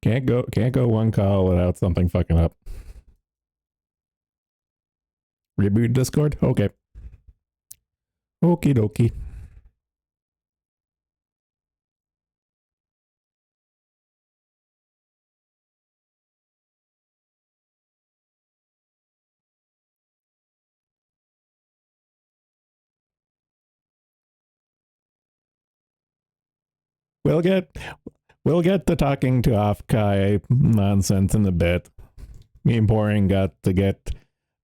Can't go one call without something fucking up. Reboot Discord? Okay. Okie dokie. We'll get we'll get the talking to off Kai nonsense in a bit. Me and Porean got to get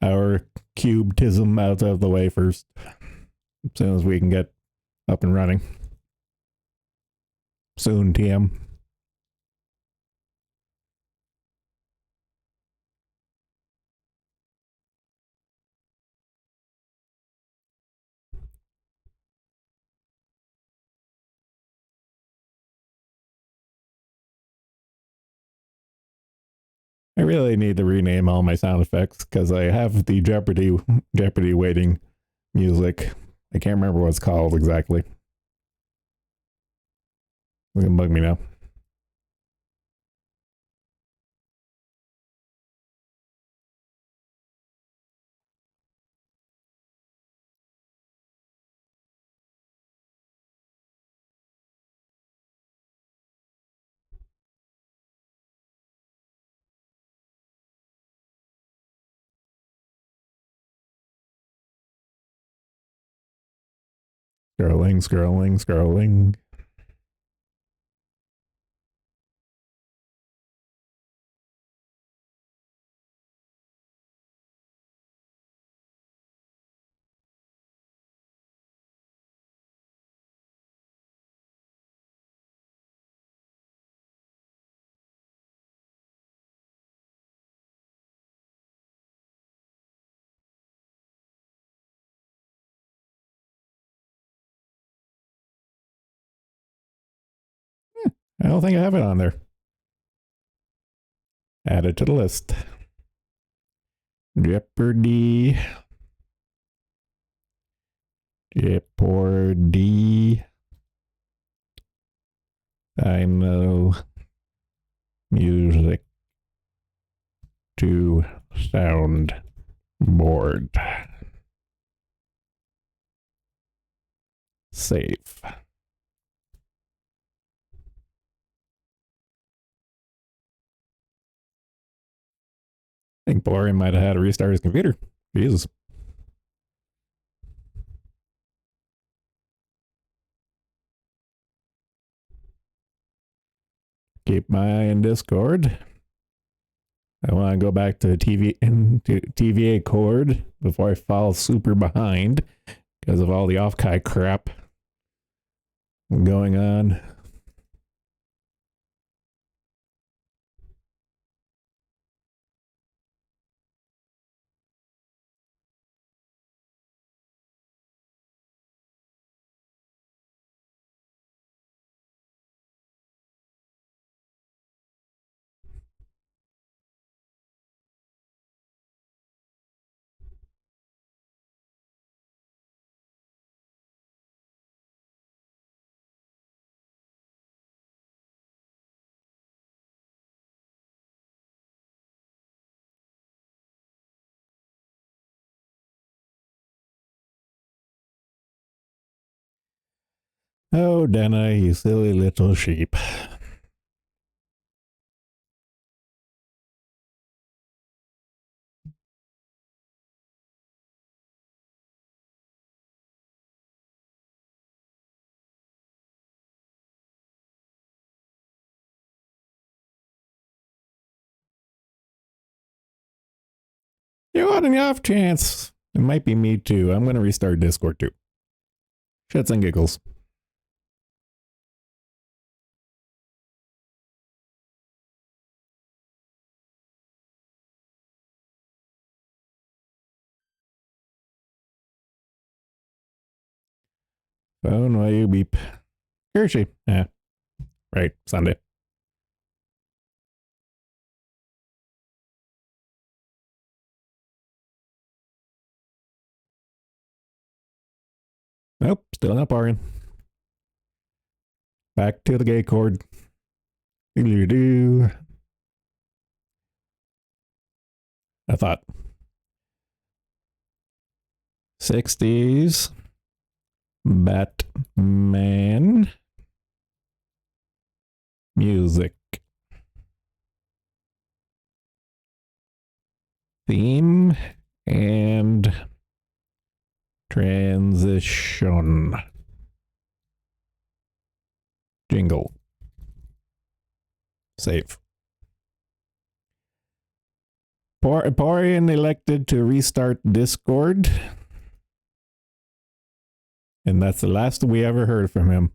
our cubetism out of the way first. As soon as we can get up and running. Soon, TM. I really need to rename all my sound effects because I have the Jeopardy waiting music. I can't remember what it's called exactly. It's gonna bug me now. Scrolling. I don't think I have it on there. Add it to the list. Jeopardy. I know music to sound board. Save. I think Porean might have had to restart his computer. Jesus. Keep my eye on Discord. I want to go back to TVA Cord before I fall super behind because of all the off-kai crap going on. Oh, Dana, you silly little sheep. You want an off chance? It might be me too. I'm going to restart Discord too. Shits and giggles. Phone while you beep. Here is she? Yeah. Right. Sunday. Nope. Still not barring. Back to the gay cord. Do. I thought 60s Batman music theme and transition jingle. Save. Porean elected to restart Discord, and that's the last we ever heard from him.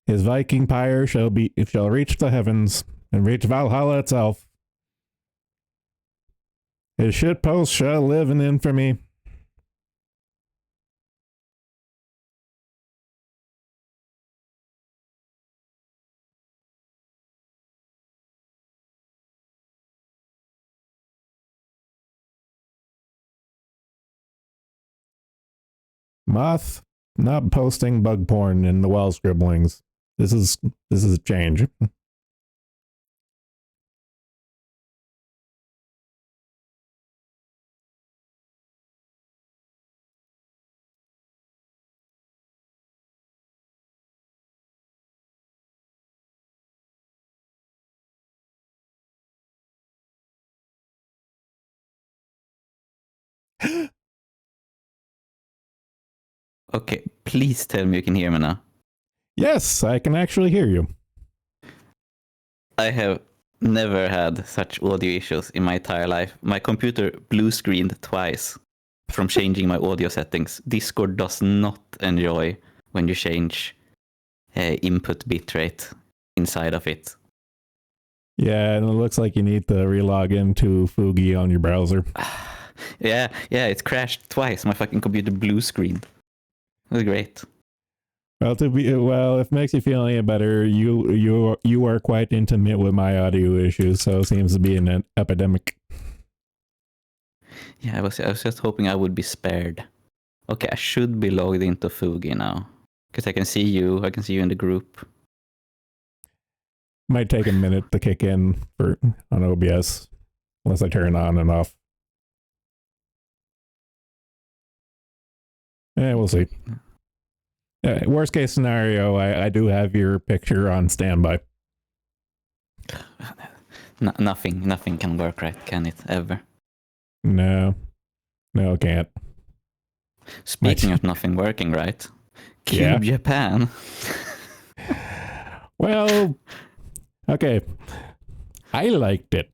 His Viking pyre shall reach the heavens and reach Valhalla itself. His shitpost shall live in infamy. Moth not posting bug porn in the wall scribblings. This is a change. Okay, please tell me you can hear me now. Yes, I can actually hear you. I have never had such audio issues in my entire life. My computer blue screened twice from changing my audio settings. Discord does not enjoy when you change input bitrate inside of it. Yeah, and it looks like you need to relog into Fugi on your browser. Yeah, it crashed twice. My fucking computer blue screened. It was great. Well, if it makes you feel any better, you are quite intimate with my audio issues, so it seems to be an epidemic. Yeah, I was just hoping I would be spared. Okay, I should be logged into Fugi now. Because I can see you in the group. Might take a minute to kick in on OBS, unless I turn it on and off. Yeah, we'll see. Worst case scenario, I do have your picture on standby. Nothing can work right, can it, ever? No, it can't. Speaking of nothing working right, Yeah. Cube Japan. Well, okay. I liked it.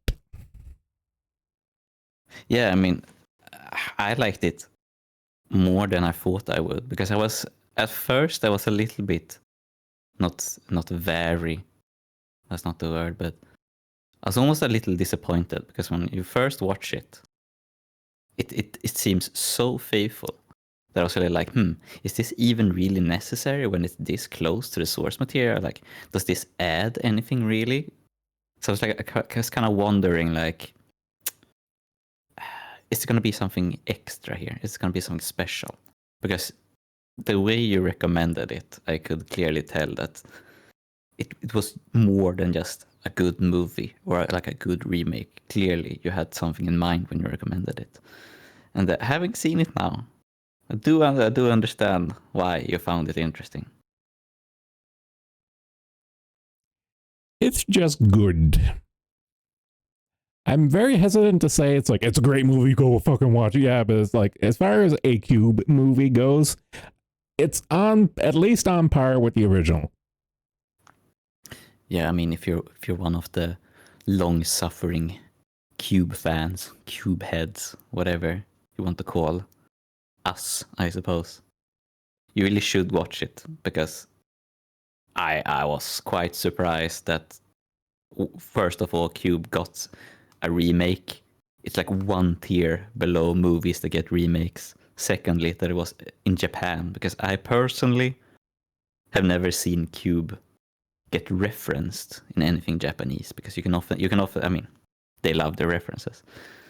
Yeah, I mean, I liked it more than I thought I would, because at first I was a little bit, not very, that's not the word, but I was almost a little disappointed, because when you first watch it seems so faithful that I was really like, is this even really necessary when it's this close to the source material? Like, does this add anything really? So it's like I was kind of wondering, like, is it going to be something extra here? Is it going to be something special? Because the way you recommended it, I could clearly tell that it was more than just a good movie or like a good remake. Clearly, you had something in mind when you recommended it. And having seen it now, I do understand why you found it interesting. It's just good. I'm very hesitant to say it's a great movie, go fucking watch it. Yeah, but it's like, as far as a Cube movie goes, it's at least on par with the original. Yeah, I mean, if you're one of the long-suffering Cube fans, Cube heads, whatever you want to call us, I suppose, you really should watch it, because I was quite surprised that, first of all, Cube got a remake. It's like one tier below movies that get remakes. Secondly, that it was in Japan, because I personally have never seen Cube get referenced in anything Japanese, because you can often, I mean, they love their references.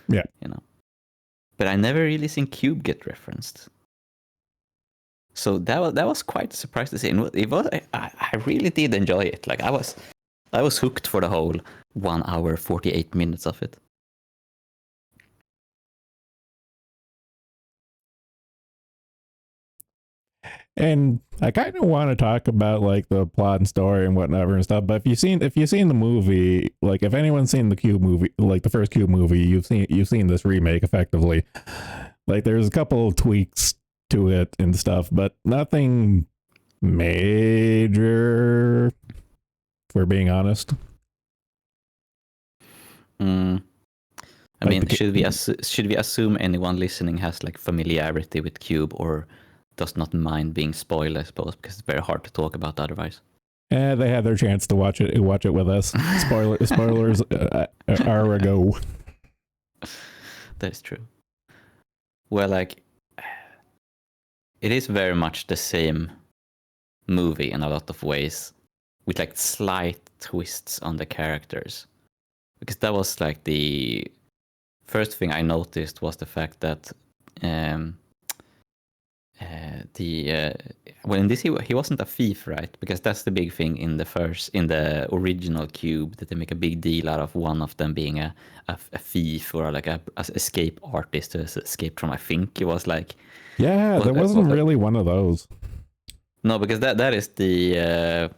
Yeah. You know. But I never really seen Cube get referenced. So that was quite a surprise to see. And I really did enjoy it. Like, I was hooked for the whole 1 hour 48 minutes of it. And I kind of want to talk about like the plot and story and whatever and stuff. But if you've seen the movie, like if anyone's seen the Cube movie, like the first Cube movie, you've seen this remake effectively. Like there's a couple of tweaks to it and stuff, but nothing major. For being honest. I Like mean, should we assume anyone listening has like familiarity with Cube or does not mind being spoiled? I suppose because it's very hard to talk about otherwise. They had their chance to watch it with us. Spoilers are a go. That's true. Well, like it is very much the same movie in a lot of ways, with like slight twists on the characters. Because that was like the first thing I noticed was the fact that well, in this he wasn't a thief, right? Because that's the big thing in the original Cube, that they make a big deal out of one of them being a thief or like a escape artist who has escaped from, I think it was like, yeah, there wasn't really one of those. No, because that is the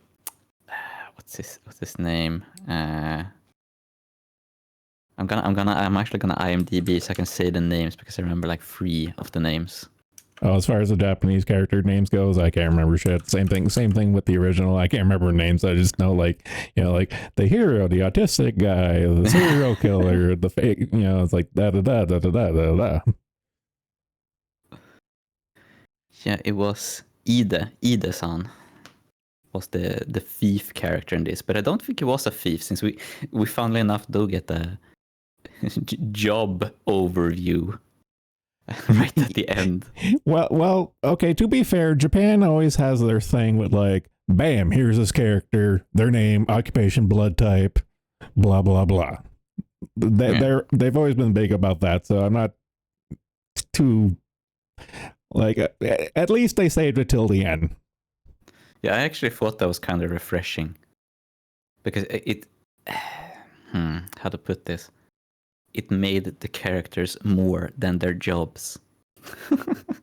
what's his name? I'm actually gonna IMDb so I can say the names, because I remember like 3 of the names. Oh, as far as the Japanese character names goes, I can't remember shit. Same thing with the original. I can't remember names. I just know like like the hero, the autistic guy, the serial killer, the fake. It's like da da da da da da da da. Yeah, it was Ide-san was the thief character in this, but I don't think he was a thief, since we funnily enough do get a job overview right at the end. Well, okay, to be fair, Japan always has their thing with like, bam, here's this character, their name, occupation, blood type, blah blah blah. They've always been big about that, so I'm not too like, at least they saved it till the end. Yeah, I actually thought that was kind of refreshing, because it how to put this, it made the characters more than their jobs.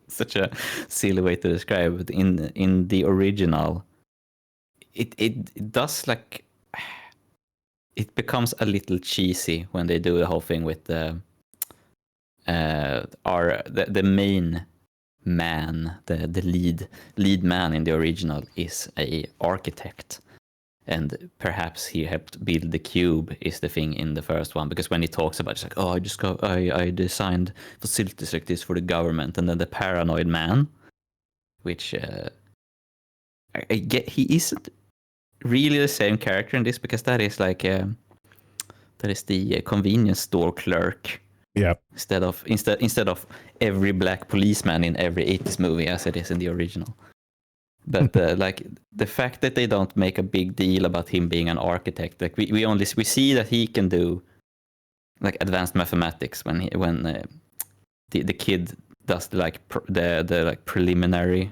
Such a silly way to describe it. In the original, it does like, it becomes a little cheesy when they do the whole thing with the main man, the lead man in the original is a architect, and perhaps he helped build the cube is the thing in the first one, because when he talks about it, it's like, oh, I designed facilities like this for the government, and then the paranoid man, which I get, he isn't really the same character in this, because that is like that is the convenience store clerk. Yeah. Instead of every black policeman in every 80s movie as it is in the original. But like the fact that they don't make a big deal about him being an architect, like we see that he can do like advanced mathematics when the kid does the like preliminary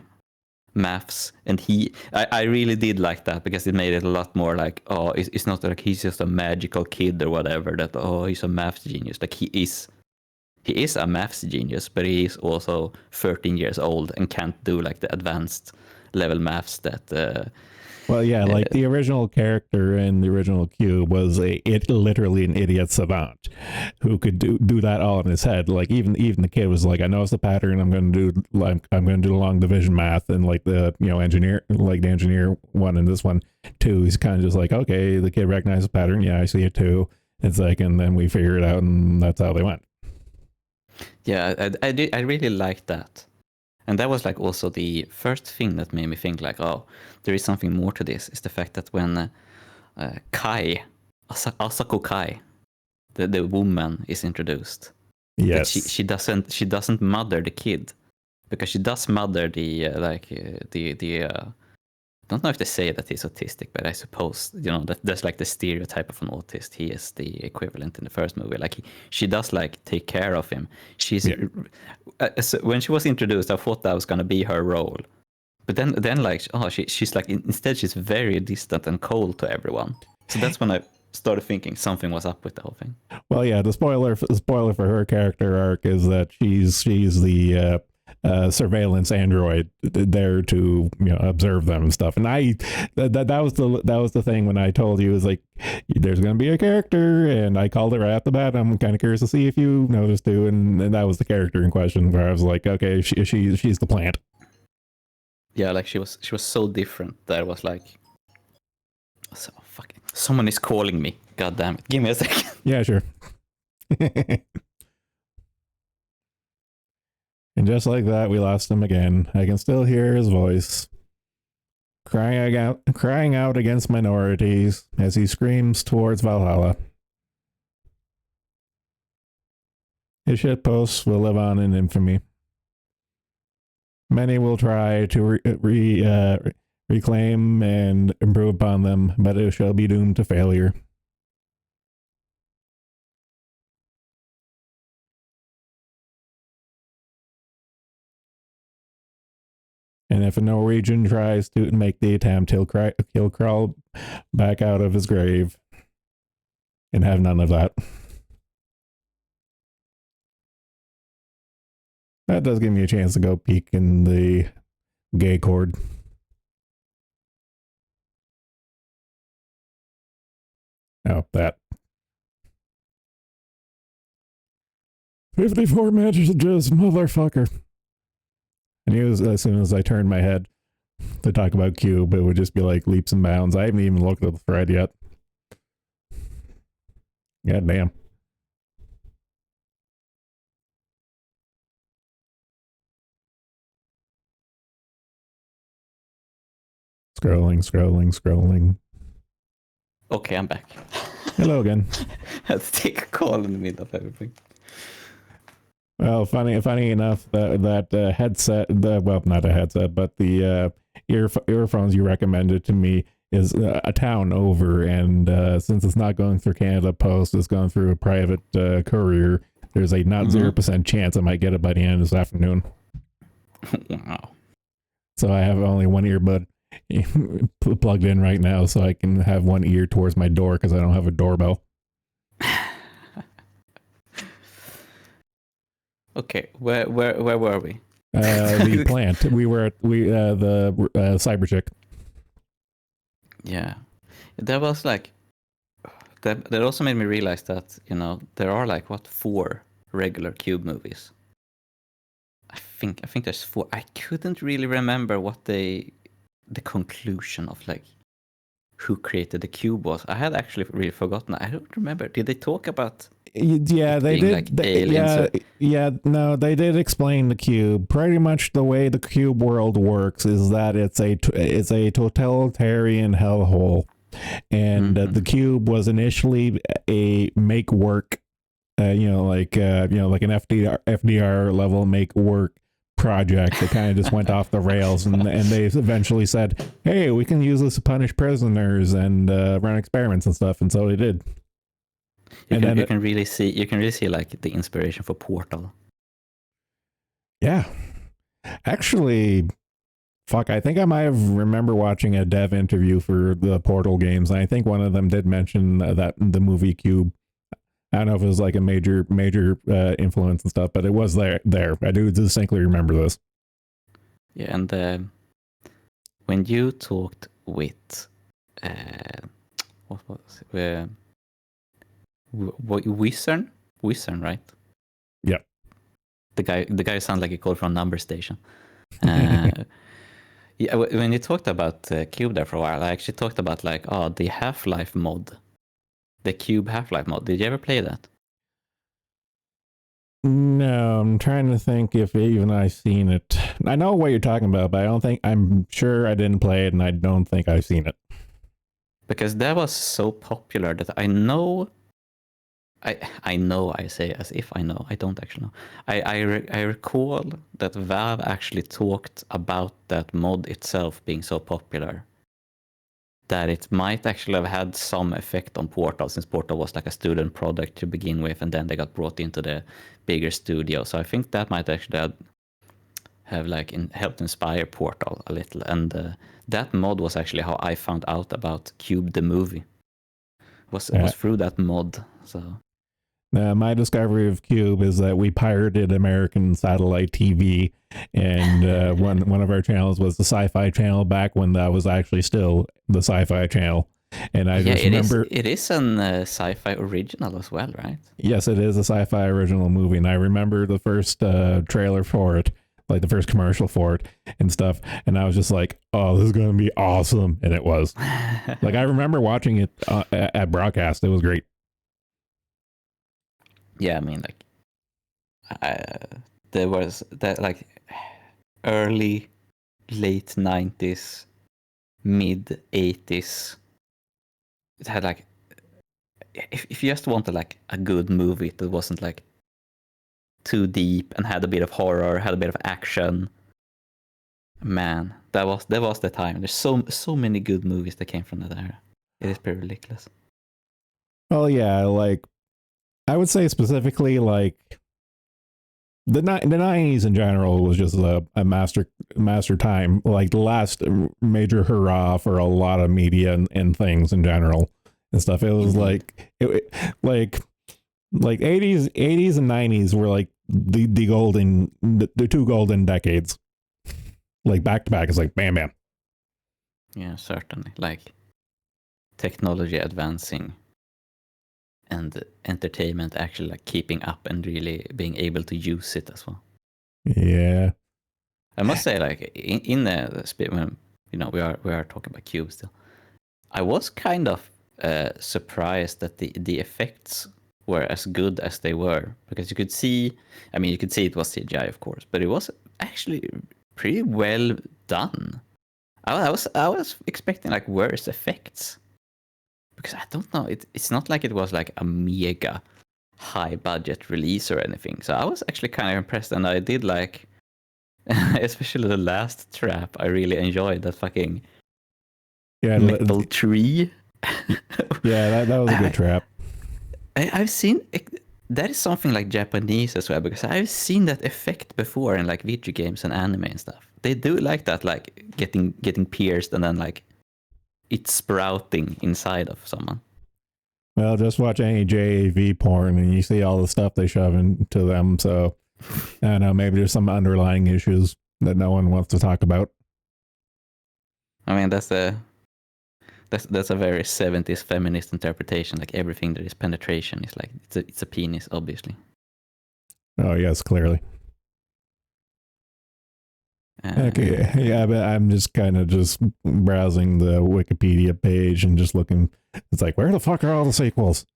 maths, and I really did like that, because it made it a lot more like, oh, it's not like he's just a magical kid or whatever, that he's a math genius. Like he is a maths genius, but he is also 13 years old and can't do like the advanced level maths that well, yeah, like the original character in the original Cube was literally an idiot savant who could do that all in his head. Like even the kid was like, I know it's the pattern. I'm going to do the long division math, and like the engineer one and this one too. He's kind of just like, okay, the kid recognizes the pattern. Yeah, I see it too. It's like, and then we figure it out, and that's how they went. Yeah, I really liked that. And that was like also the first thing that made me think like, oh, there is something more to this, is the fact that when Asako Kai, the woman, is introduced, yes, she doesn't mother the kid, because she does mother the I don't know if they say that he's autistic, but I suppose that's like the stereotype of an autist. He is the equivalent in the first movie. Like she does like take care of him. She's so when she was introduced, I thought that was gonna be her role, but then like she's like instead she's very distant and cold to everyone. So that's when I started thinking something was up with the whole thing. Well, yeah, the spoiler for her character arc is that she's the surveillance android there to observe them and stuff. And that was the thing when I told you, is like, there's going to be a character, and I called it right off the bat. I'm kind of curious to see if you noticed too, and that was the character in question, where I was like, okay, she's the plant. Yeah, like she was so different that it was like, so fucking, someone is calling me. God damn it! Give me a second. Yeah, sure. And just like that, we lost him again. I can still hear his voice, crying out against minorities as he screams towards Valhalla. His shitposts will live on in infamy. Many will try to reclaim and improve upon them, but it shall be doomed to failure. And if a Norwegian tries to make the attempt, he'll crawl back out of his grave and have none of that. That does give me a chance to go peek in the gay cord. Oh, that. 54 messages, motherfucker. And as soon as I turned my head to talk about Cube, it would just be like leaps and bounds. I haven't even looked at the thread yet. God damn. Scrolling. Okay, I'm back. Hello again. I had to take a call in the middle of everything. Well, funny enough, that headset, well, not a headset, but the earphones you recommended to me is a town over, and since it's not going through Canada Post, it's going through a private courier. There's a not 0% chance I might get it by the end of this afternoon. Wow. So I have only one earbud plugged in right now, so I can have one ear towards my door because I don't have a doorbell. Okay, where were we? The plant. We were at the cyber chick. Yeah, that was like that also made me realize that there are like 4 regular Cube movies. I think there's 4. I couldn't really remember what the conclusion of like who created the Cube was. I had actually really forgotten. I don't remember. Did they talk about? Yeah, they did. Like no, they did explain the Cube. Pretty much the way the Cube world works is that it's a totalitarian hellhole, and the Cube was initially a make work, like an FDR level make work project that kind of just went off the rails, and they eventually said, hey, we can use this to punish prisoners and run experiments and stuff, and so they did. You can really see like the inspiration for Portal. Yeah, actually, fuck, I think I might have remember watching a dev interview for the Portal games, and I think one of them did mention that the movie Cube. I don't know if it was like a major influence and stuff, but it was there. I do distinctly remember this. Yeah, and when you talked with what was it? Wizard, right? Yeah. The guy sounds like he called from a number station. Yeah, when you talked about Cube there for a while, I actually talked about like the Half-Life mod. The Cube Half-Life mod. Did you ever play that? No, I'm trying to think if even I've seen it. I know what you're talking about, but I'm sure I didn't play it, and I don't think I've seen it. Because that was so popular that I know, I say as if I know. I don't actually know. I recall that Valve actually talked about that mod itself being so popular that it might actually have had some effect on Portal, since Portal was like a student product to begin with, and then they got brought into the bigger studio. So I think that might actually have like helped inspire Portal a little. And that mod was actually how I found out about Cube the movie. It was through that mod. So My discovery of Cube is that we pirated American satellite TV, and one of our channels was the Sci-Fi Channel back when that was actually still the Sci-Fi Channel. And I Yeah, just remember, it is an sci-fi original as well, right? yes, it is a Sci-Fi original movie, and I remember the first trailer for it, like the first commercial for it and stuff, and I was just like, "Oh, this is gonna be awesome," and it was. Like I remember watching it at broadcast; it was great. Yeah, I mean, like, there was that like early, late 90s, mid 80s. It had like, if you just wanted like a good movie that wasn't like too deep and had a bit of horror, had a bit of action, man, that was the time. There's so many good movies that came from that era. It is pretty ridiculous. Well, yeah, like I would say specifically like the 90s in general was just a master time, like the last major hurrah for a lot of media and things in general and stuff. It was Indeed. like 80s and 90s were like the golden the two golden decades, like back to back. It's like bam bam. Yeah, certainly. Like technology advancing and entertainment actually like keeping up and really being able to use it as well. Yeah. I must say, like in the when we are talking about Cube still. I was kind of surprised that the effects were as good as they were, because you could see, I mean, you could see it was CGI, of course, but it was actually pretty well done. I was expecting like worse effects, because I don't know, it's not like it was like a mega high budget release or anything. So I was actually kind of impressed, and I did like, especially the last trap. I really enjoyed that fucking Yeah. metal tree. Yeah, that was a good I, trap. I've seen that is something like Japanese as well, because I've seen that effect before in like video games and anime and stuff. They do like that, like getting pierced and then like it's sprouting inside of someone. Well, just watch any JAV porn and you see all the stuff they shove into them. So I don't know, maybe there's some underlying issues that no one wants to talk about. I mean, that's a very 70s feminist interpretation. Like everything that is penetration is like it's a penis, obviously. Oh, yes, clearly. Okay, Uh, yeah, but I'm just kind of just browsing the Wikipedia page and just looking. It's like, where the fuck are all the sequels?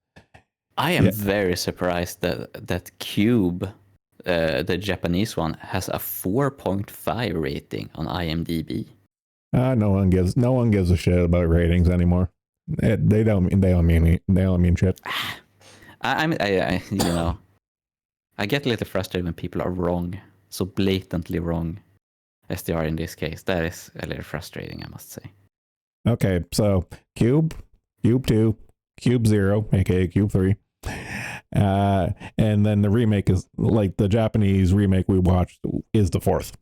I am Yeah, very surprised that Cube, the Japanese one, has a 4.5 rating on IMDb. no one gives a shit about ratings anymore. They don't mean shit. I get a little frustrated when people are wrong, so blatantly wrong as they are in this case. That is a little frustrating, I must say. Okay, so Cube 2, Cube 0, aka Cube 3. And then the remake is like the Japanese remake we watched is the fourth.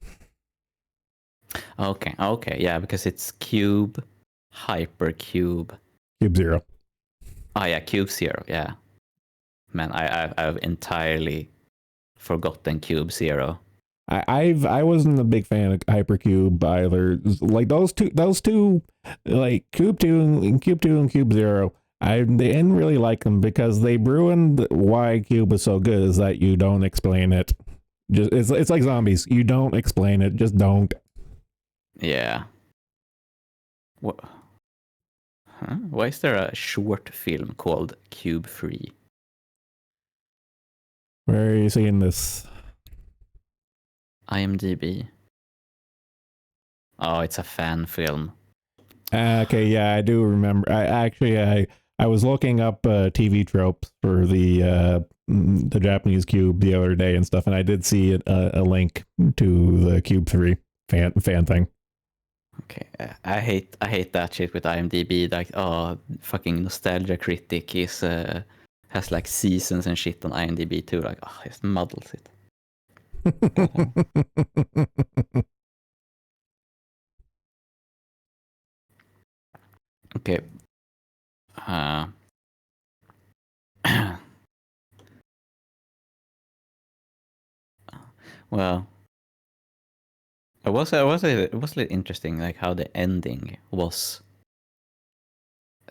Okay, yeah, because it's Cube, Hypercube. Cube 0. Oh yeah, Cube Zero, yeah. Man, I've entirely forgotten Cube Zero. I wasn't a big fan of Hypercube either. Like those two, like Cube 2 and Cube 0. I didn't really like them because they ruined why Cube is so good. Is that you don't explain it. Just it's like zombies. You don't explain it. Just don't. Yeah. What? Huh? Why is there a short film called Cube Free? Where are you seeing this? IMDb. Oh, it's a fan film. Okay, yeah, I do remember. I was looking up TV tropes for the Japanese Cube the other day and stuff, and I did see a link to the Cube 3 fan thing. Okay, I hate that shit with IMDb. Like, oh, fucking Nostalgia Critic is has like seasons and shit on IMDb too. Like, oh, it muddles it. Okay. Well, it was really interesting, like how the ending was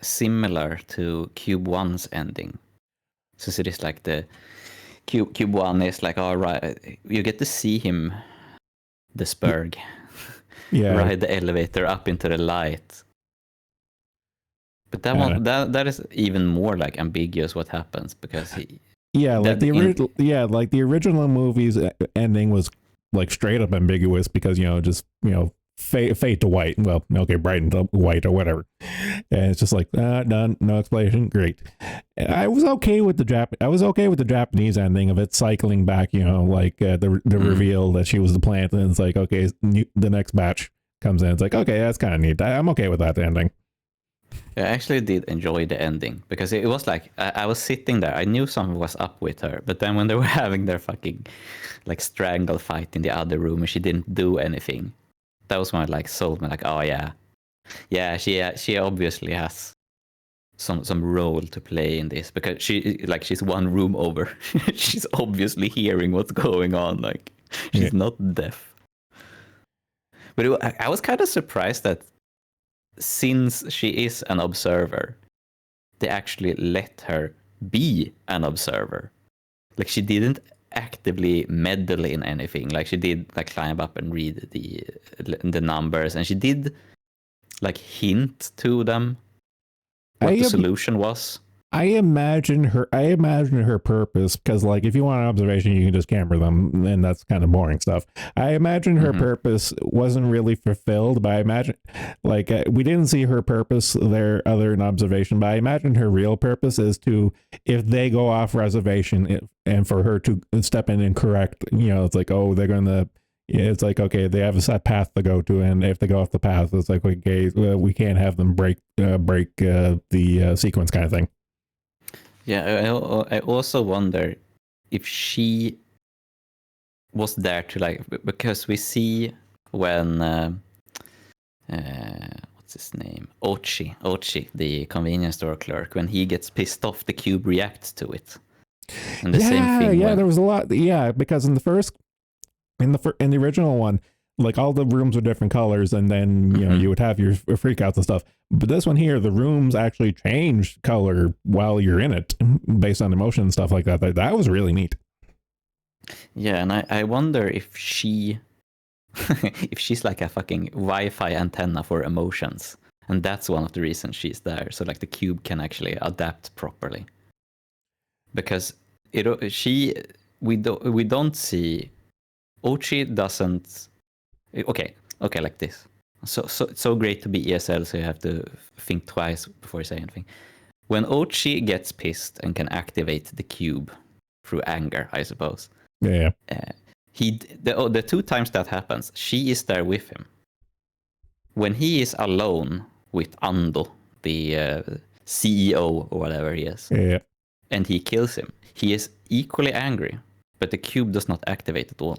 similar to Cube One's ending. Since it is like the Cube One is like, all right, you get to see him, the Spurg, Yeah. ride the elevator up into the light. But that one, that is even more like ambiguous what happens, because he. Yeah, like the original. Like the original movie's ending was like straight up ambiguous because just fade to white. Well, okay, brighten to white or whatever, and it's just like done, no explanation. Great. I was okay with the Japanese ending of it cycling back. Like the reveal that she was the plant, and it's like, okay, the next batch comes in. It's like, okay, that's kind of neat. I'm okay with that ending. I actually did enjoy the ending, because it was like I was sitting there. I knew something was up with her, but then when they were having their fucking like strangle fight in the other room and she didn't do anything, that was when I like sold me like, oh yeah, she obviously has some role to play in this, because she's one room over. She's obviously hearing what's going on. Like she's not deaf. But I was kind of surprised that, since she is an observer, they actually let her be an observer. Like she didn't actively meddle in anything. Like she did like climb up and read the numbers, and she did like hint to them what the solution was. I imagine her purpose, because like if you want an observation, you can just camera them, and that's kind of boring stuff. I imagine her purpose wasn't really fulfilled, but I imagine like we didn't see her purpose there other than observation. But I imagine her real purpose is to, if they go off reservation, and for her to step in and correct. It's like, oh, they're gonna. It's like, okay, they have a set path to go to, and if they go off the path, it's like, okay, we can't have them break the sequence kind of thing. Yeah, I also wonder if she was there to like, because we see when what's his name, Ochi, the convenience store clerk, when he gets pissed off, the cube reacts to it. And the same thing. Yeah, there was a lot. Yeah, because in the original one, like all the rooms were different colors, and then you would have your freakouts and stuff. But this one here, the rooms actually change color while you're in it based on emotion and stuff like that. That was really neat. Yeah, and I wonder if she's like a fucking Wi-Fi antenna for emotions, and that's one of the reasons she's there. So like the cube can actually adapt properly, because we don't see. Ochi doesn't. Okay, like this. So great to be ESL, so you have to think twice before you say anything. When Ochi gets pissed and can activate the cube through anger, I suppose. Yeah. The two times that happens, she is there with him. When he is alone with Ando, the CEO or whatever he is, and he kills him, he is equally angry, but the cube does not activate at all.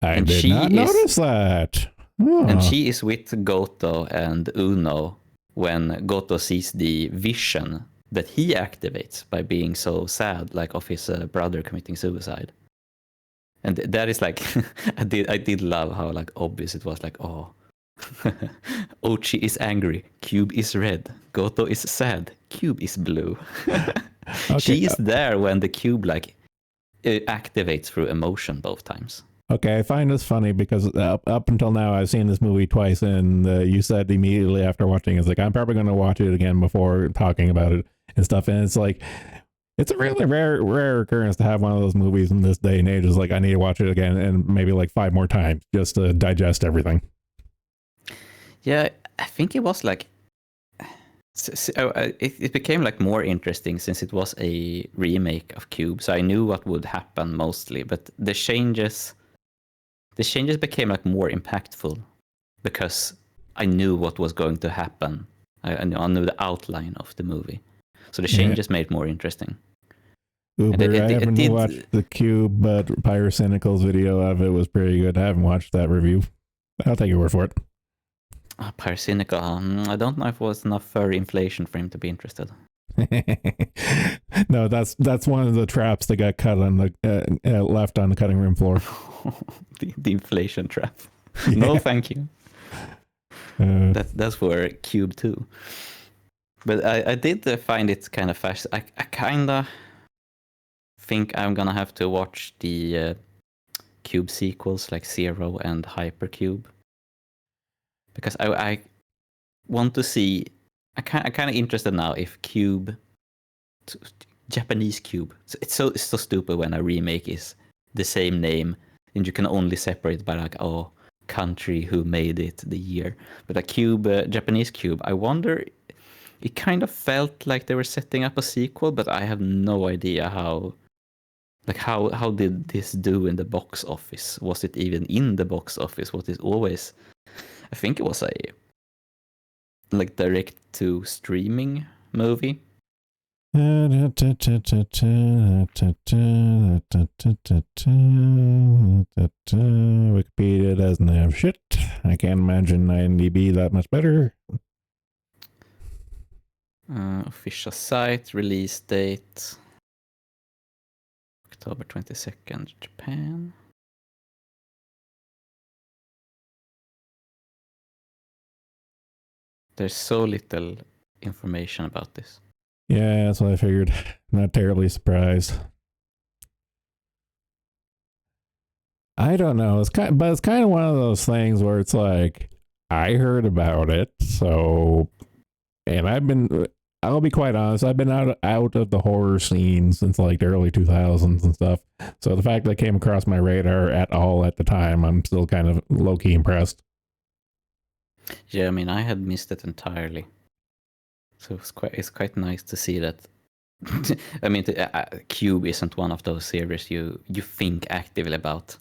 I did not notice that. And she is with Goto and Uno when Goto sees the vision that he activates by being so sad, like of his brother committing suicide. And that is like, I did love how like obvious it was. Like, oh, Ochi is angry, Cube is red, Goto is sad, Cube is blue. Okay. She is there when the cube like activates through emotion both times. Okay, I find this funny because up until now I've seen this movie twice, and you said immediately after watching, it's like, I'm probably going to watch it again before talking about it and stuff. And it's like, it's a really rare occurrence to have one of those movies in this day and age. It's like, I need to watch it again and maybe like 5 more times just to digest everything. Yeah, I think it was like, it became like more interesting since it was a remake of Cube. So I knew what would happen mostly, but the changes became like more impactful because I knew what was going to happen. I knew the outline of the movie. So the changes made it more interesting. Uber, I haven't watched the Cube, but Pyrocynical's video of it was pretty good. I haven't watched that review. I'll take your word for it. Pyrocynical, I don't know if it was enough furry inflation for him to be interested. No, that's one of the traps that got cut on the left on the cutting room floor. the inflation trap. Yeah. No, thank you. That's for Cube 2. But I did find it kind of fascinating. I kind of think I'm gonna have to watch the Cube sequels like Zero and Hypercube, because I want to see. I'm kind of interested now if Cube, Japanese Cube. It's so stupid when a remake is the same name and you can only separate by like country, who made it, the year. But a Cube, Japanese Cube, I wonder. It kind of felt like they were setting up a sequel, but I have no idea how. Like how did this do in the box office? Was it even in the box office? Was it always? I think it was a like direct to streaming movie. Wikipedia doesn't have shit. I can't imagine IMDb that much better. Official site, release date October 22nd, Japan. There's so little information about this. Yeah, that's what I figured. Not terribly surprised. I don't know. It's kind of one of those things where it's like I heard about it, so, and I'll be quite honest, I've been out of the horror scene since like the early 2000s and stuff. So the fact that it came across my radar at all at the time, I'm still kind of low key impressed. Yeah, I mean, I had missed it entirely, so it's quite nice to see that. I mean, Cube isn't one of those series you think actively about.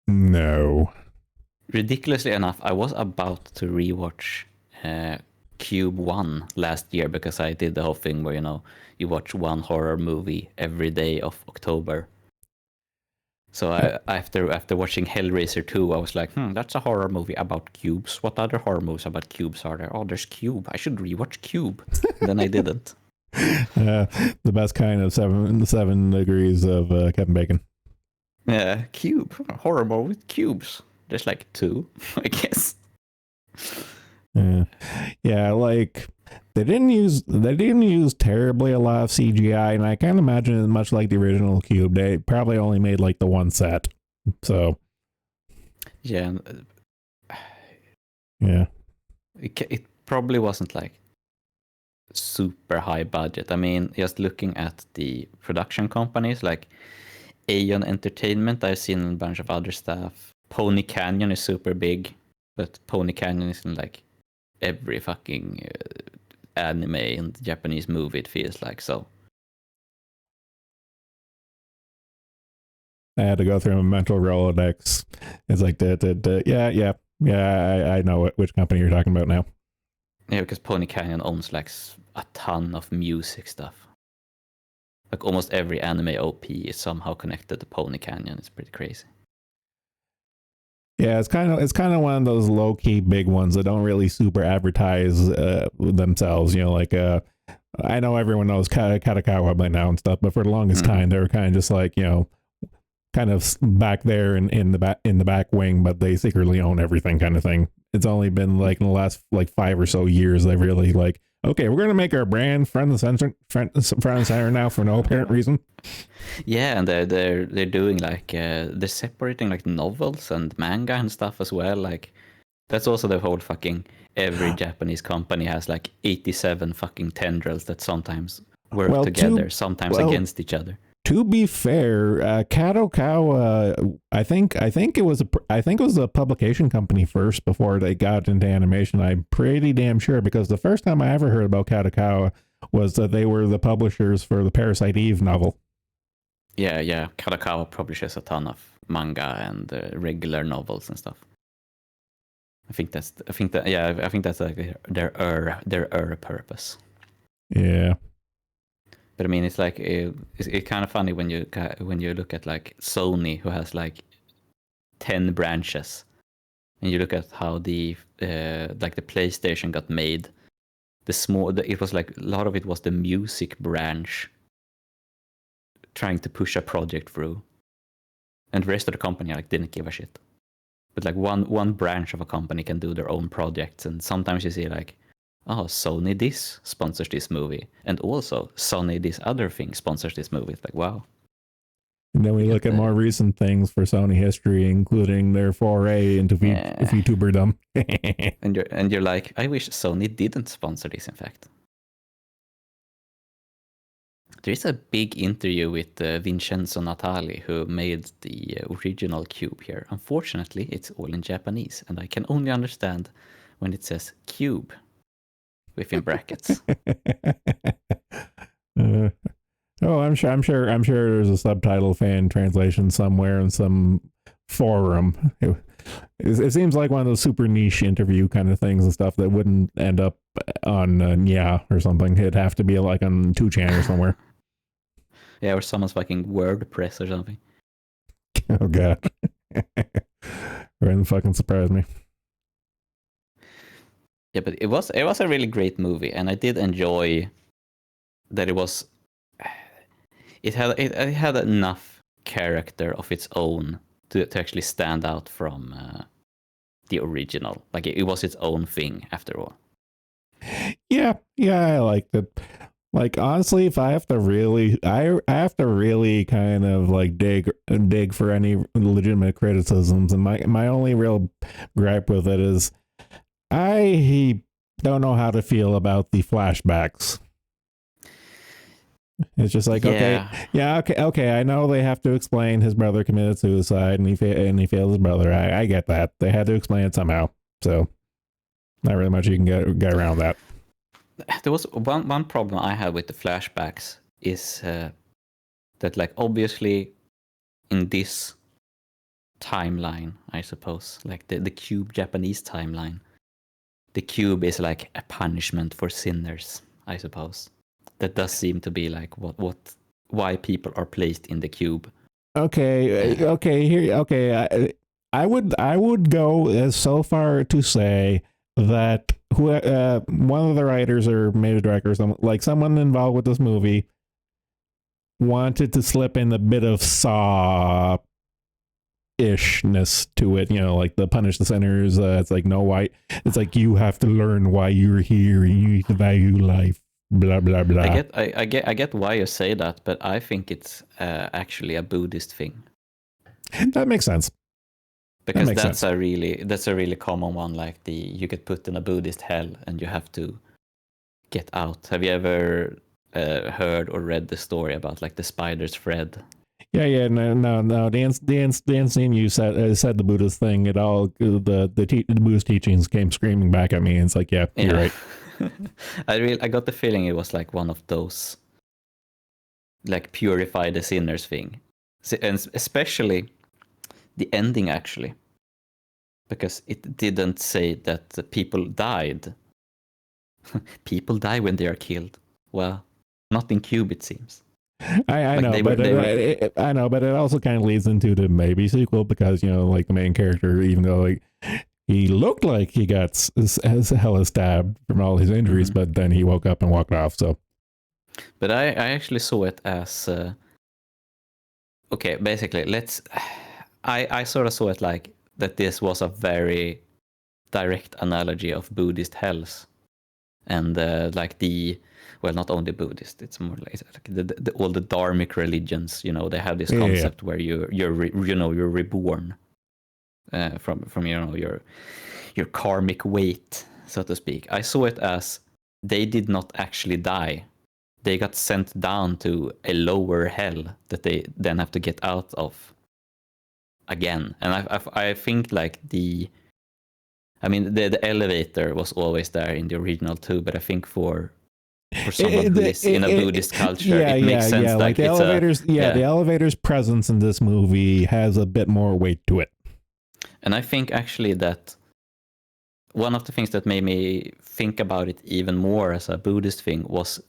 No. Ridiculously enough, I was about to rewatch Cube 1 last year, because I did the whole thing where, you watch one horror movie every day of October. So after watching Hellraiser 2, I was like, that's a horror movie about cubes. What other horror movies about cubes are there? Oh, there's Cube. I should rewatch Cube. And then I didn't. The best kind of 7 degrees of Kevin Bacon. Yeah, Cube. Horror movie with cubes. There's like 2, I guess. Yeah, like they didn't use terribly a lot of CGI, and I can't imagine it much like the original Cube. They probably only made like the one set. So yeah. It probably wasn't like super high budget. I mean, just looking at the production companies like Aeon Entertainment, I've seen a bunch of other stuff. Pony Canyon is super big, but Pony Canyon is in like every fucking anime and Japanese movie, it feels like. So I had to go through a mental Rolodex. It's like I know which company you're talking about now. Yeah, because Pony Canyon owns like a ton of music stuff. Like almost every anime OP is somehow connected to Pony Canyon. It's pretty crazy. Yeah, it's kind of one of those low key big ones that don't really super advertise themselves. Like I know everyone knows Katakawa by now and stuff, but for the longest time they were kind of just like kind of back there in the back wing, but they secretly own everything, kind of thing. It's only been like in the last like 5 or so years they really like, okay, we're gonna make our brand front and center now for no apparent reason. Yeah, and they're doing like they're separating like novels and manga and stuff as well. Like that's also the whole fucking every Japanese company has like 87 fucking tendrils that sometimes work together, sometimes against each other. To be fair, Kadokawa, I think it was a publication company first before they got into animation. I'm pretty damn sure, because the first time I ever heard about Kadokawa was that they were the publishers for the Parasite Eve novel. Yeah. Kadokawa publishes a ton of manga and regular novels and stuff. I think that's like their purpose. Yeah. But I mean, it's like it's kind of funny when you look at like Sony, who has like 10 branches, and you look at how the like the PlayStation got made. it was like a lot of it was the music branch trying to push a project through, and the rest of the company like didn't give a shit. But like one branch of a company can do their own projects, and sometimes you see like, oh, Sony this sponsors this movie, and also Sony this other thing sponsors this movie. It's like, wow. And then we look at more recent things for Sony history, including their foray into VTuberdom. and you're like, I wish Sony didn't sponsor this, in fact. There is a big interview with Vincenzo Natali, who made the original Cube here. Unfortunately, it's all in Japanese, and I can only understand when it says Cube within brackets. I'm sure there's a subtitle fan translation somewhere in some forum. It seems like one of those super niche interview kind of things and stuff that wouldn't end up on or something. It'd have to be like on 2chan or somewhere. Yeah, or someone's fucking WordPress or something. Oh god. Really fucking surprised me. Yeah, but it was a really great movie, and I did enjoy that it had enough character of its own to actually stand out from the original. Like it was its own thing after all. Yeah, I liked it. Like honestly, if I have to really, I have to really kind of like dig for any legitimate criticisms, and my only real gripe with it is I don't know how to feel about the flashbacks. It's just like, okay. I know they have to explain his brother committed suicide and he failed his brother. I get that. They had to explain it somehow. So not really much you can get around that. There was one problem I had with the flashbacks is that, like, obviously in this timeline, I suppose, like the Cube Japanese timeline, the Cube is like a punishment for sinners, I suppose. That does seem to be like why people are placed in the Cube. Okay. I would go as so far to say that one of the writers or maybe director, someone involved with this movie, wanted to slip in a bit of Saw ishness to it, like the punish the sinners. It's like it's like you have to learn why you're here and you need to value life. Blah blah blah. I get why you say that, but I think it's actually a Buddhist thing. That makes sense. Because that's a really common one. Like you get put in a Buddhist hell and you have to get out. Have you ever heard or read the story about like the spider's thread? Yeah. No. The instant you said the Buddhist thing, it all the Buddhist teachings came screaming back at me. And it's like, yeah, you're right. I got the feeling it was like one of those, like, purify the sinners thing, and especially the ending, actually, because it didn't say that people died. People die when they are killed. Well, not in Cube, it seems. I know, but it also kind of leads into the maybe sequel, because like the main character, even though like he looked like he got as hella stabbed from all his injuries, but then he woke up and walked off. So, but I actually saw it as okay. Basically, I sort of saw it like that. This was a very direct analogy of Buddhist hells, and like not only Buddhist. It's more like all the dharmic religions. They have this concept where you're reborn from your karmic weight, so to speak. I saw it as they did not actually die. They got sent down to a lower hell that they then have to get out of again. And I think like the elevator was always there in the original too, but I think for someone who is in a Buddhist culture, it makes sense. Yeah, like the elevators. The elevator's presence in this movie has a bit more weight to it. And I think actually that one of the things that made me think about it even more as a Buddhist thing was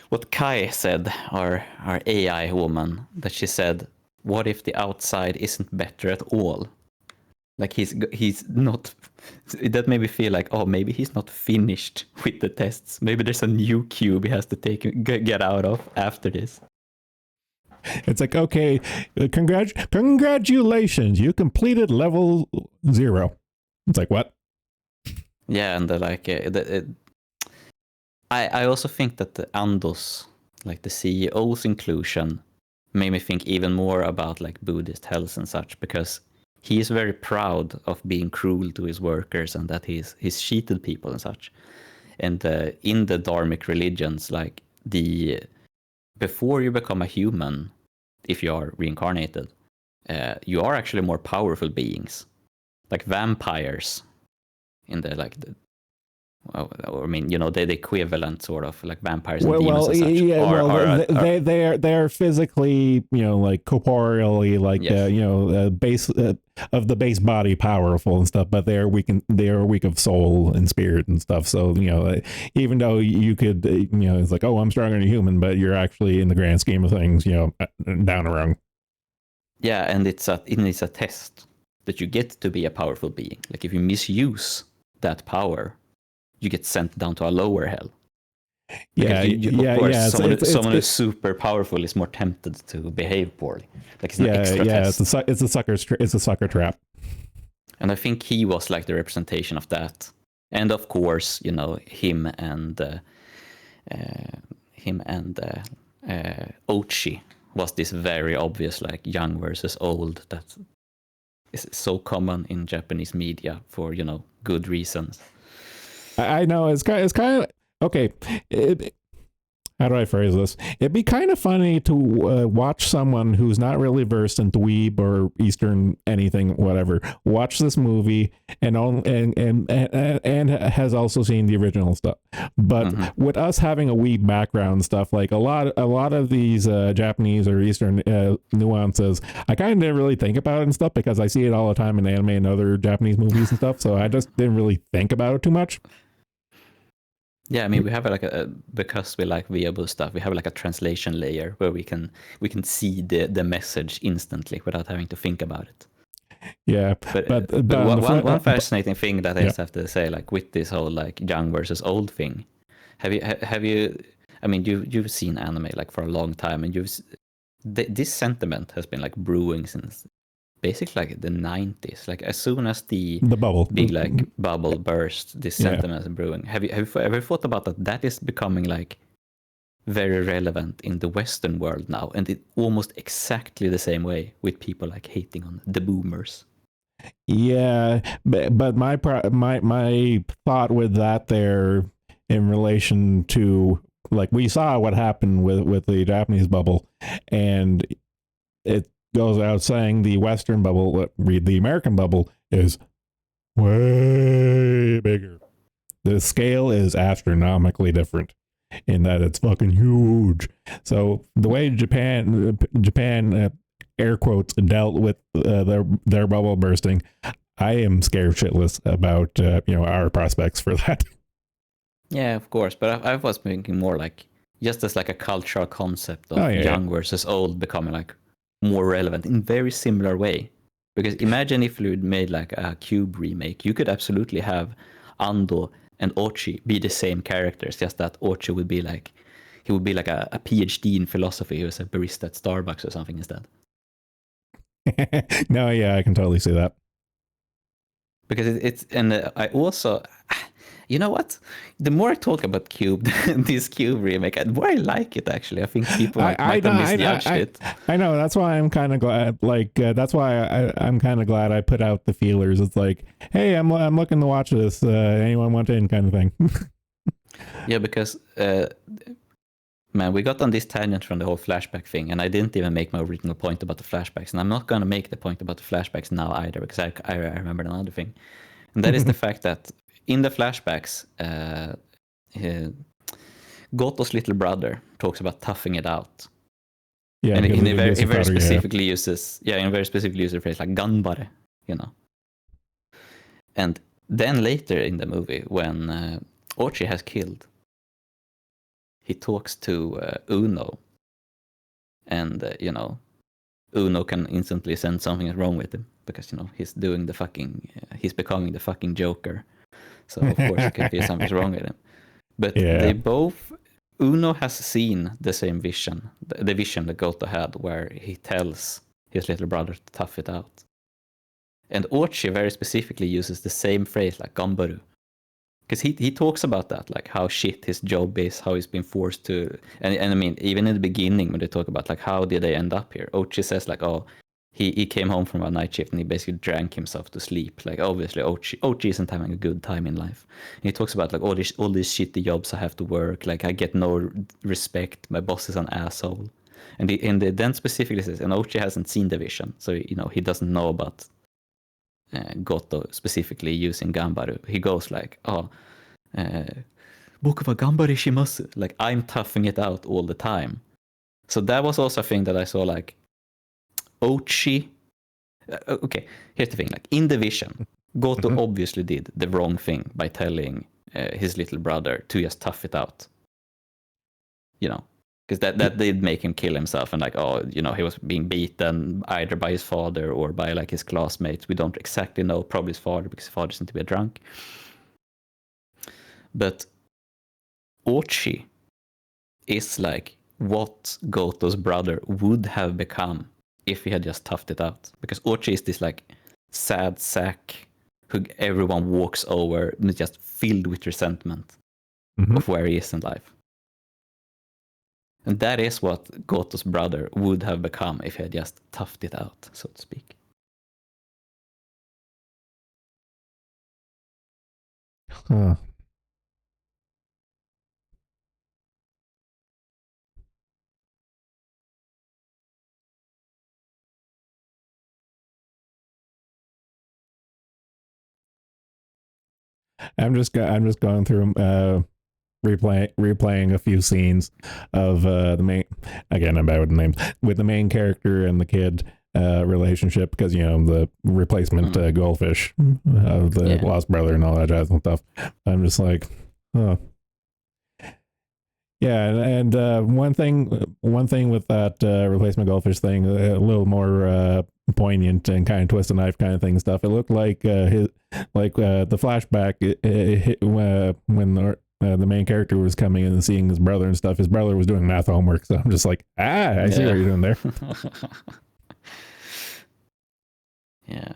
what Kai said, our AI woman, that she said, what if the outside isn't better at all? Like he's not. That made me feel like, oh, maybe he's not finished with the tests. Maybe there's a new cube he has to get out of after this. It's like, okay, congratulations, you completed level 0. It's like, what? Yeah, and I also think that the Andos, like the CEO's inclusion, made me think even more about like Buddhist hells and such, because he is very proud of being cruel to his workers and that he's cheated people and such. And in the Dharmic religions, like before you become a human, if you are reincarnated, you are actually more powerful beings, like vampires. In the I mean, the equivalent sort of like vampires and demons and such. Yeah, they are physically, like corporeally, like yes. base of the base body powerful and stuff, but they are weak of soul and spirit and stuff. So even though you could, it's like, oh, I'm stronger than a human, but you're actually in the grand scheme of things, down a rung. Yeah, and it's a test that you get to be a powerful being. Like if you misuse that power, you get sent down to a lower hell. Because of course, someone who's super powerful is more tempted to behave poorly. Like it's an extra test. It's a sucker trap. And I think he was like the representation of that. And of course, him and Ochi was this very obvious like young versus old that is so common in Japanese media for good reasons. I know it's kind of okay. How do I phrase this? It'd be kind of funny to watch someone who's not really versed in dweeb or Eastern anything, whatever, watch this movie and has also seen the original stuff. But with us having a weeb background stuff, like a lot of these Japanese or Eastern nuances, I kind of didn't really think about it and stuff because I see it all the time in anime and other Japanese movies and stuff. So I just didn't really think about it too much. Yeah, I mean, we have because we like weeaboo stuff, we have like a translation layer where we can see the message instantly without having to think about it. Yeah, but one fascinating thing that I just have to say, like with this whole like young versus old thing, have you? I mean, you've seen anime like for a long time, and this sentiment has been like brewing since basically like the 90s. Like as soon as the bubble big like bubble burst, this sentiment is brewing. Have you ever thought about that is becoming like very relevant in the Western world now, and it almost exactly the same way with people like hating on the boomers? Yeah, but my thought with that there in relation to, like, we saw what happened with the Japanese bubble, and it goes out saying the Western bubble, read the American bubble, is way bigger. The scale is astronomically different in that it's fucking huge. So the way Japan air quotes dealt with their bubble bursting, I am scared shitless about our prospects for that. Yeah, of course, but I was thinking more like just as like a cultural concept of young versus old becoming like more relevant in very similar way. Because imagine if you'd made like a Cube remake, you could absolutely have Ando and Ochi be the same characters, just that Ochi would be like a PhD in philosophy who was a barista at Starbucks or something instead. No, yeah, I can totally see that. Because it's and I also, you know what? The more I talk about Cube, this Cube remake, the more I like it. Actually, I think people might have misjudged it. I know. That's why I'm kind of glad. Like that's why I'm kind of glad I put out the feelers. It's like, hey, I'm looking to watch this. Anyone want in, kind of thing. Yeah, because man, we got on this tangent from the whole flashback thing, and I didn't even make my original point about the flashbacks, and I'm not going to make the point about the flashbacks now either, because I remembered another thing, and that is the fact that in the flashbacks, Goto's little brother talks about toughing it out. Yeah, and he very specifically uses the phrase like "ganbare," And then later in the movie, when Ochi has killed, he talks to Uno, and Uno can instantly sense something is wrong with him. because he's doing the fucking he's becoming the fucking Joker. So of course it could be something's wrong with him. But they both, Uno has seen the same vision, the vision that Goto had, where he tells his little brother to tough it out. And Ochi very specifically uses the same phrase, like Gambaru. Because he talks about that, like how shit his job is, how he's been forced to, and I mean, even in the beginning when they talk about like how did they end up here, Ochi says like, oh, he came home from a night shift and he basically drank himself to sleep. Like obviously Ochi isn't having a good time in life. And he talks about like all these shitty jobs I have to work, like I get no respect, my boss is an asshole. And they then specifically says, and Ochi hasn't seen the vision, so he doesn't know about Goto specifically using Gambaru. He goes like, oh, Boku wa Gambari shimasu, like I'm toughing it out all the time. So that was also a thing that I saw, like Ochi. Okay, here's the thing, like in the vision, Goto obviously did the wrong thing by telling his little brother to just tough it out. Because that did make him kill himself, and like, oh, he was being beaten either by his father or by like his classmates. We don't exactly know, probably his father, because his father seemed to be a drunk. But Ochi is like what Goto's brother would have become if he had just toughed it out. Because Ochi is this like sad sack who everyone walks over and is just filled with resentment of where he is in life. And that is what Goto's brother would have become if he had just toughed it out, so to speak. Huh. I'm just going through replaying a few scenes of the main. Again, I'm bad with the names, with the main character and the kid relationship, because the replacement goldfish of the lost brother and all that jazz and stuff. I'm just like, oh. Yeah, and one thing with that replacement goldfish thing, a little more poignant and kind of twist the knife kind of thing stuff. It looked like the flashback when the main character was coming in and seeing his brother and stuff. His brother was doing math homework, so I'm just like, I see what you're doing there. Yeah,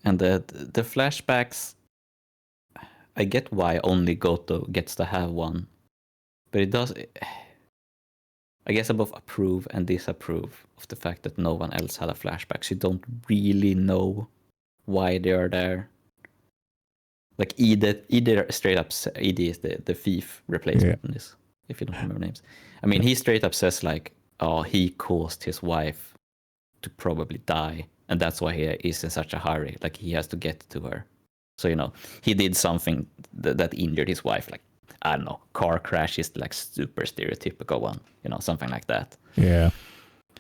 and the flashbacks, I get why only Goto gets to have one. But it does, I guess I both approve and disapprove of the fact that no one else had a flashback. So you don't really know why they are there. Like either straight up, ED is the thief replacement in this, if you don't remember names. I mean, he straight up says like, oh, he caused his wife to probably die. And that's why he is in such a hurry. Like he has to get to her. So, he did something that injured his wife, like, I don't know, car crash is like super stereotypical one, something like that. Yeah.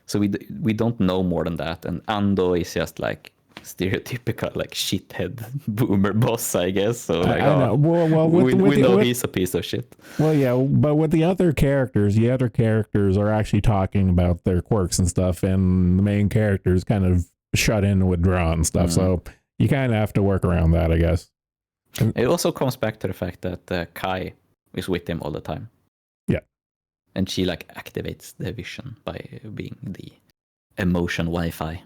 So we don't know more than that, and Ando is just like stereotypical like shithead boomer boss, I guess. So like, I know. Well, we know he's a piece of shit. Well, yeah, but with the other characters are actually talking about their quirks and stuff, and the main character is kind of shut in, withdrawn and stuff. So you kind of have to work around that, I guess. It also comes back to the fact that Kai is with him all the time. Yeah. And she like activates the vision by being the emotion Wi-Fi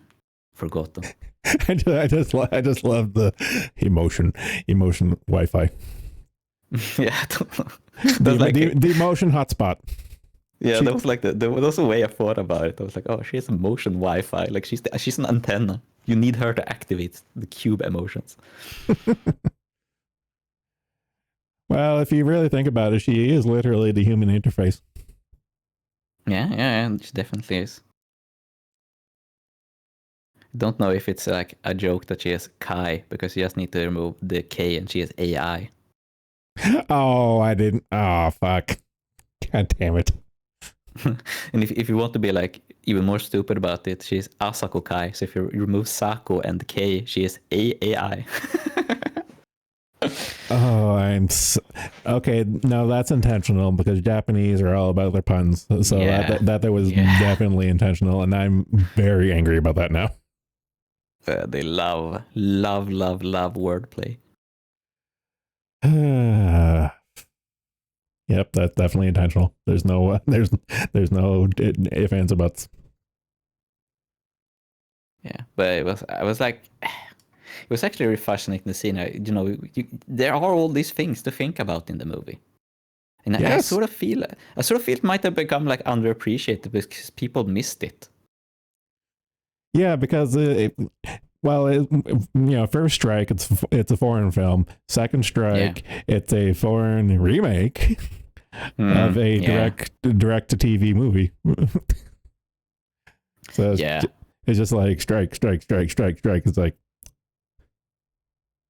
for Goto. I just love the emotion Wi-Fi. Yeah, I don't know. The emotion hotspot. Yeah, that was like that was the way I thought about it. I was like, oh, she has emotion Wi-Fi. Like she's an antenna. You need her to activate the cube emotions. Well, if you really think about it, she is literally the human interface. Yeah, she definitely is. Don't know if it's like a joke that she has Kai, because you just need to remove the K and she has AI. Oh, I didn't. Oh, fuck. God damn it. And if you want to be like even more stupid about it, she's Asako Kai. So if you remove Sako and K, she is AI. Oh, okay. No, that's intentional, because Japanese are all about their puns. So that was definitely intentional, and I'm very angry about that now. They love wordplay. Yep, that's definitely intentional. There's no no ifs, ands, or buts. Yeah, but I was like, it was actually really fascinating to see. There are all these things to think about in the movie, and Yes. I sort of feel it might have become like underappreciated because people missed it. Yeah, because first strike, it's a foreign film. Second strike, it's a foreign remake of a direct to TV movie. So it's just like strike. It's like,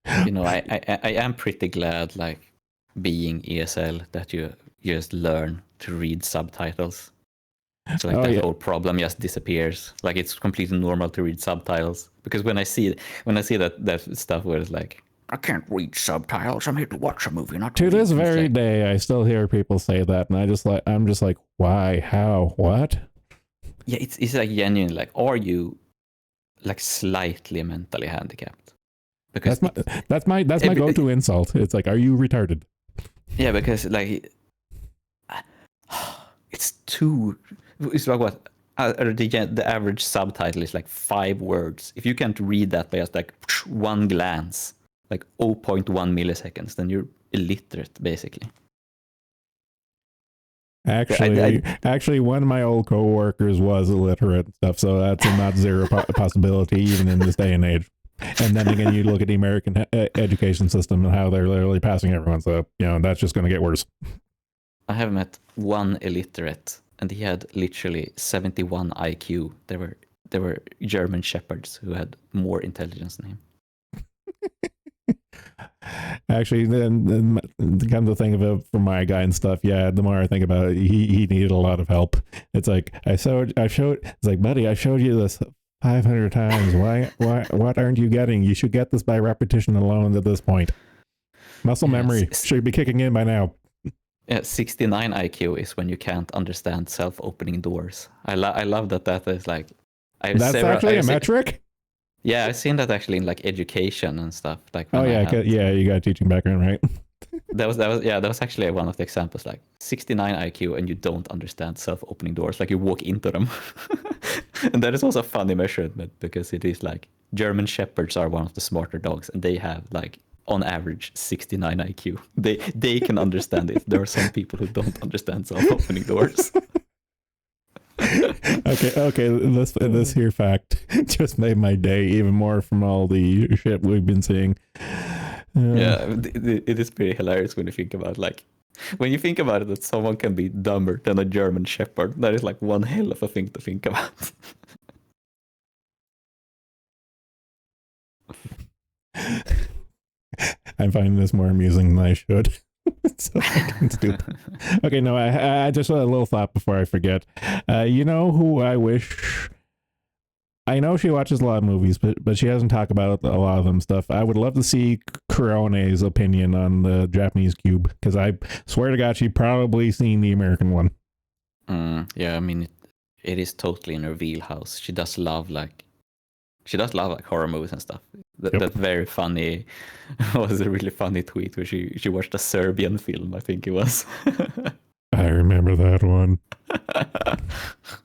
I am pretty glad, like being ESL, that you just learn to read subtitles. So like whole problem just disappears. Like it's completely normal to read subtitles, because when I see that stuff where it's like, I can't read subtitles, I'm here to watch a movie, not to this very day, I still hear people say that, and I'm just like, why, how, what? Yeah, it's like genuine. Like, are you like slightly mentally handicapped? Because that's my go-to insult. It's like, are you retarded? Yeah, because like it's like what the average subtitle is like 5 words. If you can't read that by just like one glance, like 0.1 milliseconds, then you're illiterate, basically. Actually, one of my old coworkers was illiterate and stuff, so that's a not zero possibility even in this day and age. And then again, you look at the American education system and how they're literally passing everyone, so that's just going to get worse. I have met one illiterate, and he had literally 71 IQ. There were German shepherds who had more intelligence than him. Actually, then come to think of it, for my guy and stuff, yeah, the more I think about it, he needed a lot of help. It's like, it's like, buddy, I showed you this 500 times. What aren't you getting? You should get this by repetition alone at this point. Muscle memory should be kicking in by now. Yeah, 69 IQ is when you can't understand self-opening doors. I love that is like... That's actually a metric? Yeah, I've seen that actually in like education and stuff. Like, you got a teaching background, right? that was actually one of the examples, like 69 IQ and you don't understand self-opening doors, like you walk into them. And that is also a funny measurement, because it is like German shepherds are one of the smarter dogs, and they have like on average 69 IQ. They can understand it. There are some people who don't understand self-opening doors. Okay. This here fact just made my day even more from all the shit we've been seeing. It is pretty hilarious when you think about it, that someone can be dumber than a German shepherd. That is like one hell of a thing to think about. I'm finding this more amusing than I should. It's so fucking stupid. Okay, no, I just a little thought before I forget. You know who I wish... I know she watches a lot of movies, but she hasn't talked about a lot of them stuff. I would love to see Corone's opinion on the Japanese cube, because I swear to God, she's probably seen the American one. Yeah, I mean, it is totally in her wheelhouse. She does love like horror movies and stuff. That very funny was a really funny tweet where she watched a Serbian film, I think it was. I remember that one.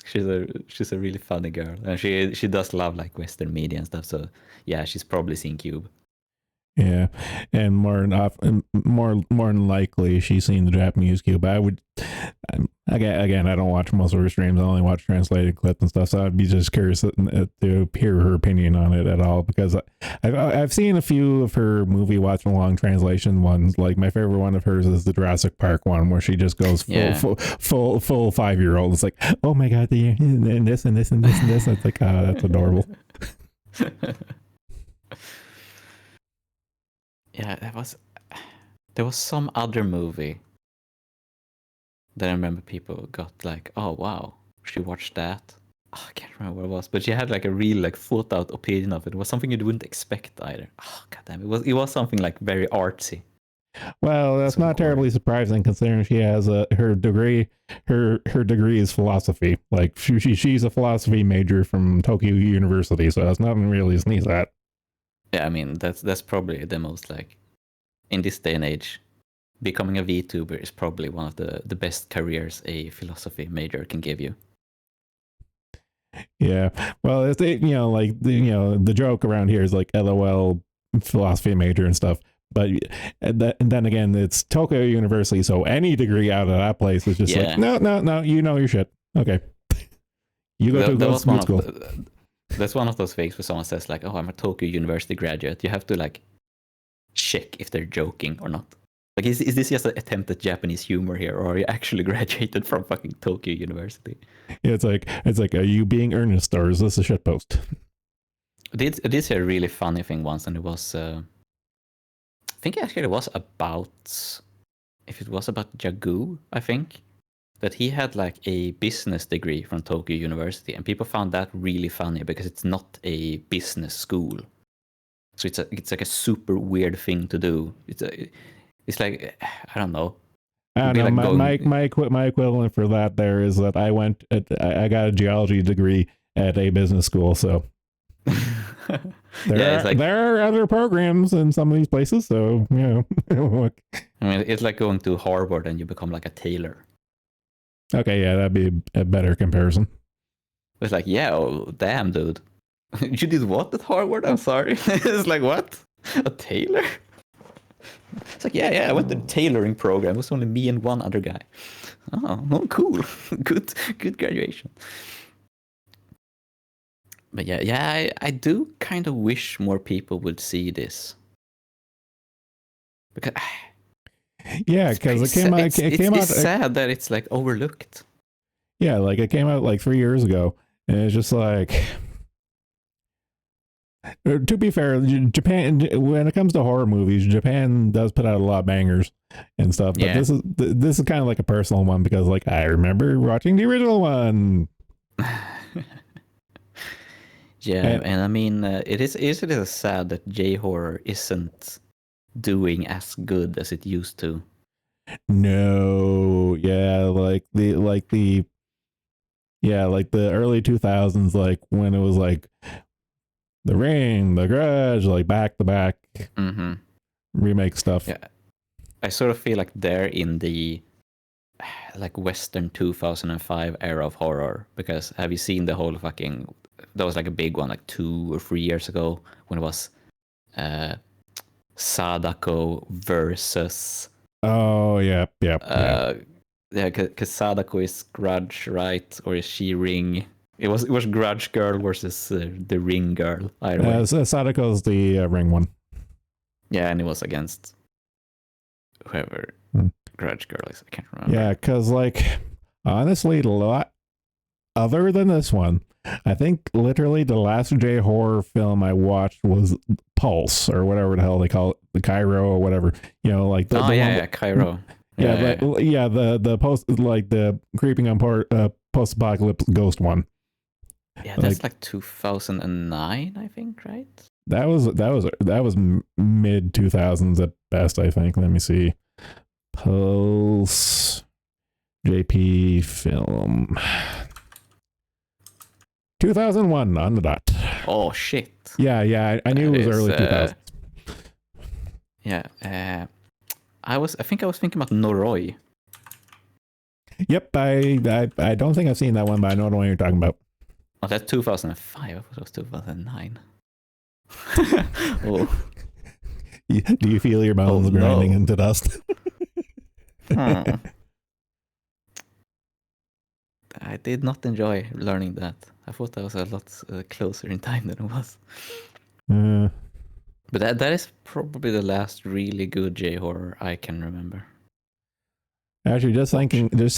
She's a really funny girl, and she does love like Western media and stuff. So yeah, she's probably seen Cube. Yeah, and more than likely she's seen the Japanese cube. I would, again, I don't watch most of her streams. I only watch translated clips and stuff. So I'd be just curious to hear her opinion on it at all, because I've seen a few of her movie watch along translation ones. Like my favorite one of hers is the Jurassic Park one, where she just goes full 5-year-old. It's like, oh my God, and this and this and this and this. It's like, that's adorable. Yeah, there was some other movie that I remember people got like, oh wow, she watched that. Oh, I can't remember what it was, but she had like a real like thought out opinion of it. It was something you wouldn't expect either. Oh god damn, it was something like very artsy. Well, that's Some not more. terribly surprising considering she has her degree. Her degree is philosophy. Like she's a philosophy major from Tokyo University, so that's nothing really to sneeze at. Yeah, I mean that's probably the most like in this day and age, becoming a VTuber is probably one of the best careers a philosophy major can give you. Yeah. Well, it's like the joke around here is like LOL philosophy major and stuff. But and then again, it's Tokyo University, so any degree out of that place is just like Yeah, no, you know your shit. Okay, you go to that was one good of school. that's one of those things where someone says like, "Oh, I'm a Tokyo University graduate." You have to like check if they're joking or not. Like, is this just an attempt at Japanese humor here, or are you actually graduated from fucking Tokyo University? Yeah, it's like, are you being earnest or is this a shit post? I did see a really funny thing once, and it was, I think actually it was about, if it was about Jagu, I think, that he had like a business degree from Tokyo University, and people found that really funny because it's not a business school. So it's like a super weird thing to do. It's like, I don't know. I It'd don't be know. like My equivalent for that there is that I got a geology degree at a business school, so Yeah, it's like, there are other programs in some of these places. So I mean, it's like going to Harvard and you become like a tailor. okay, yeah, that'd be a better comparison. It's like, yeah, oh, damn, dude. You did what at Harvard? I'm sorry. It's like, what? A tailor? It's like, yeah, I went to the tailoring program. It was only me and one other guy. Oh, cool. Good graduation. But yeah, I do kind of wish more people would see this. Because Yeah, because it came out. It came it's out. sad that it's like overlooked. Yeah, like it came out like 3 years ago, and it's just like. To be fair, Japan, when it comes to horror movies, Japan does put out a lot of bangers and stuff. But Yeah. this is kind of like a personal one because like I remember watching the original one. Yeah, and I mean, it is sad that J horror isn't doing as good as it used to. No, yeah, like the early 2000s, like when it was like The Ring, The Grudge, like back to back remake stuff. Yeah, I sort of feel like they're in the like Western 2005 era of horror, because have you seen the whole fucking, that was like a big one like 2 or 3 years ago when it was Sadako versus Oh yeah. yeah, because Sadako is Grudge, right? Or is she Ring? It was Grudge Girl versus the Ring Girl. Either way. Sadako's the Ring one. Yeah, and it was against whoever Grudge Girl is. I can't remember. Yeah, because like honestly, a lot other than this one, I think literally the last J horror film I watched was Pulse or whatever the hell they call it, the Cairo or whatever. Like the yeah, Cairo. Yeah, the post like the creeping on post apocalypse ghost one. Yeah, that's like 2009, I think, right? That was mid 2000s at best, I think. Let me see. Pulse JP film 2001 on the dot. Oh shit. Yeah, I knew it was early 2000s. Yeah, I think I was thinking about Noroi. Yep, I don't think I've seen that one, but I know the one you're talking about. Oh, that's 2005. I thought it was 2009. Oh. Do you feel your bones grinding into dust? I did not enjoy learning that. I thought that was a lot closer in time than it was. But that is probably the last really good J horror I can remember. Actually, just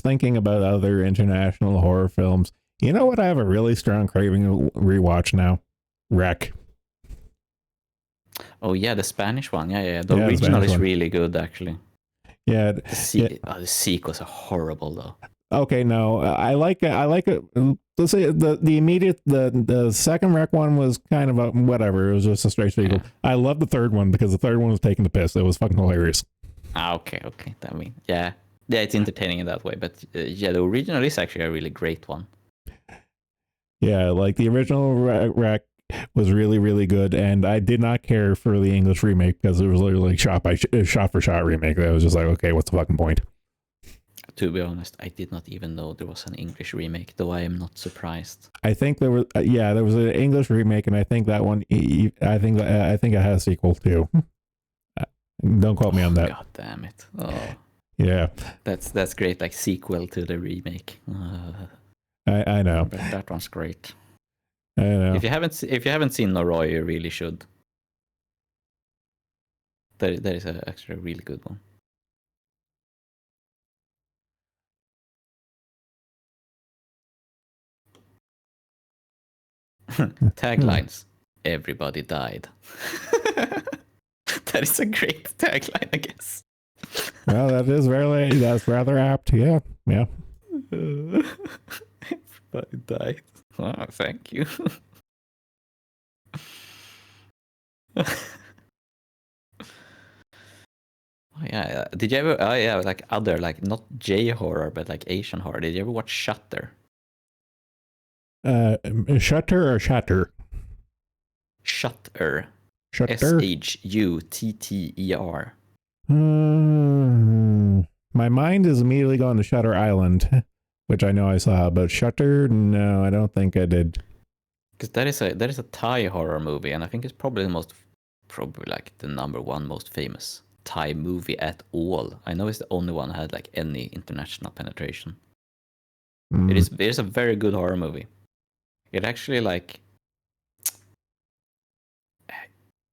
thinking about other international horror films. You know what? I have a really strong craving to rewatch now. Wreck. Oh yeah, the Spanish one. Yeah. The original is really good, actually. Yeah. The sequels are horrible though. Okay, no, I like it. Let's say the immediate the second Wreck one was kind of a whatever. It was just a straight sequel. Yeah. I love the third one because the third one was taking the piss. It was fucking hilarious. Okay. I mean, yeah, it's entertaining in that way. But yeah, the original is actually a really great one. Yeah, like the original Wreck was really, really good, and I did not care for the English remake because it was literally like shot for shot remake. That was just like, okay, what's the fucking point? To be honest, I did not even know there was an English remake, though I am not surprised. I think there was, there was an English remake, and I think that one, I think it has a sequel too. Don't quote me on that. God damn it! Oh, Yeah, that's great. Like sequel to the remake. I know. But that one's great. I know. If you haven't seen Noroi, you really should. That is actually a really good one. Taglines. Everybody died. That is a great tagline, I guess. Well, that's rather apt. Yeah. Everybody died. Oh, thank you. Oh, yeah. Did you ever? Oh yeah, like other like not J horror, but like Asian horror. Did you ever watch Shutter? Shutter or Shatter? Shutter. Shutter. Shutter. My mind is immediately going to Shutter Island, which I know I saw, but Shutter, no, I don't think I did. Because that is a Thai horror movie, and I think it's probably like the number one most famous Thai movie at all. I know it's the only one that had like any international penetration. It is a very good horror movie. It actually like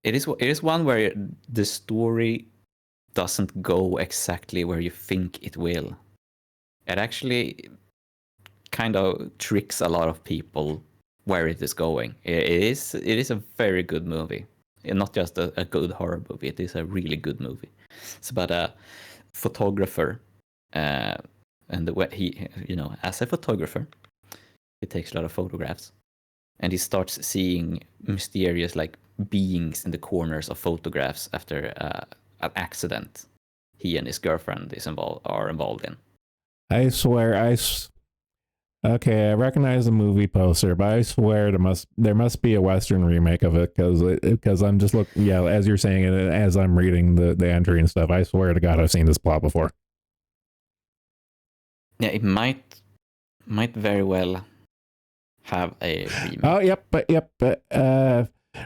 it is one where the story doesn't go exactly where you think it will. It actually kind of tricks a lot of people where it is going. It is a very good movie. And not just a good horror movie. It is a really good movie. It's about a photographer, and the way he, as a photographer, he takes a lot of photographs, and he starts seeing mysterious like beings in the corners of photographs after an accident he and his girlfriend are involved in. I swear, okay, I recognize the movie poster, but I swear there must be a Western remake of it because I'm just looking. Yeah, as you're saying it, as I'm reading the entry and stuff, I swear to God, I've seen this plot before. Yeah, it might very well have a remake. Oh, yep.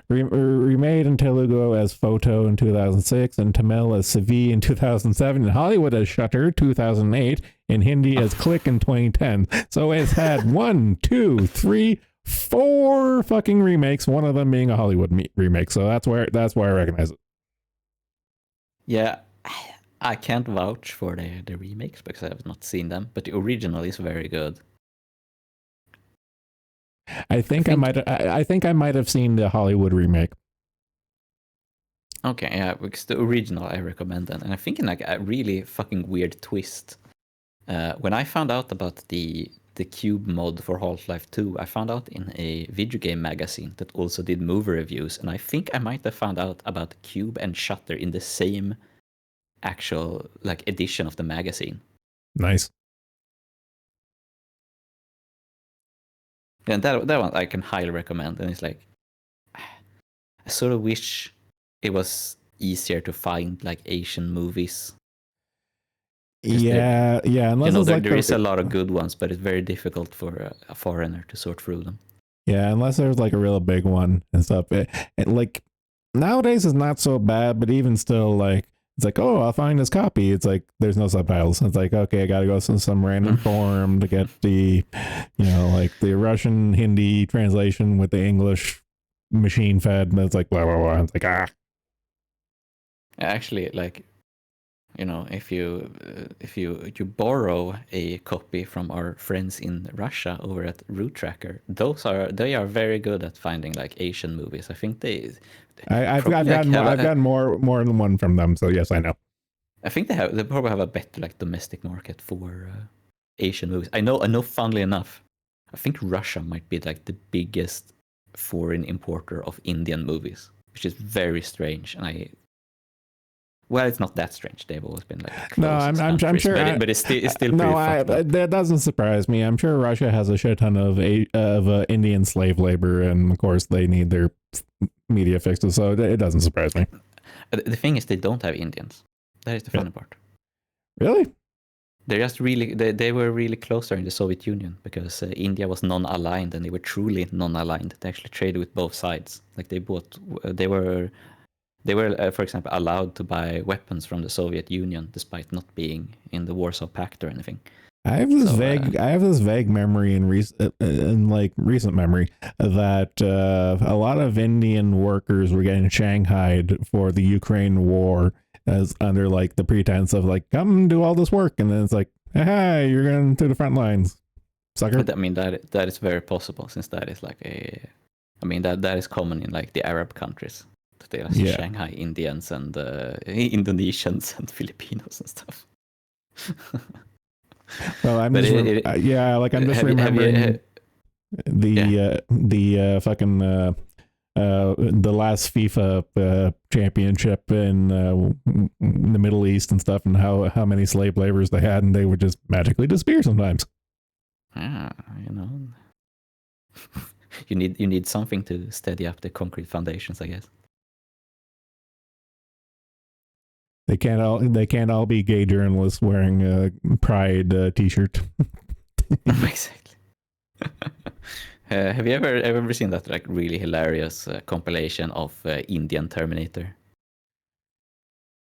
Remade in Telugu as Photo in 2006, and Tamil as Savi in 2007, and Hollywood as Shutter 2008, and Hindi as Click in 2010. So it's had 1, 2, 3, 4 fucking remakes. One of them being a Hollywood remake. So that's why I recognize it. Yeah, I can't vouch for the remakes because I have not seen them, but the original is very good. I think I might have seen the Hollywood remake. Okay, yeah, because the original I recommend then, and I think in like a really fucking weird twist. When I found out about the Cube mod for Half-Life 2, I found out in a video game magazine that also did movie reviews, and I think I might have found out about Cube and Shutter in the same actual like edition of the magazine. Nice. And that one I can highly recommend. And it's like, I sort of wish it was easier to find like Asian movies. Yeah. Unless there is a lot of good ones, but it's very difficult for a foreigner to sort through them. Yeah, unless there's like a real big one and stuff. Like nowadays is not so bad, but even still, like it's like, oh, I'll find this copy. It's like there's no subtitles. It's like, okay, I gotta go to some random forum to get the, like the Russian Hindi translation with the English machine fed, and it's like blah blah blah. It's like Actually, like, if you borrow a copy from our friends in Russia over at Root Tracker, they are very good at finding like Asian movies. I think I've gotten more than one from them, so yes, I know. I think they probably have a better like domestic market for Asian movies. I know. Funnily enough, I think Russia might be like the biggest foreign importer of Indian movies, which is very strange. And Well, it's not that strange. They've always been like No, closest I'm countries, sure. but it's still No, pretty fucked up. that doesn't surprise me. I'm sure Russia has a shit ton of Indian slave labor, and of course they need their media fixes, so it doesn't surprise me. The thing is, they don't have Indians. That is the funny part. Really? They're just really they were really closer in the Soviet Union because India was non-aligned, and they were truly non-aligned. They actually traded with both sides. Like they were, for example, allowed to buy weapons from the Soviet Union despite not being in the Warsaw Pact or anything. I have this vague memory in recent memory that a lot of Indian workers were getting shanghaied for the Ukraine war as under like the pretense of like, come do all this work, and then it's like, hey, you're going to the front lines, sucker. But, I mean that is very possible, since that is like that is common in like the Arab countries. They are Shanghai Indians and Indonesians and Filipinos and stuff. Well, I'm just remembering fucking the last FIFA championship in the Middle East and stuff, and how many slave laborers they had, and they would just magically disappear sometimes. You need something to steady up the concrete foundations, I guess. They can't all be gay journalists wearing a Pride t-shirt. Exactly. Have you ever seen that like really hilarious compilation of Indian Terminator?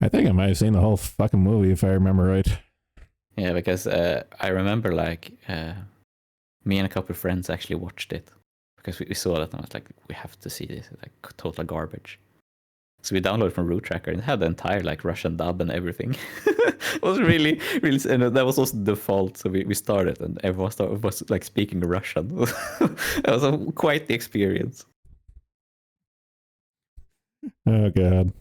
I think I might have seen the whole fucking movie if I remember right. Yeah, because I remember like me and a couple of friends actually watched it because we saw that and I was like, we have to see this. It's like total garbage. So we downloaded from Root Tracker and it had the entire like Russian dub and everything. It was really, and that was also the default. So we started and everyone was like speaking Russian. That was quite the experience. Oh god.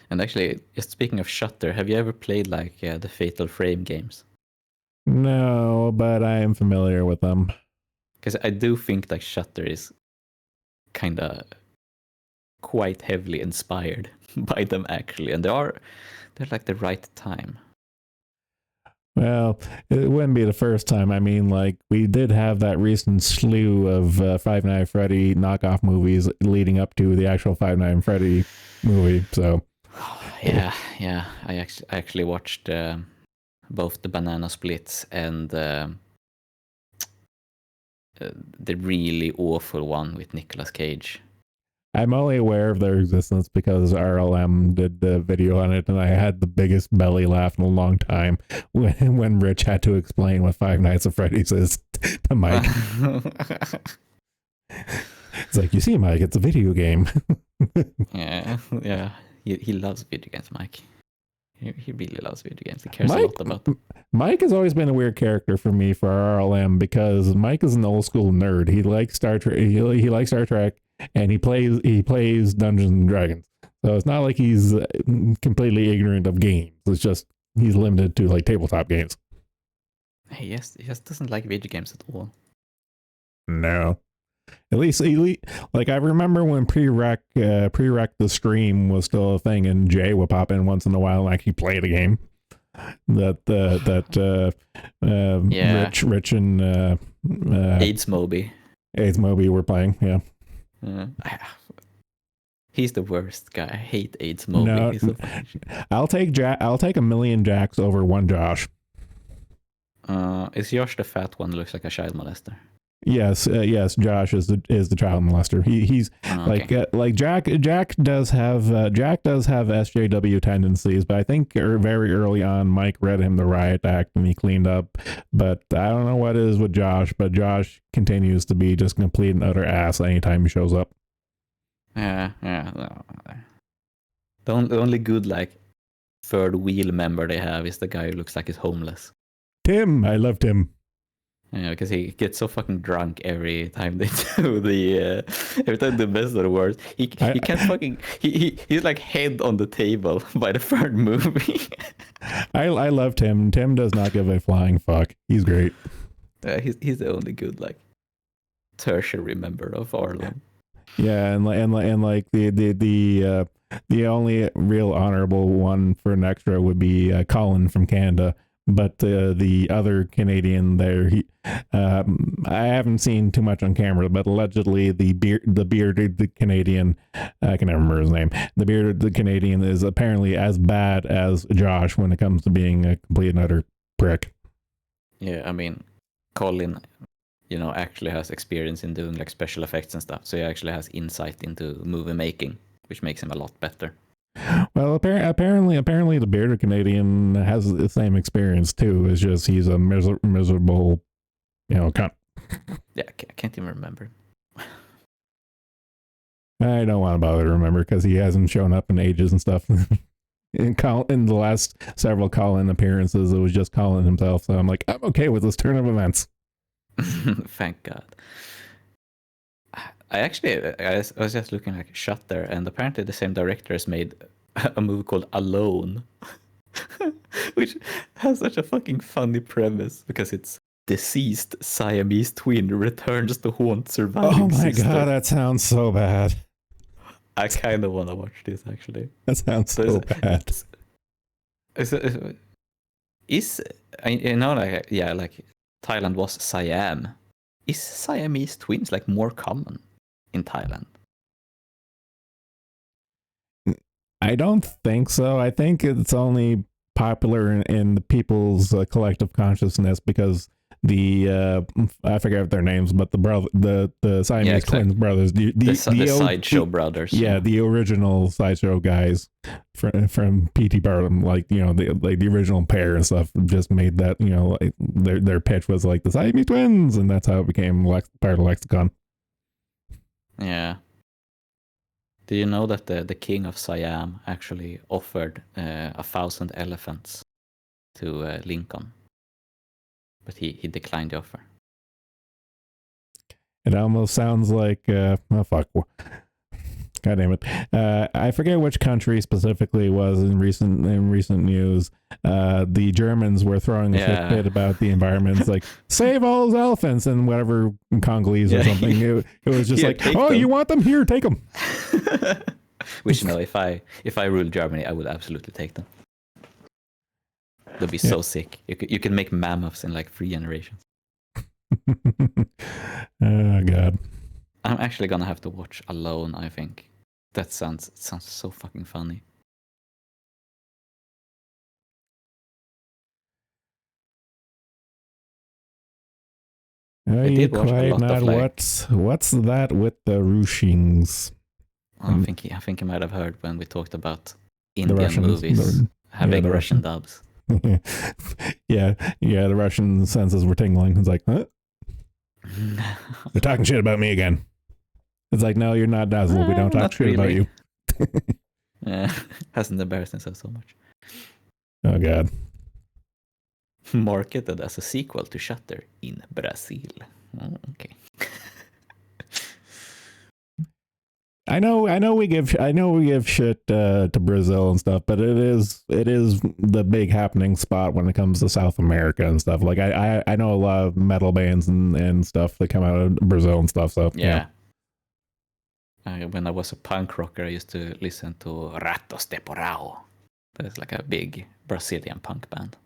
And actually, just speaking of Shutter, have you ever played like the Fatal Frame games? No, but I am familiar with them. Because I do think like Shutter is kind of quite heavily inspired by them actually, and they're like the right time. Well, it wouldn't be the first time. I mean, like, we did have that recent slew of Five Nights at Freddy knockoff movies leading up to the actual Five Nights at Freddy movie. So, yeah. I actually watched both the Banana Splits and the really awful one with Nicolas Cage. I'm only aware of their existence because RLM did the video on it, and I had the biggest belly laugh in a long time when Rich had to explain what Five Nights at Freddy's is to Mike. It's like, you see, Mike, it's a video game. yeah. He loves video games, Mike. He really loves video games. He cares a lot about them. Mike has always been a weird character for me for RLM because Mike is an old school nerd. He likes Star Trek. He likes Star Trek, and he plays Dungeons and Dragons. So it's not like he's completely ignorant of games. It's just he's limited to like tabletop games. He just doesn't like video games at all. No. At least, like I remember when pre-rec the stream was still a thing, and Jay would pop in once in a while and actually play the game. Rich and AIDS Moby were playing. Yeah. He's the worst guy. I hate AIDS Moby. No, I'll take a million Jacks over one Josh. Is Josh the fat one that looks like a child molester? Yes. Josh is the child molester. He's okay. like Jack does have SJW tendencies, but I think very early on Mike read him the riot act and he cleaned up. But I don't know what it is with Josh, but Josh continues to be just complete and utter ass anytime he shows up. Yeah. The only good like third wheel member they have is the guy who looks like he's homeless. Tim, I love Tim. Yeah, because he gets so fucking drunk every time they do the best of the worst. He can't fucking he's like head on the table by the third movie. I love Tim. Tim does not give a flying fuck. He's great. He's the only good like tertiary member of Arlen. Yeah, and like the only real honorable one for an extra would be Colin from Canada, but the other Canadian there, I haven't seen too much on camera, but allegedly the bearded Canadian, I can never remember his name. The bearded Canadian is apparently as bad as Josh when it comes to being a complete and utter prick. Yeah, I mean, Colin, actually has experience in doing like special effects and stuff, so he actually has insight into movie making, which makes him a lot better. Well, apparently, the bearded Canadian has the same experience too. It's just he's a miserable, cunt. Yeah, I can't even remember. I don't want to bother to remember because he hasn't shown up in ages and stuff. In the last several Colin appearances, it was just Colin himself. So I'm like, I'm okay with this turn of events. Thank God. I was just looking like Shutter, and apparently the same director has made a movie called Alone, which has such a fucking funny premise because it's deceased Siamese twin returns to haunt surviving sister. God, that sounds so bad. I kind of want to watch this actually. That sounds so bad. Like Thailand was Siam. Is Siamese twins like more common in Thailand? I don't think so. I think it's only popular in the people's collective consciousness because the I forget their names, but the Siamese twin brothers, the sideshow brothers. Yeah, the original sideshow guys from P.T. Barnum, like the original pair and stuff, just made that like their pitch was like the Siamese twins, and that's how it became part of the lexicon. Yeah. Do you know that the king of Siam actually offered 1,000 elephants to Lincoln? But he declined the offer. It almost sounds like fuck. God damn it! I forget which country specifically it was in recent news. The Germans were throwing a fit about the environment. It's like save all those elephants and whatever Congolese or something. It was just like, oh, them. You want them? Here, take them. Which if I ruled Germany, I would absolutely take them. They'd be so sick. You can make mammoths in like 3 generations. Oh God! I'm actually gonna have to watch Alone. I think that sounds so fucking funny. Are you quite not? What's that with the ruchings? I think you might have heard when we talked about Indian movies having Russian dubs. yeah, the Russian senses were tingling. It's like, huh? They're talking shit about me again. It's like, no, you're not Dazzle. We don't talk shit about you. Yeah, hasn't embarrassed himself so much. Oh God. Marketed as a sequel to Shutter in Brazil. Oh, okay. I know we give shit to Brazil and stuff, but it is the big happening spot when it comes to South America and stuff. Like I know a lot of metal bands and stuff that come out of Brazil and stuff. So yeah. When I was a punk rocker, I used to listen to Ratos de Porão. That's like a big Brazilian punk band.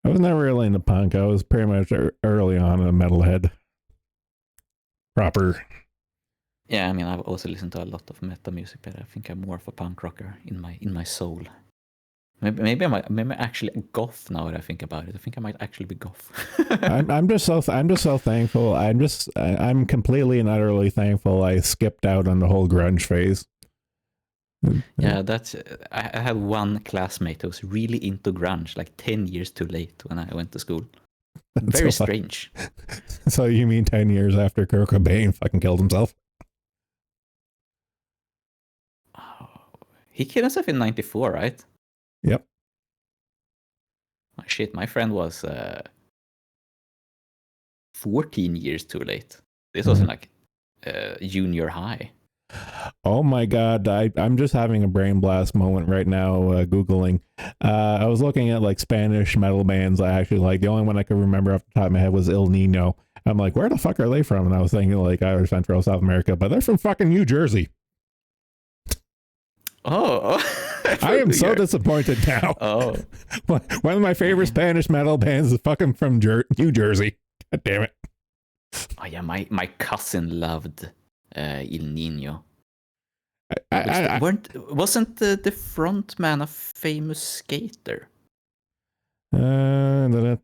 I was never really into punk. I was pretty much early on a metalhead. Proper. Yeah, I mean, I've also listened to a lot of metal music, but I think I'm more of a punk rocker in my soul. Maybe I'm actually a goth now that I think about it. I think I might actually be goth. I'm just so thankful. I'm completely and utterly thankful I skipped out on the whole grunge phase. Yeah, I had one classmate who was really into grunge, like 10 years too late when I went to school. Very strange. So you mean 10 years after Kurt Cobain fucking killed himself? He killed himself in 94, right? Yep. Oh, shit, my friend was 14 years too late. This was in like junior high. Oh my God, I'm just having a brain blast moment right now, Googling. I was looking at like Spanish metal bands I actually like. The only one I could remember off the top of my head was Il Nino. I'm like, where the fuck are they from? And I was thinking like either Central or South America, but they're from fucking New Jersey. Oh, I am so disappointed now. Oh, One of my favorite Spanish metal bands is fucking from New Jersey. God damn it. oh yeah, my cousin loved Il Nino. Wasn't the front man a famous skater? The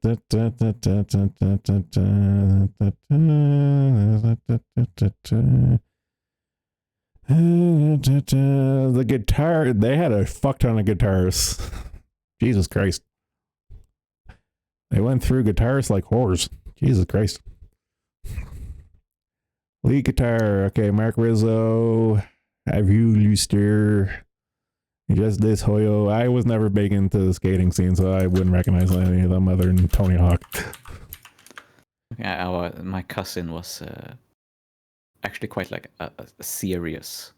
guitar, they had a fuck ton of guitars. Jesus Christ. They went through guitars like whores. Jesus Christ. Lead guitar. Okay, Mark Rizzo. Have you Luster? Just this Hoyo. I was never big into the skating scene, so I wouldn't recognize any of them other than Tony Hawk. Yeah, my cousin was actually quite like a serious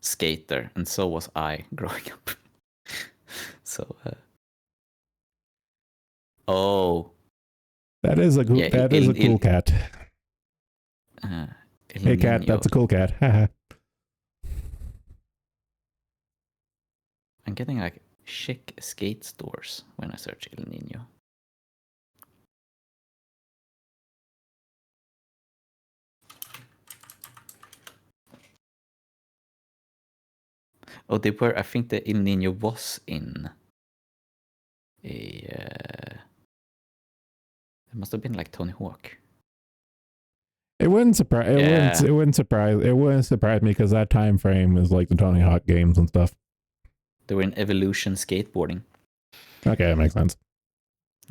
skater, and so was I growing up. So, that is a cool. Yeah, that is a cool cat. Hey, cat, that's a cool cat. I'm getting like chic skate stores when I search El Nino. Oh, they were. I think the El Nino was in a. It must have been like Tony Hawk. It wouldn't surprise. It wouldn't surprise me because that time frame is like the Tony Hawk games and stuff. They were in Evolution Skateboarding. Okay, that makes sense.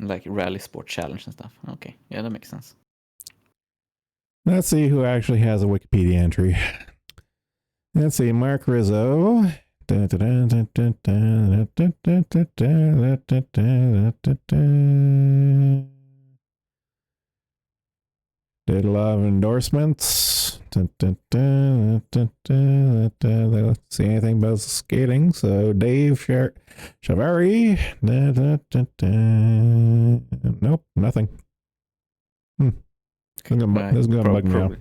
Like Rally Sport Challenge and stuff. Okay, yeah, that makes sense. Let's see who actually has a Wikipedia entry. Let's see, Mark Rizzo. Did a lot of endorsements. Let's see anything about skating. So Dave Chavari. Nope, nothing. This is going to bug me out.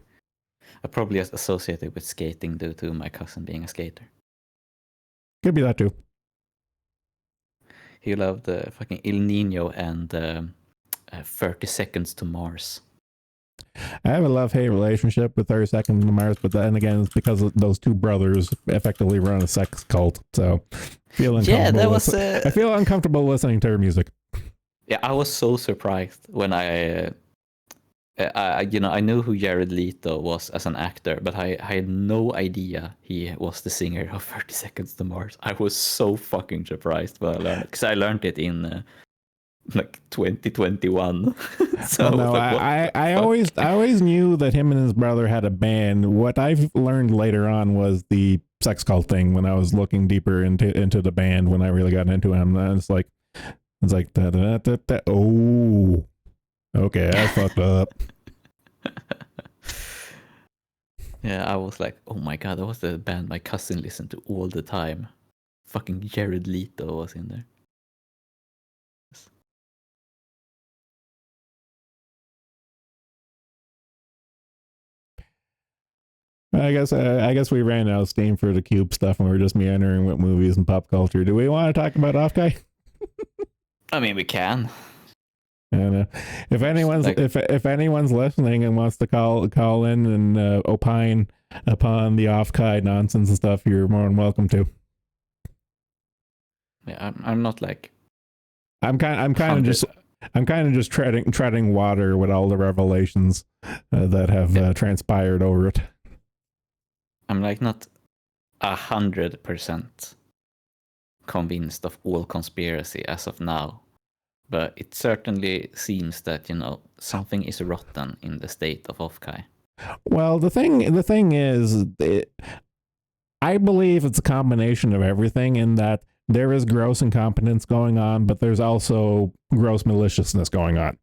I probably associated with skating due to my cousin being a skater. Could be that too. He loved fucking El Nino and 30 Seconds to Mars. I have a love-hate relationship with 30 Seconds to Mars, but then again, it's because those two brothers effectively run a sex cult. So I feel uncomfortable listening to their music. Yeah, I was so surprised when I knew who Jared Leto was as an actor, but I had no idea he was the singer of 30 Seconds to Mars. I was so fucking surprised when I learned it, because I learned it in like 2021. So well, no, I always knew that him and his brother had a band. What I've learned later on was the sex cult thing when I was looking deeper into the band when I really got into him. And it's like oh, okay, I fucked up. Yeah, I was like, oh my god, that was the band my cousin listened to all the time. Fucking Jared Leto was in there. I guess we ran out of steam for the Cube stuff, and we're just meandering with movies and pop culture. Do we want to talk about Offguy? I mean, we can. And if anyone's if anyone's listening and wants to call in and opine upon the Offguy nonsense and stuff, you're more than welcome to. Yeah, I'm not like. I'm kind of just treading water with all the revelations that have transpired over it. I'm like not 100% convinced of all conspiracy as of now, but it certainly seems that something is rotten in the state of Offguy. Well, the thing is, I believe it's a combination of everything. In that there is gross incompetence going on, but there's also gross maliciousness going on.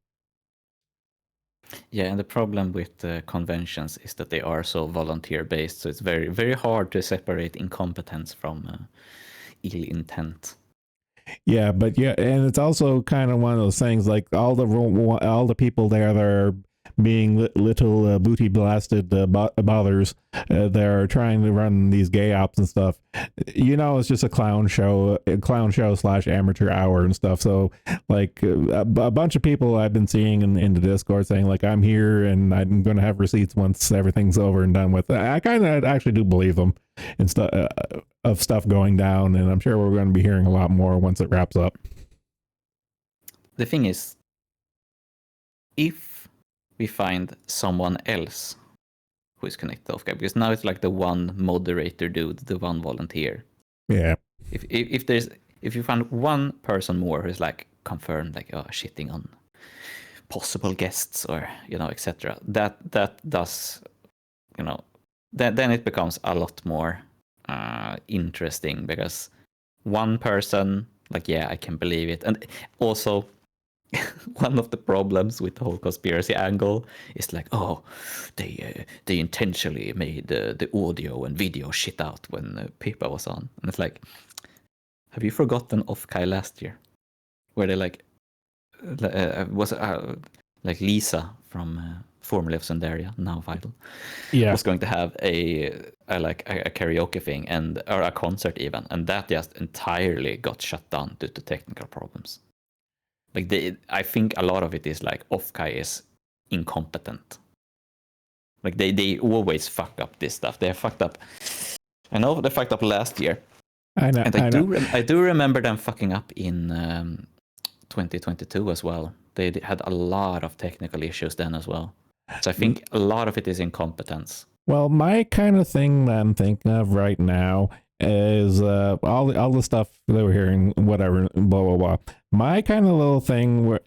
Yeah, and the problem with conventions is that they are so volunteer-based, so it's very, very hard to separate incompetence from ill intent. Yeah, but and it's also kind of one of those things like all the people there that are being little booty blasted bothers that are trying to run these gay ops and stuff. It's just a clown show slash amateur hour and stuff. So like a bunch of people I've been seeing in the Discord saying like, I'm here and I'm going to have receipts once everything's over and done with. I kind of actually do believe them and stuff of stuff going down, and I'm sure we're going to be hearing a lot more once it wraps up. The thing is, if we find someone else who is connected to Offguy, because now it's like the one moderator dude, the one volunteer. Yeah. If you find one person more who's like confirmed, like shitting on possible guests or etc. That does then it becomes a lot more interesting, because one person, like, I can believe it. And also one of the problems with the whole conspiracy angle is like, they intentionally made the audio and video shit out when Pippa was on. And it's like, have you forgotten Offguy last year, where they like like Lisa from formerly of Sundaria, now Vital, was going to have a karaoke thing or a concert even, and that just entirely got shut down due to technical problems. Like I think a lot of it is like Offguy is incompetent. Like they always fuck up this stuff. They fucked up. I know they fucked up last year. I know. And I do remember them fucking up in 2022 as well. They had a lot of technical issues then as well. So I think a lot of it is incompetence. Well, my kind of thing that I'm thinking of right now is all the stuff that we're hearing, whatever, blah blah blah. My kind of little thing where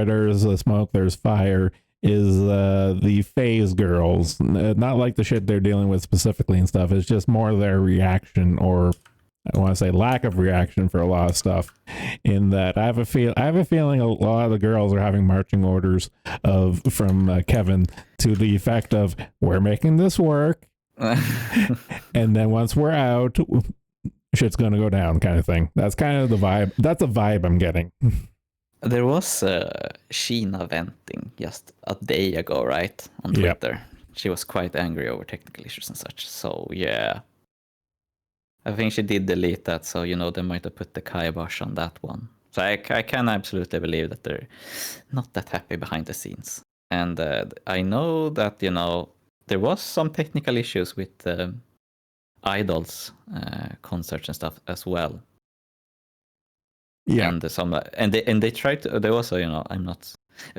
there's smoke, there's fire, is the phase girls. Not like the shit they're dealing with specifically and stuff. It's just more their reaction, or I want to say lack of reaction for a lot of stuff. In that I have a feeling a lot of the girls are having marching orders from Kevin to the effect of, we're making this work, and then once we're out, shit's gonna go down, kind of thing. That's kind of the vibe. That's the vibe I'm getting. There was Sheena venting just a day ago, right, on Twitter. Yep. She was quite angry over technical issues and such. So yeah, I think she did delete that, so they might have put the kibosh on that one. So I can absolutely believe that they're not that happy behind the scenes. And I know that there was some technical issues with Idols concerts and stuff as well. Yeah, and they tried to. They also, I'm not.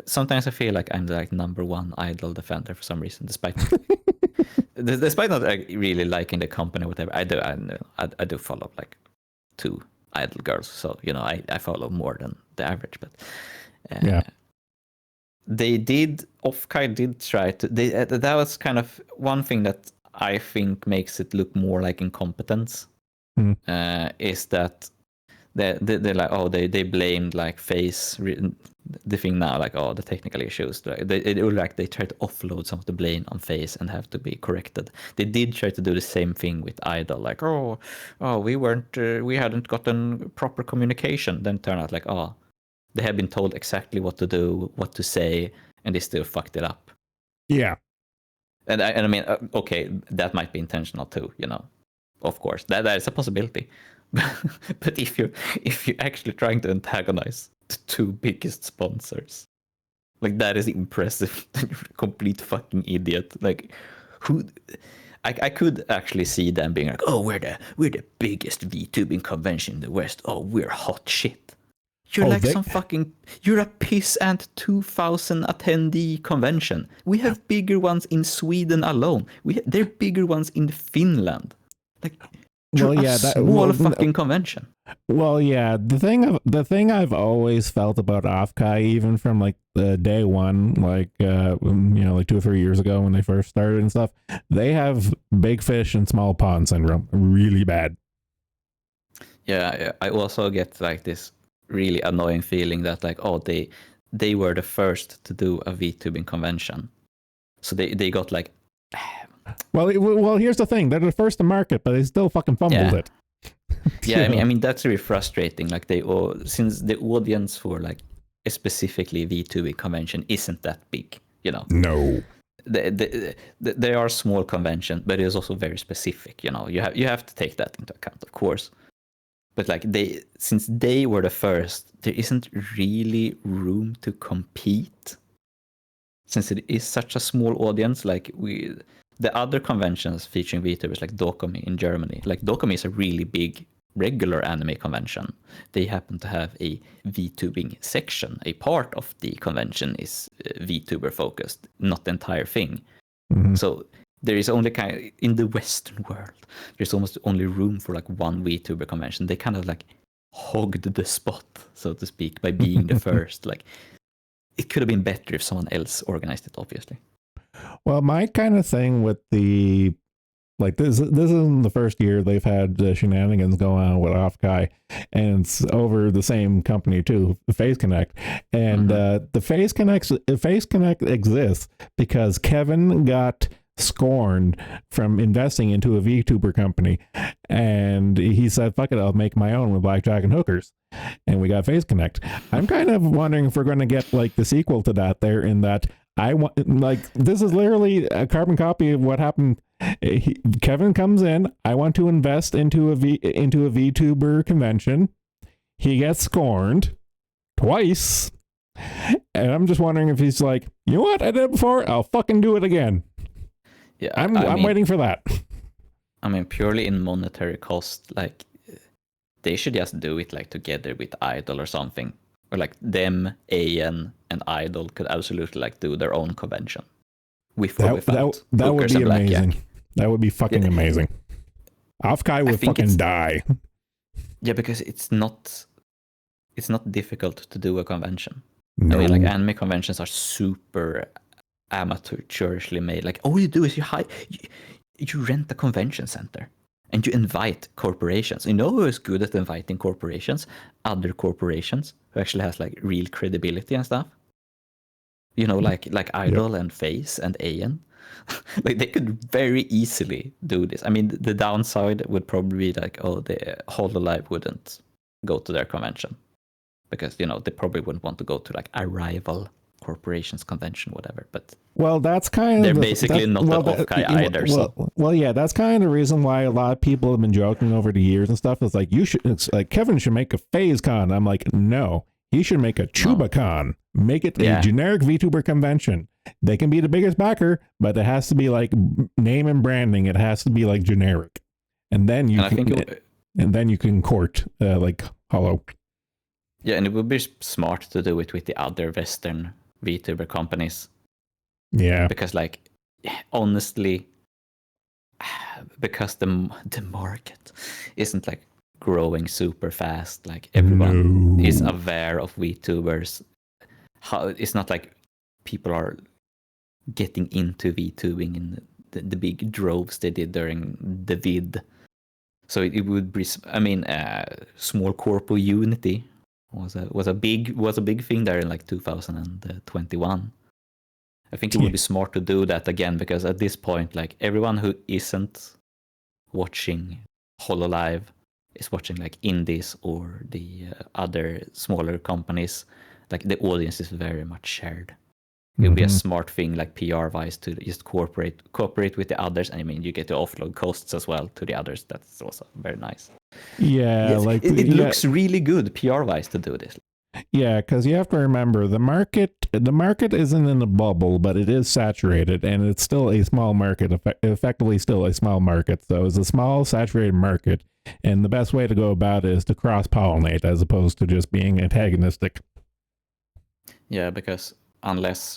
Sometimes I feel like I'm the number one Idol defender for some reason, despite not really liking the company, whatever. I do follow like 2 Idol girls, so I follow more than the average. But Offguy did try to. That was kind of one thing that I think makes it look more like incompetence. Is that they're like, they blamed like the thing now, like the technical issues. They try to offload some of the blame on Face and have to be corrected. They did try to do the same thing with Idol, like we hadn't gotten proper communication. Then turn out like they have been told exactly what to do, what to say, and they still fucked it up. Yeah, and I mean, okay, that might be intentional too. Of course, that is a possibility. But if you're actually trying to antagonize the 2 biggest sponsors, like, that is impressive. You're a complete fucking idiot. Like, who? I could actually see them being like, we're the biggest VTubing convention in the West. We're hot shit. You're you're a piss and 2,000 attendee convention. We have bigger ones in Sweden alone. They're bigger ones in Finland. Like. Fucking convention. Well, yeah, the thing I've always felt about Offguy, even from like the day one, like like 2 or 3 years ago when they first started and stuff, they have big fish and small pond syndrome, really bad. Yeah, I also get like this really annoying feeling that like, they were the first to do a VTubing convention, so they got like. Well, here's the thing. They're the first to market, but they still fucking fumbled it. Yeah, I mean that's really frustrating. Like since the audience for like specifically VTubing convention isn't that big. No. They are small convention, but it is also very specific. You have to take that into account, of course. But like since they were the first, there isn't really room to compete. Since it is such a small audience, like the other conventions featuring VTubers like Dokumi in Germany, like Dokumi is a really big regular anime convention. They happen to have a VTubing section. A part of the convention is VTuber focused, not the entire thing. Mm-hmm. So there is only in the Western world, there's almost only room for like one VTuber convention. They kind of like hogged the spot, so to speak, by being the first. Like, it could have been better if someone else organized it, obviously. Well, my kind of thing with the like this isn't the first year they've had shenanigans going on with Offkai, and it's over the same company too, Phase Connect, and the Phase Connect exists because Kevin got scorned from investing into a VTuber company, and he said, "Fuck it, I'll make my own with Blackjack and Hookers," and we got Phase Connect. I'm kind of wondering if we're going to get like the sequel to that. There, in that I want like this is literally a carbon copy of what happened. Kevin comes in. I want to invest into a VTuber convention. He gets scorned twice, and I'm just wondering if he's like, you know what, I did it before. I'll fucking do it again. Yeah, I'm waiting for that. I mean, purely in monetary cost, like they should just do it like together with Idol or something, or like them, AN, and Idol could absolutely like do their own convention. With or without that would Hookers be and amazing. Blackjack. That would be fucking amazing. Offkai would fucking die. Yeah, because it's not difficult to do a convention. No. I mean, like anime conventions are super amateurishly made. Like all you do is you rent a convention center and you invite corporations. You know who is good at inviting corporations? Other corporations who actually has like real credibility and stuff. Like Idol and Face and AN. Like they could very easily do this. I mean, the downside would probably be like, the Hololive wouldn't go to their convention because they probably wouldn't want to go to like a rival corporations convention, whatever. But that's kind of they're basically not an Offkai either. Yeah, that's kind of the reason why a lot of people have been joking over the years and stuff. It's like Kevin should make a Phase Con. I'm like, no, he should make a ChubaCon. Make it a generic VTuber convention. They can be the biggest backer, but it has to be like name and branding. It has to be like generic, and then you can court like Hollow. Yeah, and it would be smart to do it with the other Western VTuber companies. Yeah, because like honestly, because the market isn't like growing super fast. Like everyone is aware of VTubers. It's not like people are getting into VTubing in the big droves they did during the vid. So it would be, I mean, small corpo unity was a big thing there in like 2021. I think it would be smart to do that again, because at this point, like everyone who isn't watching Hololive is watching like indies or the other smaller companies. Like the audience is very much shared. It would be a smart thing, like PR-wise, to just cooperate with the others. And I mean, you get to offload costs as well to the others. That's also very nice. Yeah, yes, like it looks really good PR-wise to do this. Yeah, because you have to remember the market isn't in a bubble, but it is saturated, and it's still a small market, effectively still a small market. So it's a small, saturated market, and the best way to go about it is to cross-pollinate as opposed to just being antagonistic. Yeah, because unless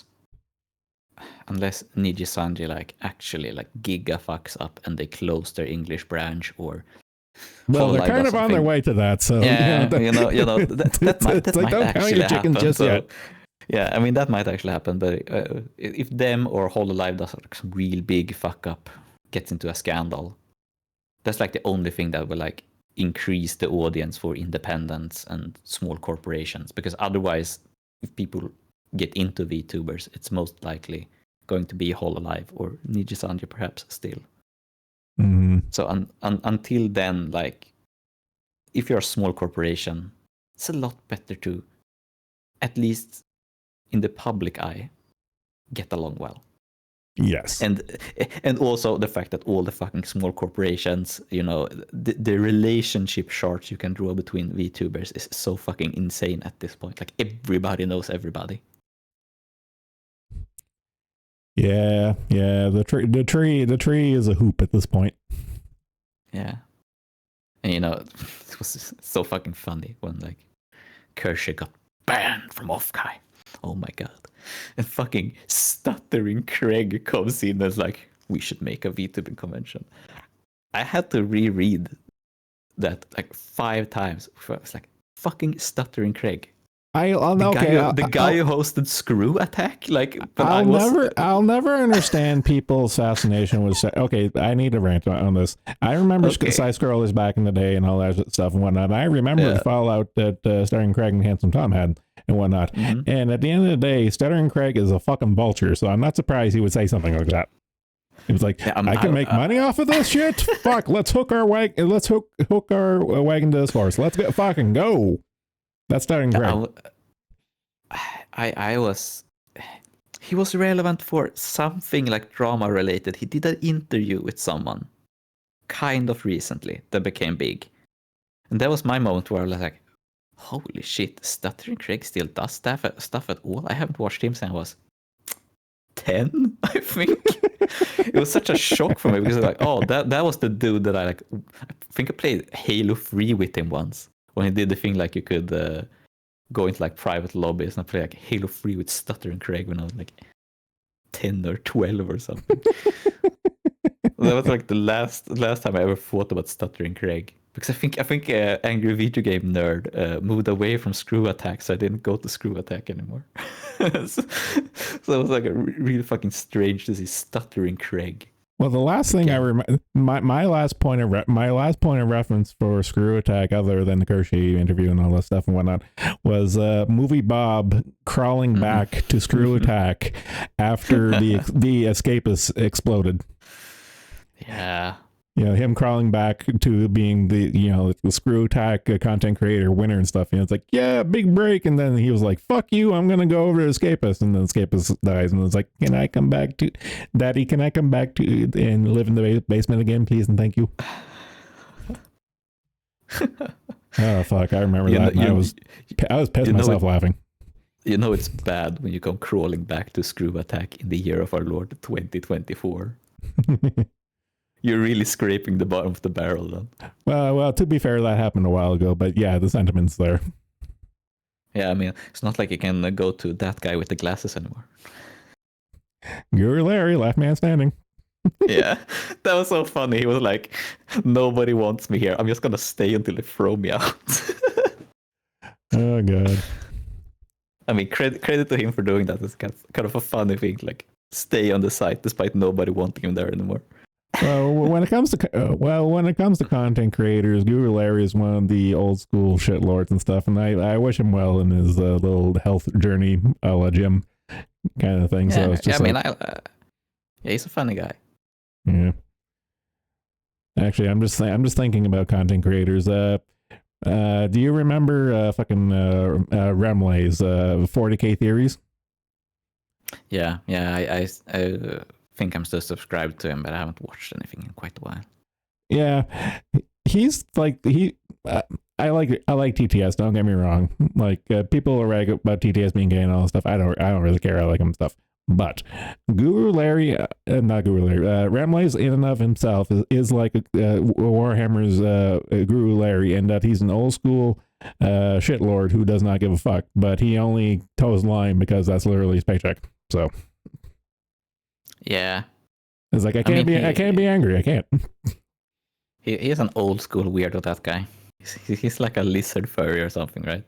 Niji Sanji like actually like giga fucks up and they close their English branch, or well, they're kind of on their way to that, so yeah, that might actually happen. Just yet. Yeah, I mean that might actually happen, but if them or Hololive does like some real big fuck up, gets into a scandal, that's like the only thing that will like increase the audience for independents and small corporations. Because otherwise, if people get into VTubers, it's most likely going to be Hololive or Niji Sanji perhaps still. Mm-hmm. So until then, like, if you're a small corporation, it's a lot better to, at least in the public eye, get along well. Yes. And also the fact that all the fucking small corporations, you know, the relationship charts you can draw between VTubers is so fucking insane at this point. Like everybody knows everybody. Yeah. The tree is a hoop at this point. Yeah. And you know, it was so fucking funny when like Kershaw got banned from Offkai. Oh my god. And fucking stuttering Craig comes in and is like, we should make a VTubing convention. I had to reread that like 5 times. I was like, fucking stuttering Craig. The guy who hosted Screw Attack. Like, but I'll never understand people's fascination with. Okay, I need to rant on this. I remember side scrollers back in the day and all that stuff and whatnot. I remember the Fallout that Stuttering Craig and Handsome Tom had and whatnot. Mm-hmm. And at the end of the day, Stuttering Craig is a fucking vulture, so I'm not surprised he would say something like that. It was like, I can make money off of this shit. Fuck, let's hook our wagon. Let's hook our wagon to this horse. Let's fucking go. That's Stuttering Craig. He was relevant for something like drama related. He did an interview with someone kind of recently that became big. And that was my moment where I was like, holy shit, Stuttering Craig still does stuff at all? I haven't watched him since I was 10, I think. It was such a shock for me because like, oh, that was the dude that I think I played Halo 3 with him once when he did the thing like you could go into like private lobbies and play like Halo 3 with Stuttering Craig when I was like 10 or 12 or something. That was like the last time I ever thought about Stuttering Craig. Because I think Angry Video Game Nerd moved away from Screw Attack, so I didn't go to Screw Attack anymore. So it was like really fucking strange to see Stuttering Craig. Well, the last thing I remember, my last point of reference for Screw Attack, other than the Kershey interview and all that stuff and whatnot, was Movie Bob crawling back to Screw Attack after the escapist exploded. Yeah. You know, him crawling back to being the Screw Attack content creator winner and stuff. And it's like, yeah, big break. And then he was like, fuck you, I'm going to go over to Escapist. And then Escapist dies. And it's like, can I come back to and live in the basement again, please? And thank you. Oh, fuck. I remember that. I was pissing myself laughing. You know, it's bad when you come crawling back to Screw Attack in the year of our Lord 2024. You're really scraping the bottom of the barrel then. Well, to be fair, that happened a while ago, but yeah, the sentiment's there. Yeah, I mean, it's not like you can go to that guy with the glasses anymore. You're Larry, last man standing. Yeah, that was so funny. He was like, nobody wants me here. I'm just going to stay until they throw me out. Oh, God. I mean, credit to him for doing that. It's kind of a funny thing, like stay on the site despite nobody wanting him there anymore. Well, when it comes to content creators, Guru Larry is one of the old school shitlords and stuff, and I wish him well in his little health journey, a la Jim kind of thing. Yeah, so it's just he's a funny guy. Yeah. Actually, I'm just thinking about content creators. Do you remember fucking Remlay's 40K theories? Yeah. I think I'm still subscribed to him, but I haven't watched anything in quite a while. Yeah, he's like I like TTS. Don't get me wrong. Like people are rag about TTS being gay and all that stuff. I don't really care. I like him stuff. But Guru Larry, not Guru Larry, Remlay's in and of himself is like Warhammer's Guru Larry, in that he's an old school shitlord who does not give a fuck. But he only toes the line because that's literally his paycheck. So. Yeah, it's like I can't be angry. I can't. He's an old school weirdo. That guy. He's like a lizard furry or something, right?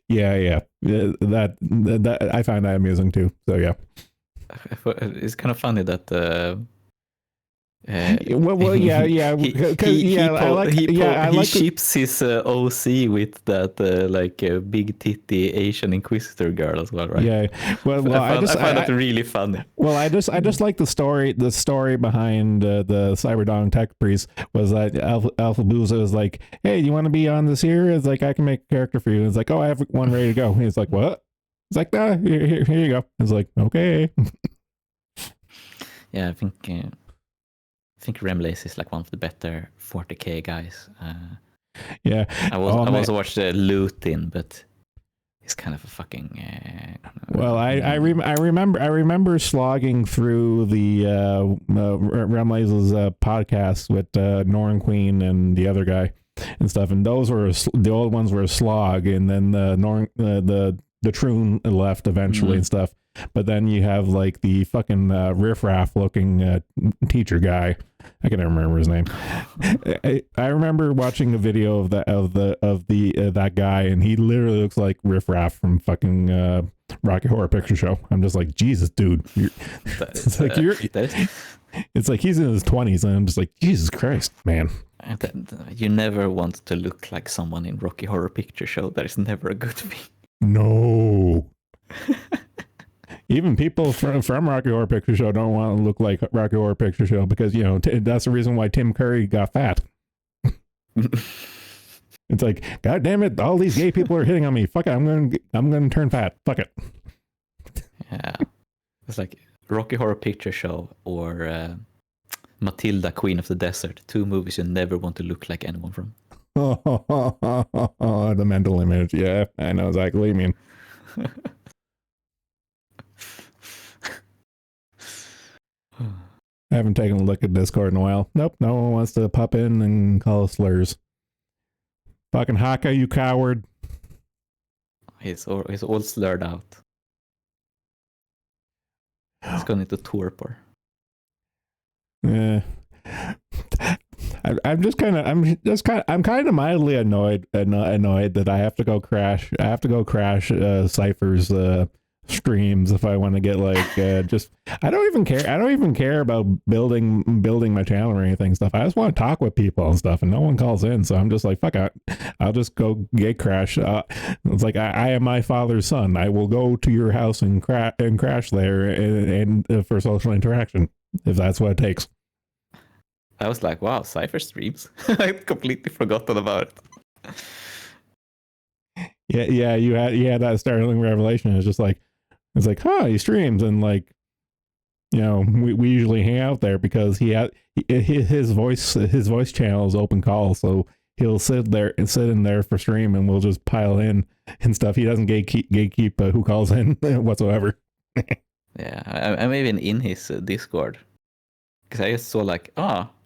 Yeah. That I find that amusing too. So yeah, it's kind of funny that. He ships his OC with that big titty Asian Inquisitor girl as well, right? Yeah. Well, I find that really funny. Well, I just like the story. The story behind the Cyberdong Tech Priest was that Alpha Booza was like, "Hey, you want to be on this here?" It's like, I can make a character for you. It's like, "Oh, I have one ready to go." He's like, "What?" It's like, "Nah, here you go." It's like, "Okay." I think Remlace is like one of the better 40k guys. Yeah. I also watched Lutin, but he's kind of a fucking. Well, I remember slogging through the Remlaze's podcast with Norn Queen and the other guy and stuff, and those were the old ones were a slog, and then the Troon left eventually and stuff. But then you have like the fucking riffraff looking teacher guy. I can't remember his name. I remember watching a video of that guy, and he literally looks like riffraff from fucking Rocky Horror Picture Show. I'm just like, Jesus, dude. It's like he's in his 20s, and I'm just like, Jesus Christ, man. You never want to look like someone in Rocky Horror Picture Show. That is never a good thing. No. Even people from Rocky Horror Picture Show don't want to look like Rocky Horror Picture Show because, that's the reason why Tim Curry got fat. It's like, God damn it, all these gay people are hitting on me. Fuck it, I'm gonna turn fat. Fuck it. Yeah. It's like Rocky Horror Picture Show or Matilda, Queen of the Desert. 2 movies you never want to look like anyone from. The mental image. Yeah, I know exactly what you mean. I haven't taken a look at Discord in a while. Nope, no one wants to pop in and call us slurs. Fucking Haka, you coward. He's all slurred out. He's gone into torpor. Yeah. I'm kind of mildly annoyed that I have to go crash. I have to go crash Cypher's streams if I want to get like I don't even care about building my channel or anything stuff. I just want to talk with people and stuff, and no one calls in, so I'm just like, fuck it, I'll just go gate crash. It's like I am my father's son. I will go to your house and crash there and for social interaction if that's what it takes. I was like, wow, Cypher streams. I'd completely forgotten about it. Yeah, you had that startling revelation. It's like, he streams, and like, we usually hang out there because his voice channel is open call, so he'll sit in there for stream, and we'll just pile in and stuff. He doesn't gatekeep who calls in whatsoever. Yeah, I'm even in his Discord because I just saw like,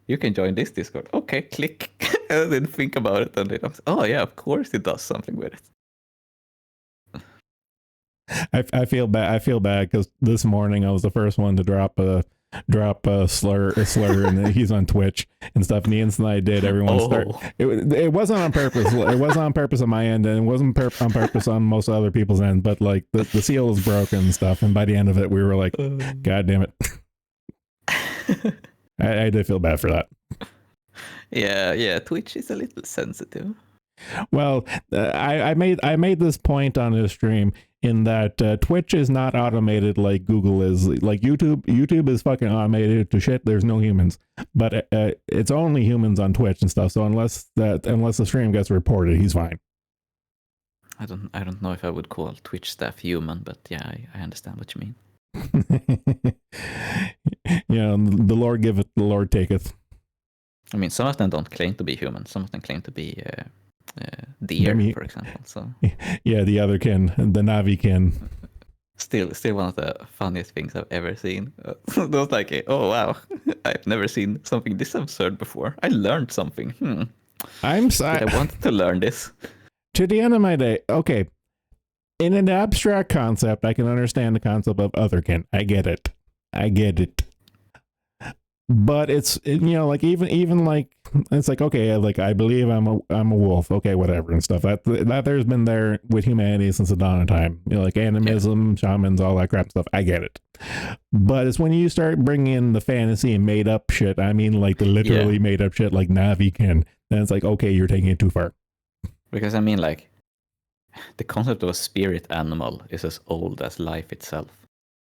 you can join this Discord. Okay, click. I didn't think about it, and then I was, oh yeah, of course it does something with it. I feel bad because this morning I was the first one to drop a slur, and he's on Twitch and stuff. And the instant I did, everyone started. It wasn't on purpose. It wasn't on purpose on my end, and it wasn't on purpose on most other people's end. But like the seal was broken and stuff, and by the end of it, we were like, God damn it. I did feel bad for that. Yeah. Twitch is a little sensitive. Well, I made this point on this stream in that Twitch is not automated like Google is. Like YouTube is fucking automated to shit. There's no humans, but it's only humans on Twitch and stuff. So unless the stream gets reported, he's fine. I don't know if I would call Twitch staff human, but yeah, I understand what you mean. The Lord giveth, the Lord taketh. I mean, some of them don't claim to be human. Some of them claim to be deer, for example. So yeah, the other kin, the Navi kin. Still one of the funniest things I've ever seen. It was like, oh wow, I've never seen something this absurd before. I learned something. I wanted to learn this. To the end of my day, okay. In an abstract concept, I can understand the concept of otherkin. I get it. But it's like even like it's like, okay, like I believe I'm a wolf, okay, whatever and stuff. That there's been there with humanity since the dawn of time. Like animism, shamans, all that crap stuff. I get it. But it's when you start bringing in the fantasy and made up shit. I mean, like the literally made up shit, like Navikin. Then it's like, okay, you're taking it too far. Because I mean, like, the concept of a spirit animal is as old as life itself.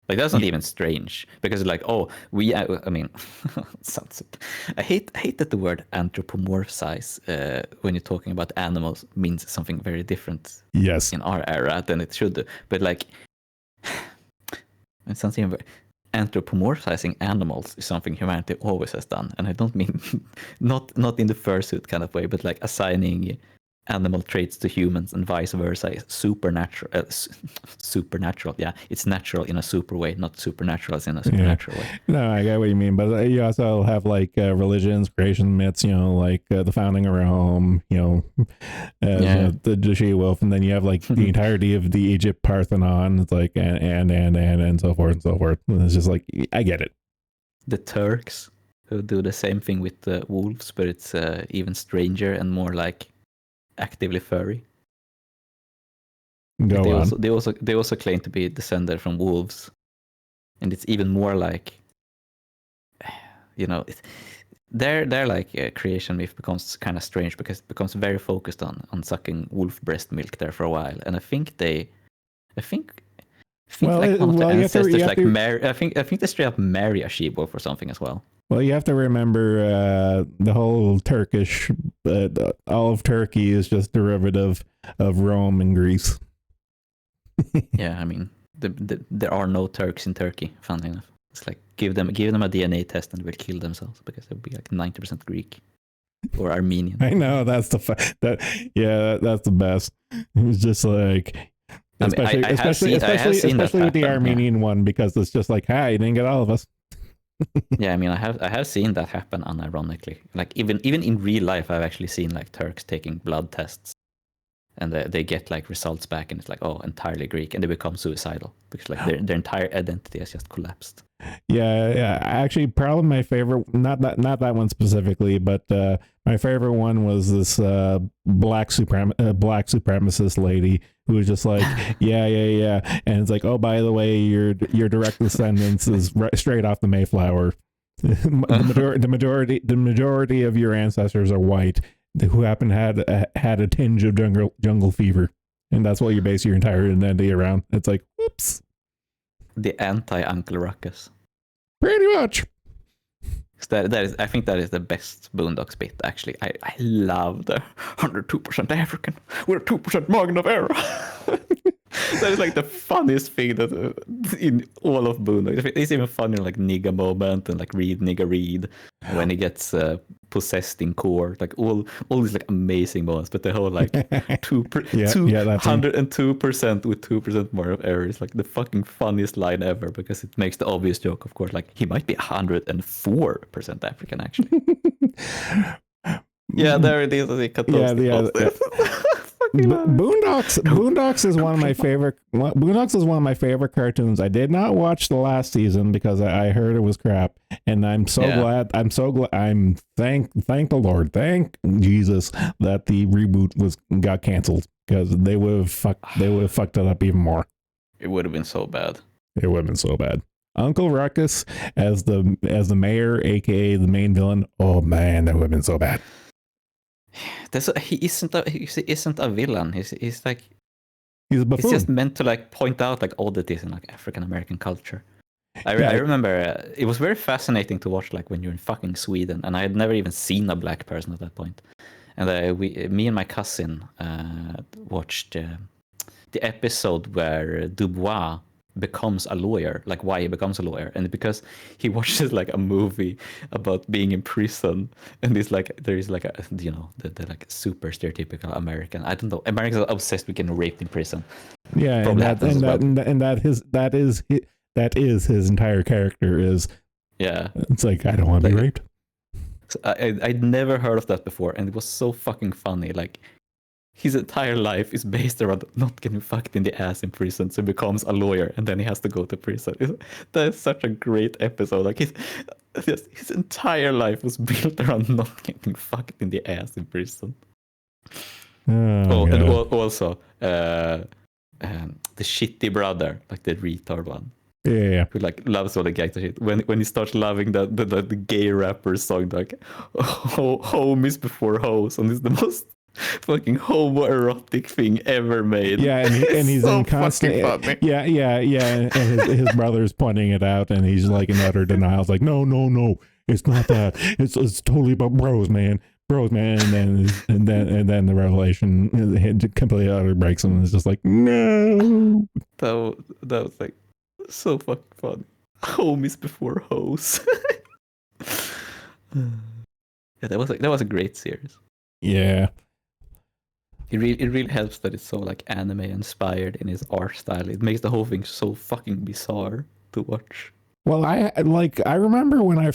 Like, that's not even strange, because like, I mean, I hate that the word anthropomorphize when you're talking about animals means something very different. Yes. In our era than it should. But like, it's something anthropomorphizing animals is something humanity always has done, and I don't mean not in the fursuit kind of way, but like assigning animal traits to humans and vice versa is supernatural. Supernatural, yeah, it's natural in a super way, not supernatural as in a supernatural way. No, I get what you mean, but you also have like religions, creation myths, like the founding of Rome, you know, the she-wolf, and then you have like the entirety of the Egypt Parthenon. It's like and so forth and so forth. And it's just like, I get it. The Turks who do the same thing with the wolves, but it's even stranger and more like actively furry. Go they on. they also claim to be descended from wolves, and it's even more like, you know, their like creation myth becomes kind of strange because it becomes very focused on sucking wolf breast milk there for a while, and I think Well, like one of the ancestors you have to, marry. I think they straight up marry a she-wolf or something as well. Well, you have to remember the whole Turkish, all of Turkey is just derivative of Rome and Greece. Yeah, I mean, there are no Turks in Turkey, funnily enough. It's like give them a DNA test and they'll kill themselves because they'll be like 90% Greek or Armenian. I know, that's that's the best. It's just like, especially with the Armenian one, because it's just like, you didn't get all of us. Yeah, I mean, I have seen that happen unironically. Like even in real life, I've actually seen like Turks taking blood tests, and they get like results back, and it's like, oh, entirely Greek, and they become suicidal because like their entire identity has just collapsed. Yeah. Actually, probably my favorite, not that one specifically, but my favorite one was this black supremacist lady who was just like, yeah, and it's like, oh, by the way, your direct descendants is straight off the Mayflower. the majority of your ancestors are white, who happen to had a tinge of jungle fever, and that's what you base your entire identity around. It's like, whoops. The anti-Uncle Ruckus. Pretty much. That is, I think that is the best Boondocks bit, actually. I love the 102% African with a 2% margin of error. That is like the funniest thing that in all of Boondocks. It's even funnier like Nigga Moment and like Read Nigga Read when he gets possessed in court. Like all these like amazing moments, but the whole like 202% with 2% more of error is like the fucking funniest line ever, because it makes the obvious joke, of course, like he might be 104% African actually. Yeah, there it is. Boondocks is one of my favorite. Boondocks is one of my favorite cartoons. I did not watch the last season because I heard it was crap, and I'm so glad. Thank the Lord, thank Jesus that the reboot got canceled, because they would have fucked it up even more. It would have been so bad. Uncle Ruckus as the mayor, aka the main villain. Oh man, that would have been so bad. He isn't a villain. He's like, he's a buffoon. He's just meant to like point out like oddities in like African American culture. I remember it was very fascinating to watch, like when you're in fucking Sweden, and I had never even seen a black person at that point. And me and my cousin watched the episode where Dubois becomes a lawyer, like why he becomes a lawyer, and because he watches like a movie about being in prison, and it's like there is like a, you know, the like super stereotypical American, I don't know, Americans are obsessed with getting raped in prison. Yeah, that is his entire character is. Yeah, it's like, I don't want to be raped. So I'd never heard of that before, and it was so fucking funny. Like his entire life is based around not getting fucked in the ass in prison, so he becomes a lawyer, and then he has to go to prison. That is such a great episode. Like his entire life was built around not getting fucked in the ass in prison. And also the shitty brother, like the retard one. Yeah. Who like loves all the gangster shit. When he starts loving the gay rapper song, like homies before hoes, and it's the most fucking homoerotic thing ever made. Yeah, and he's so in constant funny. Yeah, and his brother's pointing it out, and he's like in utter denial. It's like, no, it's not that. It's totally about bros, man. And then the revelation completely utter breaks him, and it's just like, no. That was like so fucking funny. Homies before hoes. Yeah, that was a great series. Yeah. It really helps that it's so like anime inspired in its art style. It makes the whole thing so fucking bizarre to watch. Well, I remember when I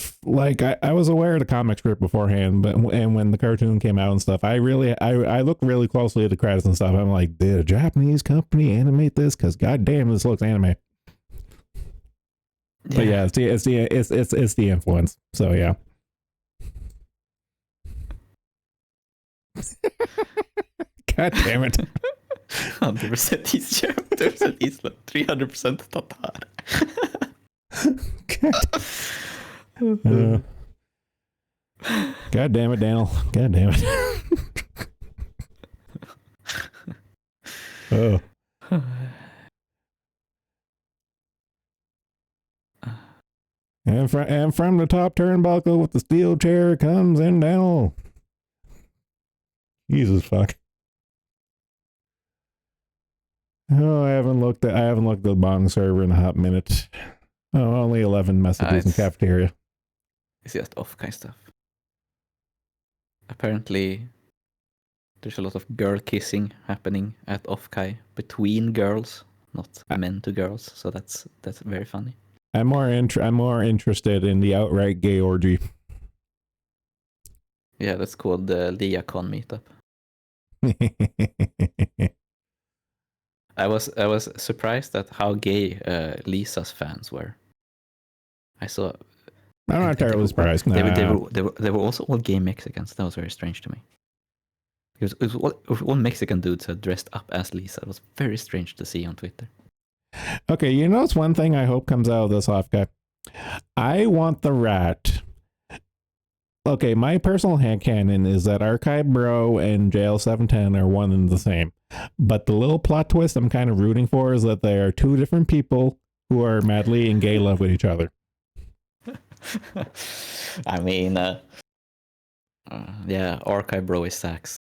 was aware of the comic strip beforehand, but and when the cartoon came out and stuff, I looked really closely at the credits and stuff. I'm like, did a Japanese company animate this? Because goddamn, this looks anime. But yeah, it's the influence. So yeah. God damn it. 100% Island, 300% Tatar. God damn it, Daniel. God damn it. Oh. And from the top turnbuckle with the steel chair comes in Daniel. Jesus fuck. Oh, I haven't looked at the bong server in a hot minute. Oh, only 11 messages in cafeteria. It's just off-kai stuff. Apparently, there's a lot of girl kissing happening at off-kai between girls, not men to girls. So that's very funny. I'm more interested in the outright gay orgy. Yeah, that's called the Liacon meetup. I was surprised at how gay Lisa's fans were. I saw. I'm not terribly surprised. They were also all gay Mexicans. That was very strange to me. It was all Mexican dudes had dressed up as Lisa. It was very strange to see on Twitter. Okay, you know, it's one thing I hope comes out of this off-guy. I want the rat. Okay, my personal headcanon is that Archive Bro and JL 710 are one and the same. But the little plot twist I'm kind of rooting for is that they are two different people who are madly in gay love with each other. I mean, yeah, Archive Bro is sax.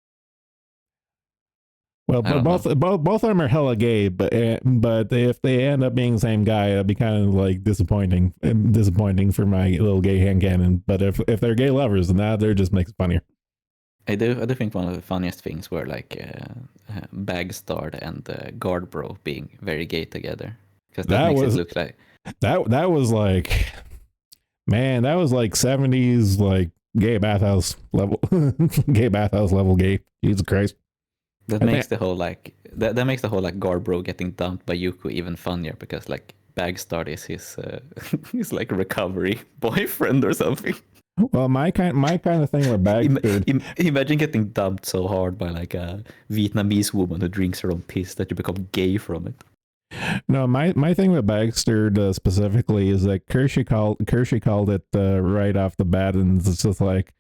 Well, both of them are hella gay, but if they end up being the same guy, it'll be kind of like disappointing for my little gay headcanon. But if they're gay lovers, then that just makes it funnier. I do think one of the funniest things were like Bagstard and Guard Bro being very gay together, because that makes it look like that was like, man, that was like 70s like gay bathhouse level gay. Jesus Christ. That makes the whole like Guard Bro getting dumped by Yuko even funnier, because like Bagstard is his his like recovery boyfriend or something. Well, my kind of thing with Bagstard. Imagine getting dumped so hard by like a Vietnamese woman who drinks her own piss that you become gay from it. No, my thing with Bagstard specifically is that Kershey called it right off the bat, and it's just like,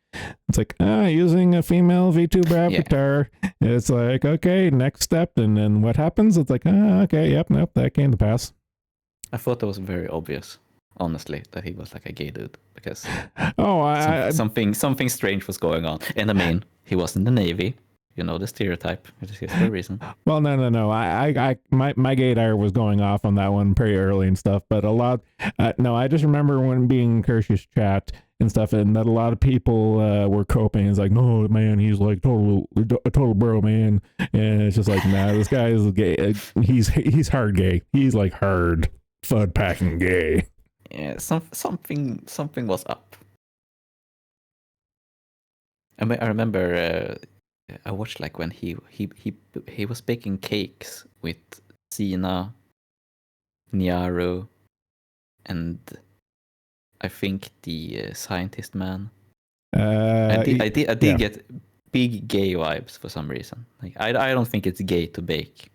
using a female VTuber avatar. Yeah. It's like, okay, next step, and then what happens? It's like, okay, yep, nope, that came to pass. I thought that was very obvious, honestly, that he was like a gay dude, because something strange was going on. And I mean, he was in the Navy. You know the stereotype. It is for a reason. Well, no. My gaydar was going off on that one pretty early and stuff. But a lot, no, I just remember when being in Kershey's chat and stuff, and that a lot of people were coping. It's like, no, man, he's like a total bro, man. And it's just like, nah, this guy is gay. He's hard gay. He's like hard fud packing gay. Yeah, something was up. I remember. I watched like when he was baking cakes with Sina, Nyaru, and I think the scientist man. I did get big gay vibes for some reason. Like I don't think it's gay to bake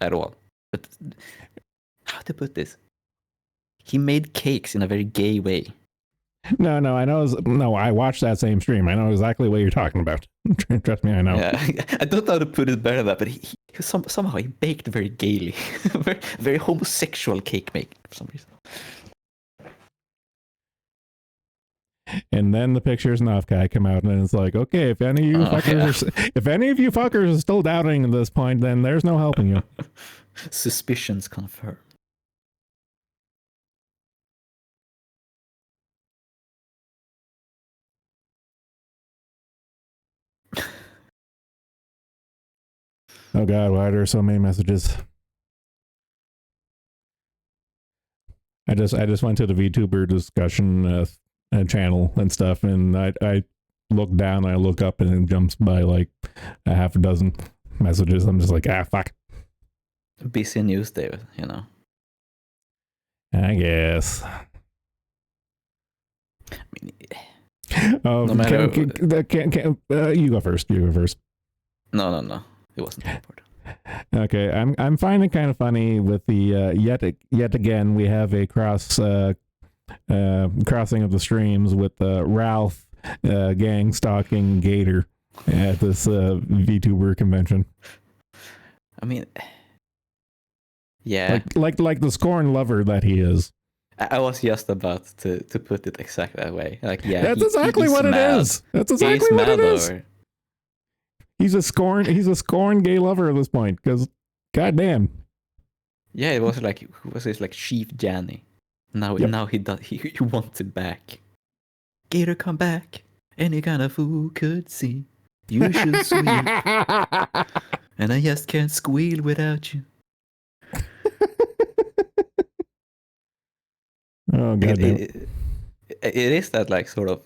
at all. But how to put this? He made cakes in a very gay way. No, I know. No, I watched that same stream. I know exactly what you're talking about. Trust me, I know. Yeah, I don't know how to put it better than that, but he somehow he baked very gaily, very homosexual cake making for some reason. And then the pictures and Offkai come out, and it's like, okay, if any of you fuckers are still doubting at this point, then there's no helping you. Suspicions confirmed. Oh God, why are there so many messages? I just went to the VTuber discussion channel and stuff, and I look down, I look up, and it jumps by like a half a dozen messages. I'm just like, fuck. Busy news day, you know. I guess. I mean, Oh, no matter. You go first. You go first. No. It wasn't important. Okay, I'm finding it kind of funny with the yet again we have a crossing of the streams with Ralph gang stalking Gator at this VTuber convention. I mean, yeah, like the scorned lover that he is. I was just about to put it exactly that way. Like, yeah, that's exactly what it is. That's exactly what it is. He's a scorned gay lover at this point. Because, goddamn. Yeah, it was like his like Chief Janny. Now he wants it back. Gator, come back. Any kind of fool could see. You should sweep. And I just can't squeal without you. Oh goddamn. It is that like sort of.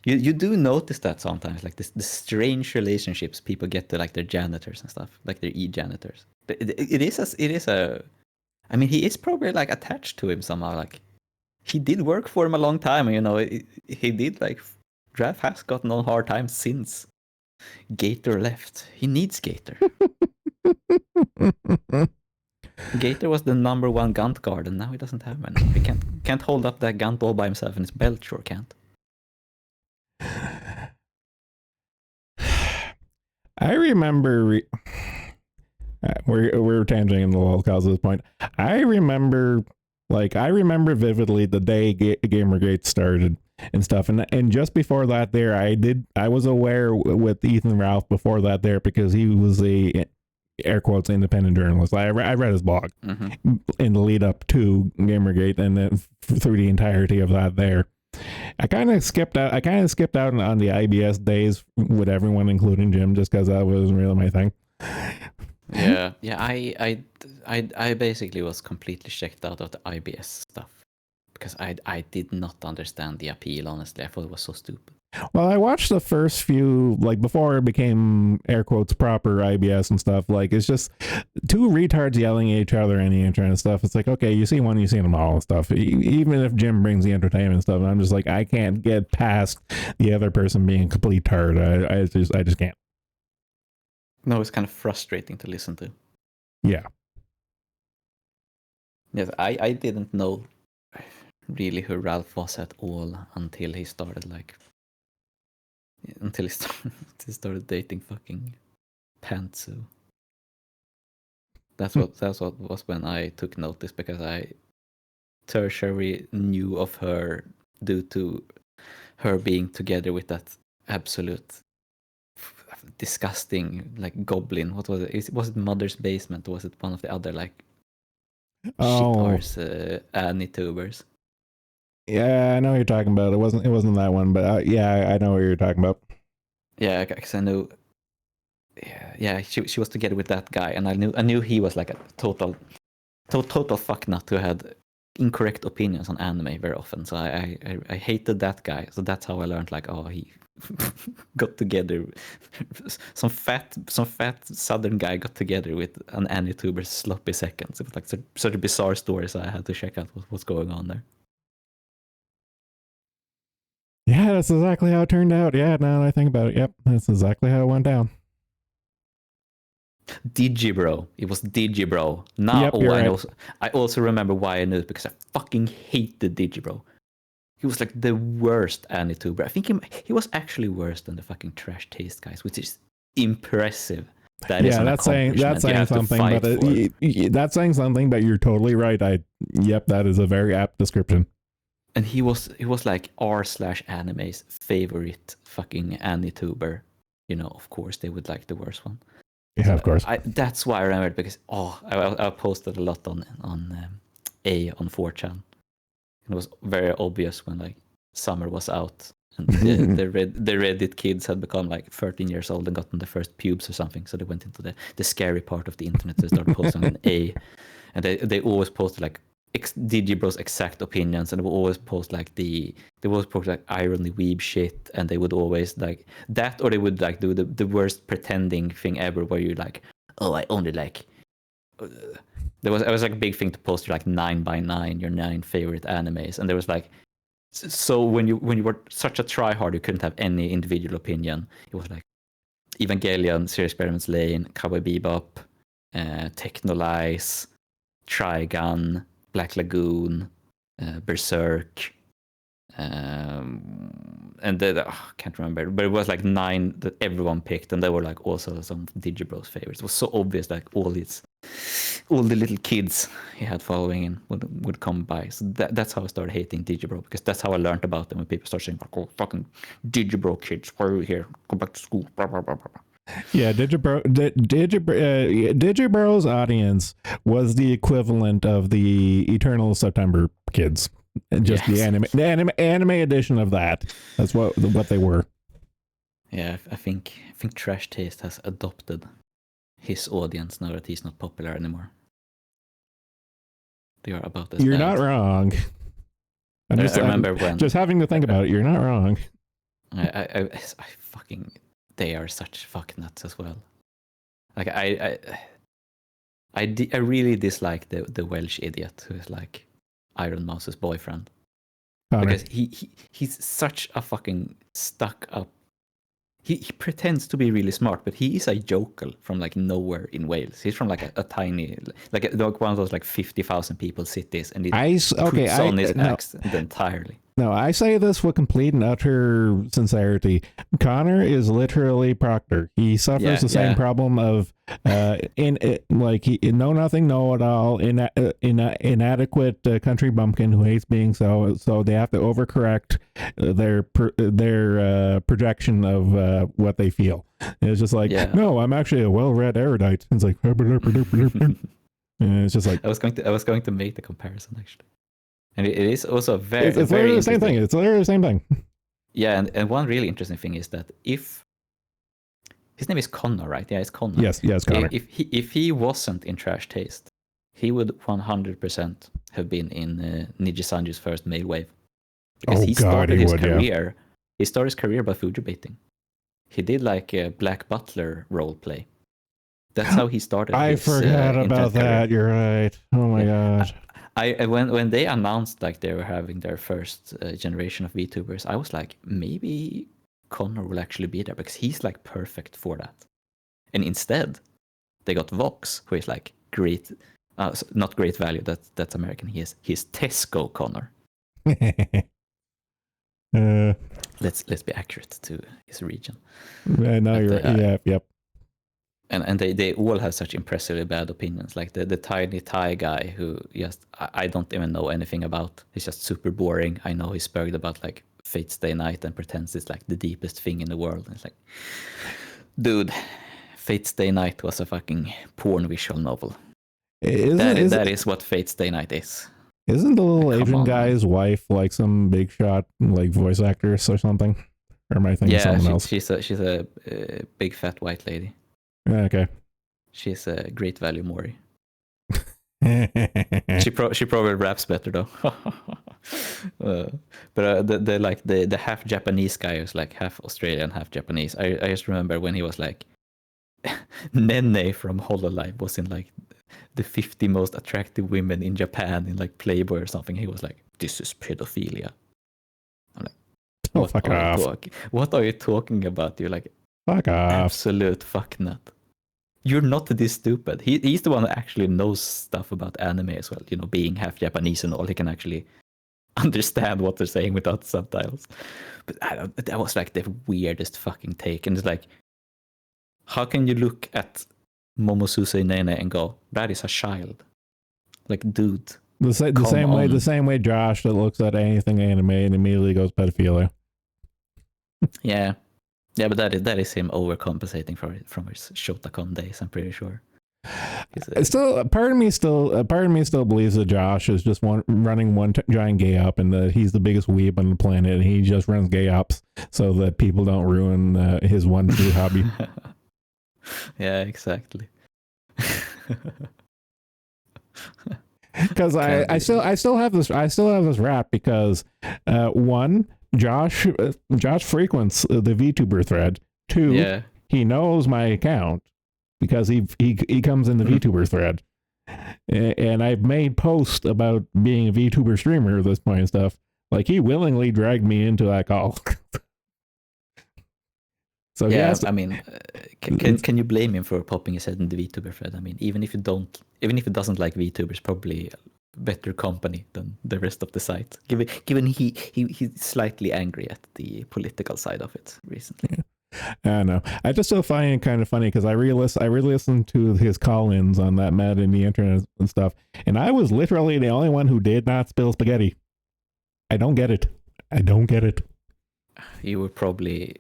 You do notice that sometimes, like the strange relationships people get to like their janitors and stuff, like their janitors. But it is a. I mean, he is probably like attached to him somehow. Like he did work for him a long time, and you know, he did like. Draft has gotten on hard times since Gator left. He needs Gator. Gator was the number one Gunt guard, and now he doesn't have one. He can't hold up that Gunt all by himself, and his belt sure can't. I remember we're tangenting the whole cause at this point. I remember vividly the day Gamergate started and stuff, and just before that there I was aware with Ethan Ralph before that there because he was a air quotes independent journalist. I read his blog in the lead up to Gamergate, and then through the entirety of that there. I kind of skipped out on the IBS days with everyone, including Jim, just because that wasn't really my thing. Yeah. I basically was completely checked out of the IBS stuff because I did not understand the appeal. Honestly, I thought it was so stupid. Well, I watched the first few, like before it became air quotes proper IBS and stuff. Like it's just two retards yelling at each other and the internet and stuff. It's like, okay, you see one, you see them all and stuff. Even if Jim brings the entertainment and stuff, and I'm just like, I can't get past the other person being a complete tard. I just can't. No, it's kind of frustrating to listen to. Yeah. Yes, I didn't know really who Ralph was at all until he started he started dating fucking Pantsu. That's what was when I took notice, because I tertiary knew of her due to her being together with that absolute disgusting like goblin. What was it? Was it Mother's Basement, or was it one of the other like shit Annie-tubers? Yeah, I know what you're talking about. It wasn't that one, but yeah, I know what you're talking about. Yeah, because I knew. Yeah, she was together with that guy, and I knew he was like a total fucknut who had incorrect opinions on anime very often. So I hated that guy. So that's how I learned like, oh, he got together. Some fat southern guy got together with an Annie-tuber's sloppy seconds. It was like such a bizarre story, so I had to check out what's going on there. Yeah, that's exactly how it turned out. Yeah, now that I think about it, yep, that's exactly how it went down. Digibro. It was Digibro. Now, yep, right. I also remember why I knew it, because I fucking hated Digibro. He was like the worst Annie-tuber. I think he was actually worse than the fucking Trash Taste guys, which is impressive. That's saying something, but that's saying something. But you're totally right. That is a very apt description. And he was like r/anime's favorite fucking Annie-tuber. You know, of course they would like the worst one. Yeah, so of course. That's why I remembered, because I posted a lot on 4chan. It was very obvious when like Summer was out And the Reddit kids had become like 13 years old and gotten the first pubes or something, so they went into the scary part of the internet. They started posting an A, and they always posted like Digibro's exact opinions, and they would always post like they always post like irony weeb shit, and they would always like that, or they would like do the worst pretending thing ever, where you like, oh, I only like. It was like a big thing to post like 9x9, your 9 favorite animes, and there was like. So when you were such a tryhard, you couldn't have any individual opinion. It was like Evangelion, Serious Experiments Lane, Cowboy Bebop, Technolize, Trigun, Black Lagoon, Berserk, and then I can't remember, but it was like 9 that everyone picked, and they were like also some Digibros favorites. It was so obvious, like all the little kids he had following him would come by. So that's how I started hating Digibro, because that's how I learned about them. When people start saying, "Oh, fucking Digibro kids, why are you here? Go back to school." Blah, blah, blah, blah. Yeah, Digibro's audience was the equivalent of the Eternal September kids. Just yes. the anime edition of that. That's what they were. Yeah, I think Trash Taste has adopted his audience now that he's not popular anymore. They are about as You're bad. not wrong. I remember when just having to think about it. You're not wrong. I fucking, they are such fuck nuts as well. Like I really dislike the Welsh idiot who is like Iron Mouse's boyfriend. Connor. Because he's such a fucking stuck up. He pretends to be really smart, but he is a yokel from like nowhere in Wales. He's from like a tiny, like one of those like 50,000 people cities, and he puts on his accent entirely. No, I say this with complete and utter sincerity. Connor is literally Proctor. He suffers the same problem of know nothing, know it all, inadequate country bumpkin who hates being so they have to overcorrect their projection of what they feel. And it's just like, no, I'm actually a well-read erudite. It's like, and it's just like, I was going to make the comparison actually. And it is also very. It's literally the same thing. It's literally the same thing. Yeah, and one really interesting thing is that if his name is Connor, right? Yeah, it's Connor. Yes, Connor. If he wasn't in Trash Taste, he would 100% have been in Nijisanju's first male wave, because he started his career. Yeah. He started his career by fuji baiting. He did like a Black Butler role play. That's how he started. I forgot about that. Career. You're right. Oh my god. When they announced like they were having their first generation of VTubers, I was like, maybe Connor will actually be there, because he's like perfect for that. And instead, they got Vox, who is like great, not great value. That's American. He's Tesco Connor. Let's be accurate to his region. No, you're right. Yep. And they all have such impressively bad opinions. Like the tiny Thai guy who just I don't even know anything about. He's just super boring. I know he's spurred about like Fate Stay Night and pretends it's like the deepest thing in the world. And it's like, dude, Fate Stay Night was a fucking porn visual novel. That is what Fate Stay Night is. Isn't the little Asian guy's wife like some big shot like voice actress or something? Or am I thinking someone else? She's a big fat white lady. Okay. She's a great value Mori. she probably raps better though. But the half Japanese guy was like half Australian, half Japanese. I just remember when he was like, Nene from Hololive was in like the 50 most attractive women in Japan in like Playboy or something. He was like, this is pedophilia. I'm like, fuck off. What are you talking about? You're like, fuck off. Absolute fuck nut. You're not this stupid. He's the one that actually knows stuff about anime as well. You know, being half Japanese and all, he can actually understand what they're saying without subtitles. But that was like the weirdest fucking take. And it's like, how can you look at Momosuse Nene and go, that is a child? Like, dude. The same way Josh that looks at anything anime and immediately goes pedophilia. Yeah. Yeah, but that is him overcompensating from his Shotacon days, I'm pretty sure. Part of me still believes that Josh is just running one giant gay up, and that he's the biggest weeb on the planet, and he just runs gay ups so that people don't ruin his one true hobby. Yeah, exactly. Because I still have this rap because one, Josh frequents the VTuber thread. Two, Yeah. he knows my account because he comes in the VTuber thread, and I've made posts about being a VTuber streamer at this point and stuff. Like, he willingly dragged me into that call. So yeah, I mean, can you blame him for popping his head in the VTuber thread? I mean, even if he doesn't like VTubers, probably better company than the rest of the site. Given he's slightly angry at the political side of it recently. Yeah. I don't know. I just still find it kind of funny because I really listened to his call-ins on that Mad in the internet and stuff, and I was literally the only one who did not spill spaghetti. I don't get it. You were probably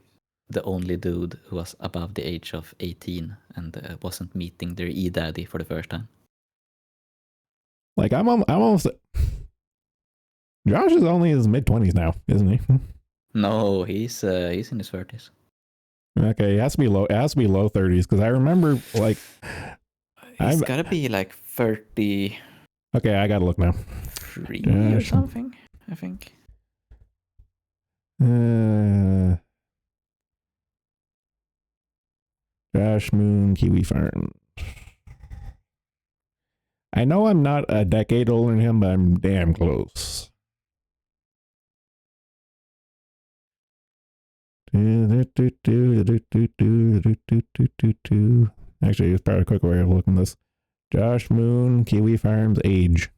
the only dude who was above the age of 18 and wasn't meeting their e-daddy for the first time. Like, I'm almost. Josh is only in his mid-20s now, isn't he? No, he's in his 30s. Okay, it has to be low 30s because I remember like He's gotta be like 30. Okay, I gotta look now. 3 or something, I think. Josh Moon Kiwi Farm. I know I'm not a decade older than him, but I'm damn close. Actually, it's probably a quick way of looking at this. Josh Moon, Kiwi Farms, age.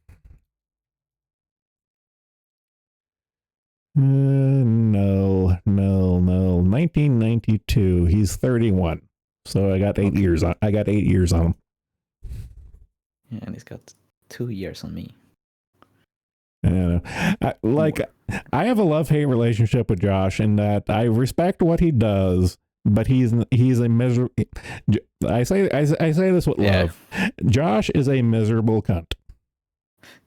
No. 1992. He's 31. So I got 8 years on. I got 8 years on him. Yeah, and he's got 2 years on me. I don't know. I have a love-hate relationship with Josh in that I respect what he does, but he's a miserable. I say this with love. Josh is a miserable cunt.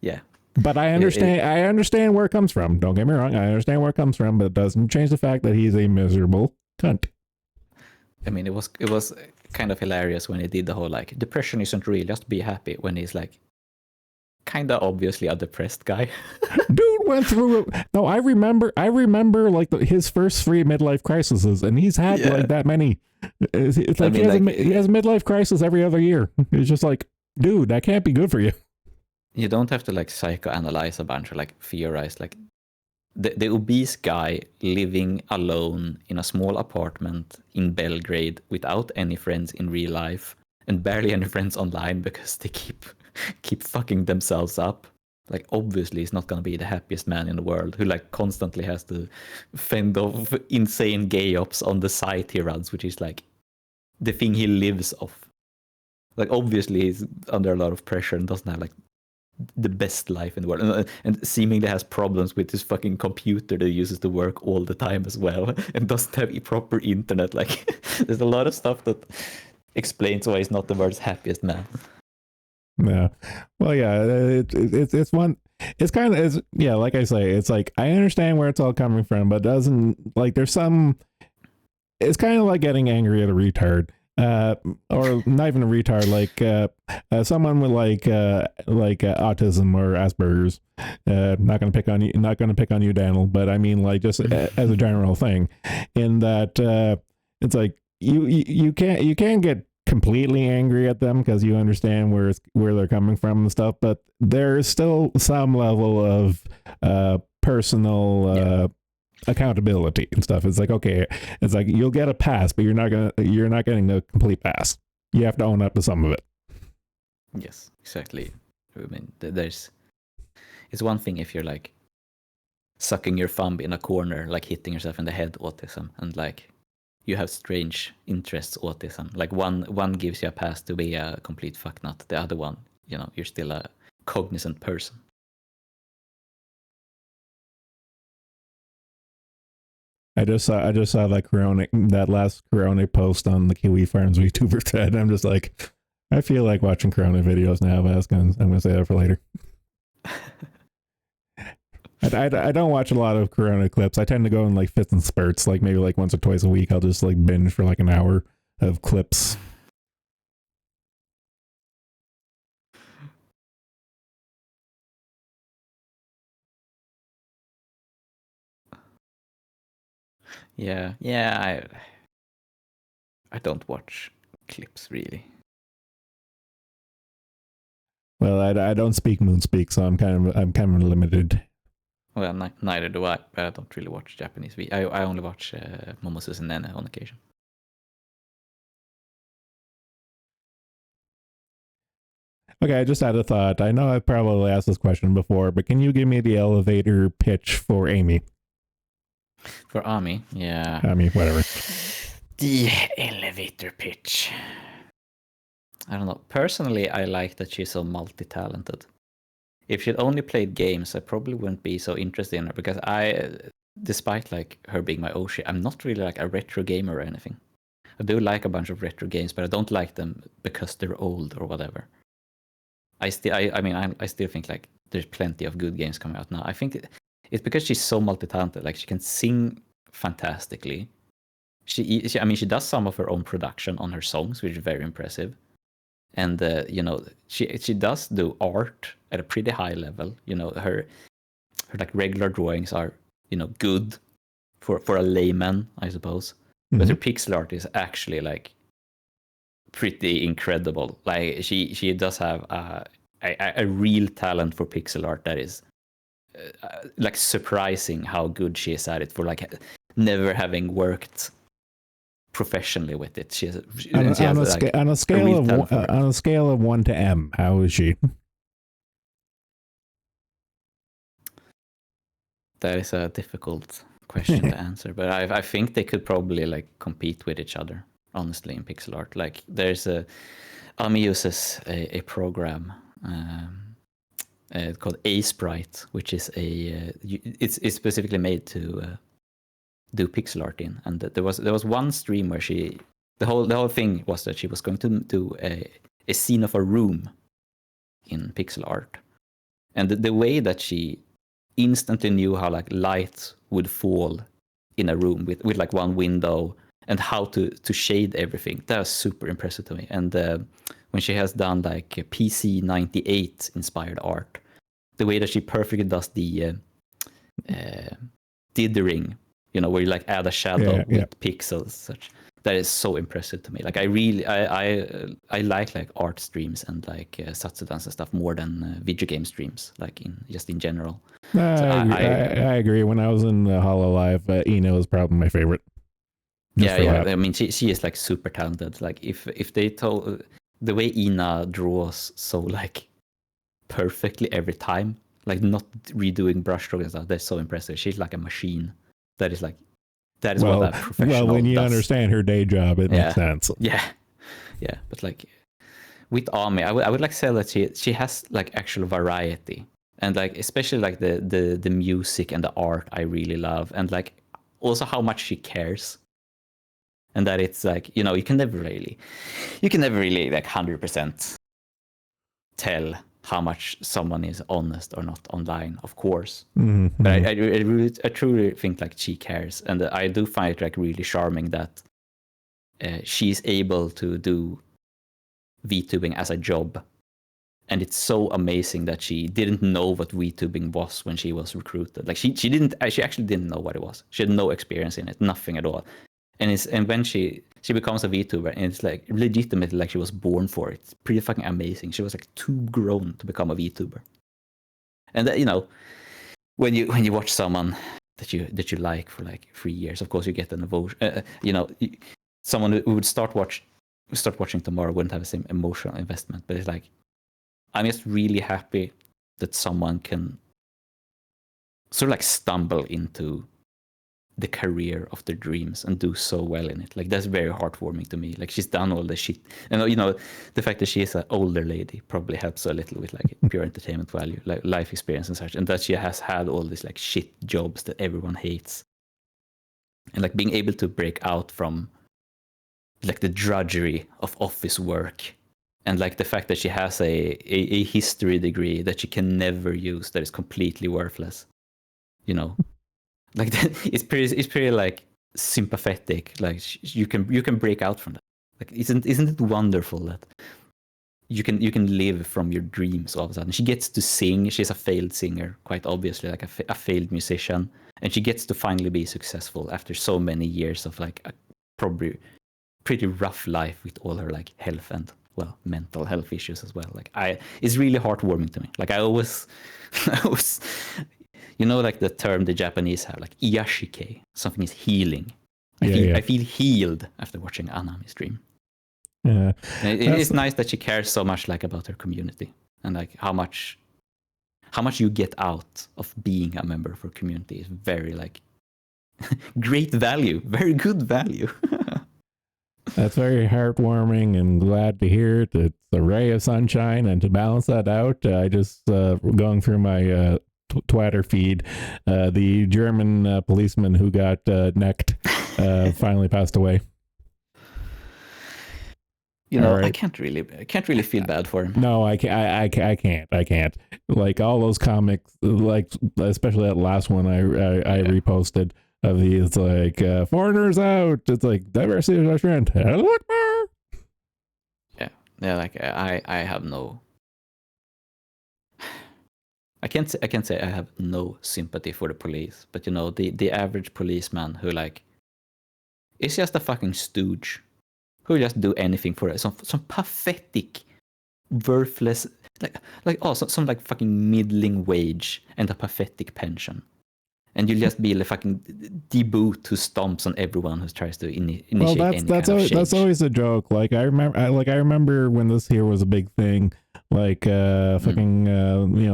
Yeah. But I understand where it comes from. Don't get me wrong. I understand where it comes from, but it doesn't change the fact that he's a miserable cunt. I mean, it was kind of hilarious when he did the whole like depression isn't real, just be happy, when he's like kind of obviously a depressed guy. Dude went through no, I remember like his first 3 midlife crises, and he's had like that many. It's like, he has a midlife crisis every other year. It's just like, dude, that can't be good for you. You don't have to like psychoanalyze a bunch or like theorize. Like the obese guy living alone in a small apartment in Belgrade without any friends in real life and barely any friends online because they keep fucking themselves up. Like, obviously he's not gonna be the happiest man in the world who like constantly has to fend off insane gay ops on the site he runs, which is like the thing he lives off. Like, obviously he's under a lot of pressure and doesn't have like the best life in the world, and seemingly has problems with his fucking computer that he uses to work all the time as well, and doesn't have proper internet. Like, there's a lot of stuff that explains why he's not the world's happiest man. Yeah, well, yeah, it's one. It's kind of like I say, it's like I understand where it's all coming from, but doesn't like there's some. It's kind of like getting angry at a retard. Or not even a retard, like someone with like autism or Asperger's. Not gonna pick on you, Daniel, but I mean, like, just as a general thing, in that it's like you can't get completely angry at them because you understand where they're coming from and stuff, but there's still some level of personal accountability and stuff. It's like, okay, it's like you'll get a pass, but you're not getting a complete pass. You have to own up to some of it. Yes, exactly. I mean, it's one thing if you're like sucking your thumb in a corner, like hitting yourself in the head, autism, and like you have strange interests, autism. Like one gives you a pass to be a complete fucknut. The other one, you're still a cognizant person. I just saw that last Corona post on the Kiwi Farms VTuber thread. I'm just like, I feel like watching Corona videos now, but I'm gonna say that for later. I don't watch a lot of Corona clips. I tend to go in like fits and spurts, like maybe like once or twice a week. I'll just like binge for like an hour of clips. Yeah, I don't watch clips really. Well, I don't speak Moonspeak, so I'm kind of limited. Well, neither do I. But I don't really watch Japanese. I only watch Momosu's and Nene on occasion. Okay, I just had a thought. I know I've probably asked this question before, but can you give me the elevator pitch for Amy? For Ami, yeah. I mean, whatever. The elevator pitch. I don't know. Personally, I like that she's so multi-talented. If she'd only played games, I probably wouldn't be so interested in her because despite like her being my Oshi, I'm not really like a retro gamer or anything. I do like a bunch of retro games, but I don't like them because they're old or whatever. I still think like there's plenty of good games coming out now. I think it's because she's so multi-talented. Like she can sing fantastically. She does some of her own production on her songs, which is very impressive. And she does do art at a pretty high level. Her like regular drawings are good for a layman, I suppose. Mm-hmm. But her pixel art is actually like pretty incredible. Like she does have a real talent for pixel art that is like surprising how good she is at it for like never having worked professionally with it. On a scale of 1 to M, how is she? That is a difficult question to answer, but I think they could probably like compete with each other, honestly, in pixel art. Like there's Ami uses a program called A-Sprite, which is it's specifically made to do pixel art in. And there was one stream where the whole thing was that she was going to do a scene of a room in pixel art, and the way that she instantly knew how like light would fall in a room with like one window and how to shade everything, that was super impressive to me. And when she has done like PC 98 inspired art, the way that she perfectly does the dithering, where you like add a shadow with pixels, such, that is so impressive to me. Like I really I like art streams and like satsudans and stuff more than video game streams, like in general. I agree. When I was in the HoloLive, Ina was probably my favorite. Yeah. I mean, she is like super talented. Like if they told the way Ina draws so like perfectly every time, like not redoing brushstrokes and stuff, that's so impressive. She's like a machine. That is what a professional when you does. Understand her day job, it makes sense. Yeah. But like with Ami, I would like to say that she has like actual variety, and like especially like the music and the art I really love, and like also how much she cares, and that it's like you can never really like 100% tell how much someone is honest or not online, of course. Mm-hmm. But I truly think like she cares, and I do find it like really charming that she's able to do VTubing as a job, and it's so amazing that she didn't know what VTubing was when she was recruited. Like she actually didn't know what it was. She had no experience in it, nothing at all. And when she becomes a VTuber, and it's like legitimately like she was born for it. It's pretty fucking amazing. She was like too grown to become a VTuber. And that, when you watch someone that you like for like 3 years, of course you get an emotion. Someone who would start watching tomorrow wouldn't have the same emotional investment. But it's like, I'm just really happy that someone can sort of like stumble into the career of their dreams and do so well in it. Like that's very heartwarming to me. Like she's done all the shit, and the fact that she is an older lady probably helps a little with like pure entertainment value, like life experience and such, and that she has had all these like shit jobs that everyone hates, and like being able to break out from like the drudgery of office work And like the fact that she has a history degree that she can never use, that is completely worthless, you know, like that, it's pretty like sympathetic. Like you can break out from that. Like isn't it wonderful that you can live from your dreams all of a sudden? She gets to sing. She's a failed singer, quite obviously, like a failed musician, and she gets to finally be successful after so many years of like a probably pretty rough life with all her like health and mental health issues as well. Like it's really heartwarming to me. Like I always, like the term the Japanese have, like iyashike, something is healing. I feel healed after watching Anami stream. Yeah, and it is nice that she cares so much like about her community and like how much you get out of being a member of her community is very like great value, very good value. That's very heartwarming and glad to hear it. It's a ray of sunshine. And to balance that out, I just going through my Twitter feed, the German policeman who got necked finally passed away. Right. I can't really feel bad for him. No, I can't. Like all those comics, like especially that last one I reposted. Of these like foreigners out, it's like diversity is our strength. Yeah. Like I have no. I can't say I have no sympathy for the police, but the average policeman who like is just a fucking stooge, who just do anything for some pathetic, worthless some like fucking middling wage and a pathetic pension. And you'll just be like fucking deboot who stomps on everyone who tries to initiate any kind of change. That's always a joke. Like I remember when this here was a big thing. Like fucking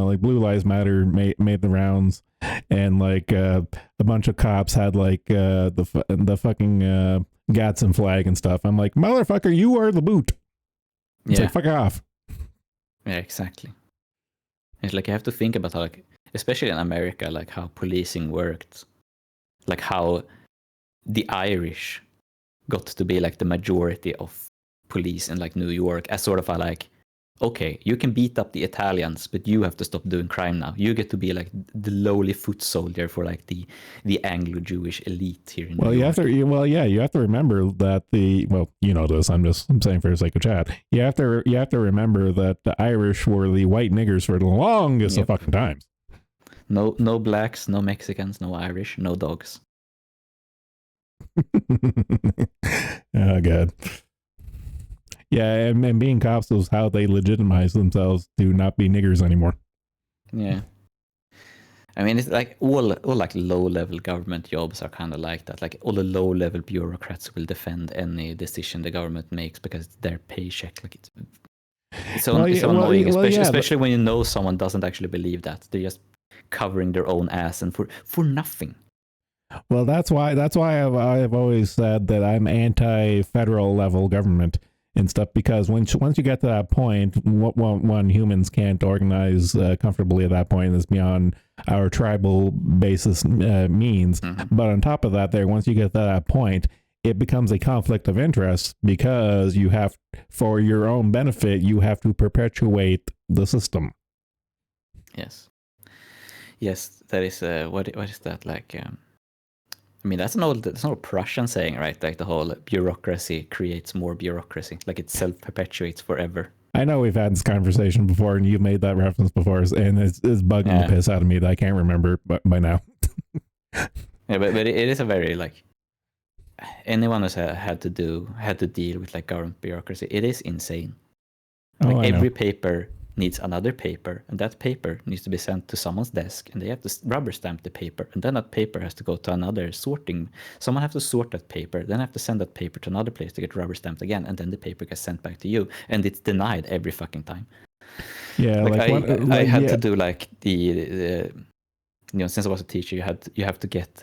like Blue Lives Matter made the rounds, and like a bunch of cops had like the fucking Gadsden flag and stuff. I'm like, motherfucker, you are the boot. It's like fuck off. Yeah, exactly. It's like you have to think about how like, especially in America, like how policing worked, like how the Irish got to be like the majority of police in like New York as sort of a like, okay, you can beat up the Italians, but you have to stop doing crime now. You get to be like the lowly foot soldier for like the Anglo-Jewish elite here in New York. You have to remember that I'm saying for the sake of chat. You have to remember that the Irish were the white niggers for the longest of fucking times. No blacks, no Mexicans, no Irish, no dogs. Oh God. Yeah, and being cops was how they legitimize themselves to not be niggers anymore. Yeah. I mean, it's like all like low-level government jobs are kind of like that. Like all the low-level bureaucrats will defend any decision the government makes because it's their paycheck. Like it's so annoying, especially when you know someone doesn't actually believe that. They're just covering their own ass and for nothing. Well, that's why I've always said that I'm anti-federal level government and stuff, because once you get to that point, one humans can't organize comfortably at that point. It's beyond our tribal basis means. Mm-hmm. But on top of that, once you get to that point, it becomes a conflict of interest because you have, for your own benefit, you have to perpetuate the system. Yes, that is what is that like? I mean, that's an old Prussian saying, right? Like the whole bureaucracy creates more bureaucracy. Like it self-perpetuates forever. I know we've had this conversation before, and you've made that reference before, and it's bugging the piss out of me that I can't remember by now. Yeah, but it is a very like anyone who's had to deal with like government bureaucracy. It is insane. Like every paper needs another paper, and that paper needs to be sent to someone's desk, and they have to rubber stamp the paper, and then that paper has to go to another sorting. Someone have to sort that paper, then have to send that paper to another place to get rubber stamped again, and then the paper gets sent back to you, and it's denied every fucking time. Yeah, I had to do like the since I was a teacher, you have to get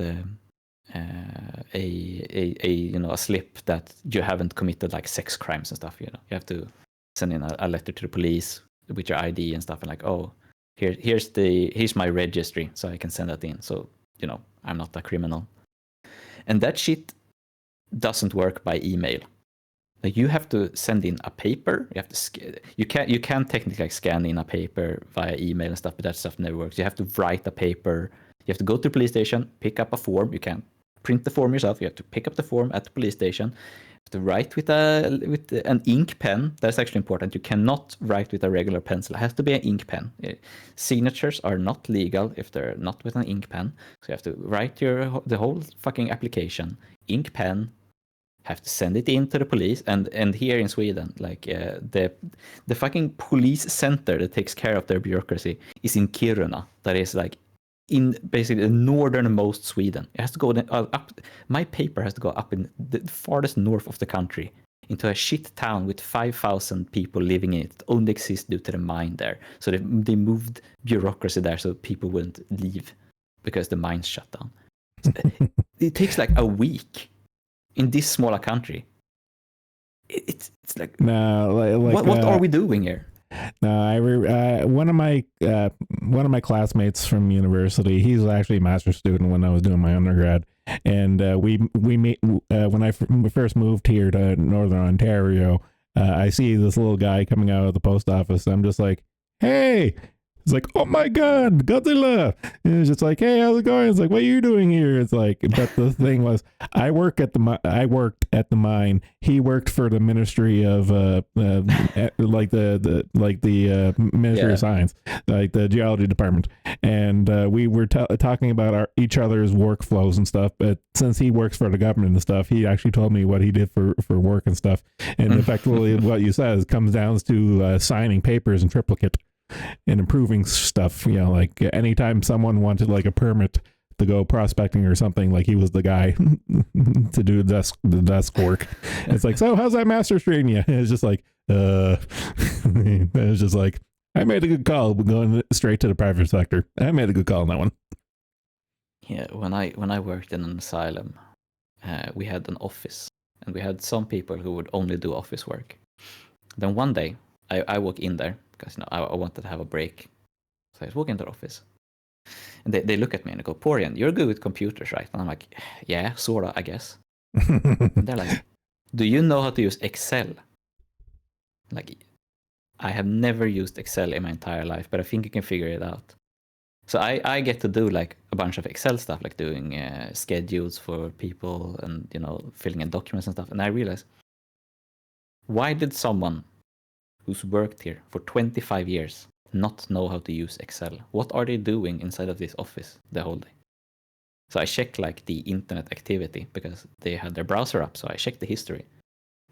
a slip that you haven't committed like sex crimes and stuff. You have to send in a letter to the police with your ID and stuff, and like, oh, here's my registry, so I can send that in. So I'm not a criminal. And that shit doesn't work by email. Like you have to send in a paper. You have to you can technically like scan in a paper via email and stuff, but that stuff never works. You have to write a paper. You have to go to the police station, pick up a form. You can't print the form yourself. You have to pick up the form at the police station. You have to write with an ink pen. That's actually important. You cannot write with a regular pencil. It has to be an ink pen. Signatures are not legal if they're not with an ink pen. So you have to write the whole fucking application, ink pen. Have to send it in to the police, and here in Sweden, like the fucking police center that takes care of their bureaucracy is in Kiruna. That is like in basically the northernmost Sweden. It has to go up. My paper has to go up in the farthest north of the country into a shit town with 5,000 people living in it. It only exists due to the mine there. So they moved bureaucracy there so people wouldn't leave because the mine's shut down. It takes like a week. In this smaller country, it's like no, like what are we doing here? No, one of my classmates from university. He's actually a master's student when I was doing my undergrad, and we meet when I first moved here to Northern Ontario. I see this little guy coming out of the post office. I'm just like, hey. It's like, oh my God, Godzilla. And it's just like, hey, how's it going? It's like, what are you doing here? It's like, but the thing was, I worked at the mine. He worked for the Ministry of like the Ministry of Science, like the geology department. And we were talking about each other's workflows and stuff. But since he works for the government and stuff, he actually told me what he did for work and stuff. And effectively, what you said comes down to signing papers in triplicate. And improving stuff, like anytime someone wanted like a permit to go prospecting or something, like he was the guy to do the desk work. It's like, so how's that master's treating you? It's just like, it's just like, I made a good call going straight to the private sector. I made a good call on that one. Yeah, when I worked in an asylum, we had an office, and we had some people who would only do office work. Then one day, I walk in there because I wanted to have a break. So I walk into the office. And they look at me and they go, Porean, you're good with computers, right? And I'm like, yeah, sorta, I guess. And they're like, do you know how to use Excel? Like, I have never used Excel in my entire life, but I think you can figure it out. So I get to do like a bunch of Excel stuff, like doing schedules for people and, filling in documents and stuff. And I realized, why did someone who's worked here for 25 years not know how to use Excel? What are they doing inside of this office the whole day? So I checked like the internet activity because they had their browser up. So I checked the history.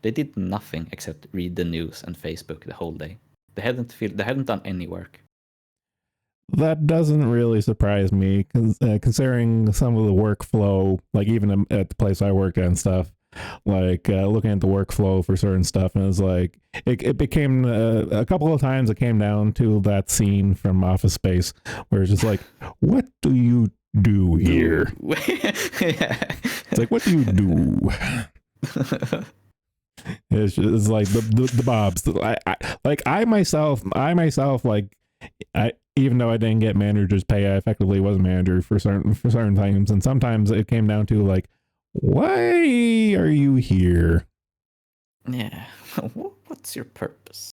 They did nothing except read the news and Facebook the whole day. They hadn't done any work. That doesn't really surprise me, considering some of the workflow, like even at the place I worked at and stuff. Like looking at the workflow for certain stuff, and it's like it became a couple of times it came down to that scene from Office Space where it's just like, what do you do here? It's like, what do you do? It's like the Bobs. I myself even though I didn't get manager's pay, I effectively was a manager for certain times, and sometimes it came down to like, why are you here? Yeah. What's your purpose?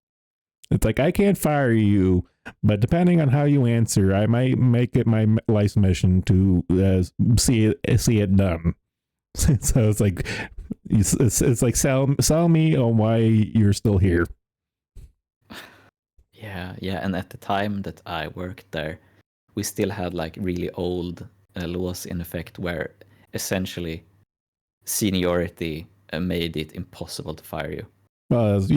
It's like, I can't fire you, but depending on how you answer, I might make it my life's mission to see it done. So it's like, it's like sell me on why you're still here. Yeah. And at the time that I worked there, we still had like really old laws in effect where essentially seniority made it impossible to fire you. Well, it's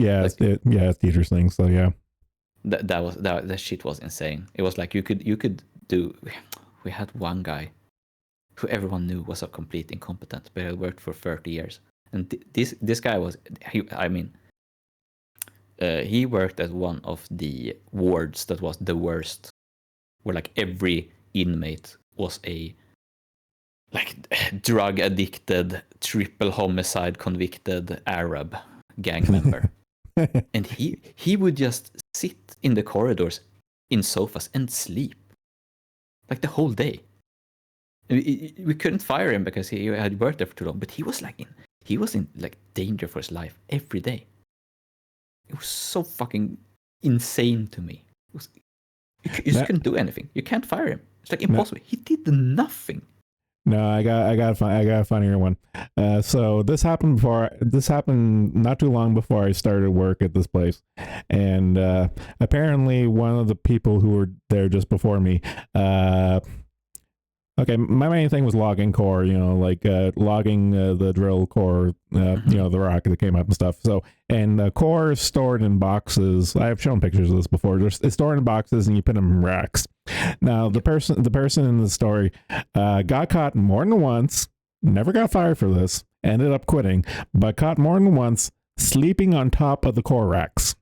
teacher's thing. So yeah, that shit was insane. It was like you could do. We had one guy who everyone knew was a complete incompetent, but had worked for 30 years, and this guy was he worked at one of the wards that was the worst, where like every inmate was a like drug addicted, triple homicide convicted Arab gang member. And he would just sit in the corridors in sofas and sleep like the whole day. We couldn't fire him because he had worked there for too long, but he was like he was in like danger for his life every day. It was so fucking insane to me. You just couldn't do anything. You can't fire him. It's like impossible. He did nothing. No, I got a funnier one. So this happened not too long before I started work at this place, and apparently one of the people who were there just before me. Okay, my main thing was logging core, like logging the drill core, the rock that came up and stuff. So, and core is stored in boxes. I've shown pictures of this before. It's stored in boxes, and you put them in racks. Now, the person in the story got caught more than once. Never got fired for this. Ended up quitting, but caught more than once sleeping on top of the core racks.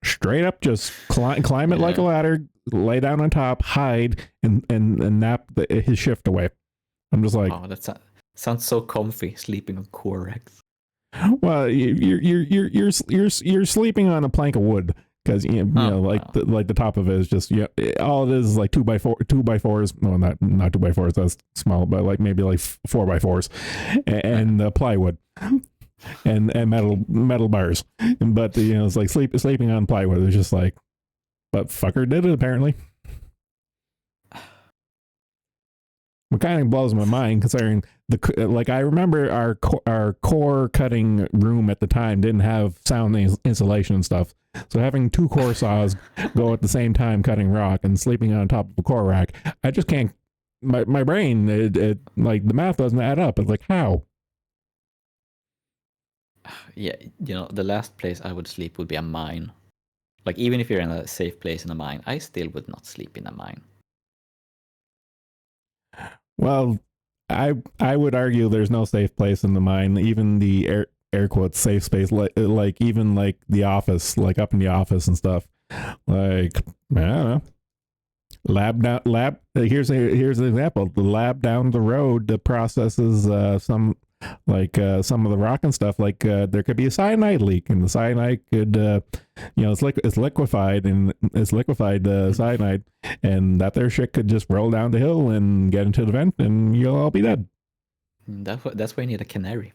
Straight up, just climb it like a ladder, lay down on top, hide, and nap his shift away. I'm just like, oh, that sounds so comfy, sleeping on core racks. Well, you're sleeping on a plank of wood because the top of it is just all it is like 2x4s. No, not 2x4s. That's small, but like maybe like 4x4s and plywood. And metal bars, but it's like sleeping on plywood. It's just like, but fucker did it apparently. What kind of blows my mind considering I remember our core cutting room at the time didn't have sound insulation and stuff, so having two core saws go at the same time cutting rock and sleeping on top of a core rack, I just can't. My brain, it like the math doesn't add up. It's like how. Yeah, the last place I would sleep would be a mine. Like, even if you're in a safe place in a mine, I still would not sleep in a mine. Well, I would argue there's no safe place in the mine. Even the air quotes safe space, like even like the office, like up in the office and stuff. Like, I don't know. Lab. Here's an example. The lab down the road that processes some of the rock and stuff. Like there could be a cyanide leak, and the cyanide could, it's liquefied cyanide, and that there shit could just roll down the hill and get into the vent, and you'll all be dead. That's why you need a canary.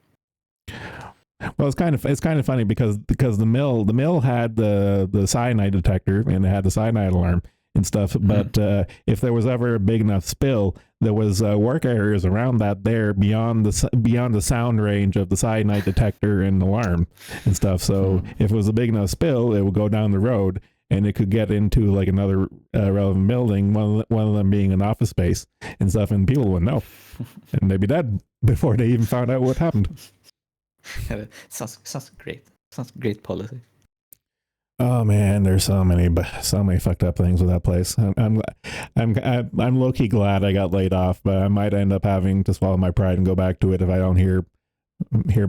Well, it's kind of funny because the mill had the cyanide detector and it had the cyanide alarm and stuff, but if there was ever a big enough spill, there was work areas around that there beyond the sound range of the cyanide detector and alarm and stuff. So if it was a big enough spill, it would go down the road and it could get into like another relevant building, one of them being an office space and stuff, and people would know, and they'd be dead before they even found out what happened. Sounds great. Sounds great policy. Oh man, there's so many fucked up things with that place. I'm low key glad I got laid off, but I might end up having to swallow my pride and go back to it if I don't hear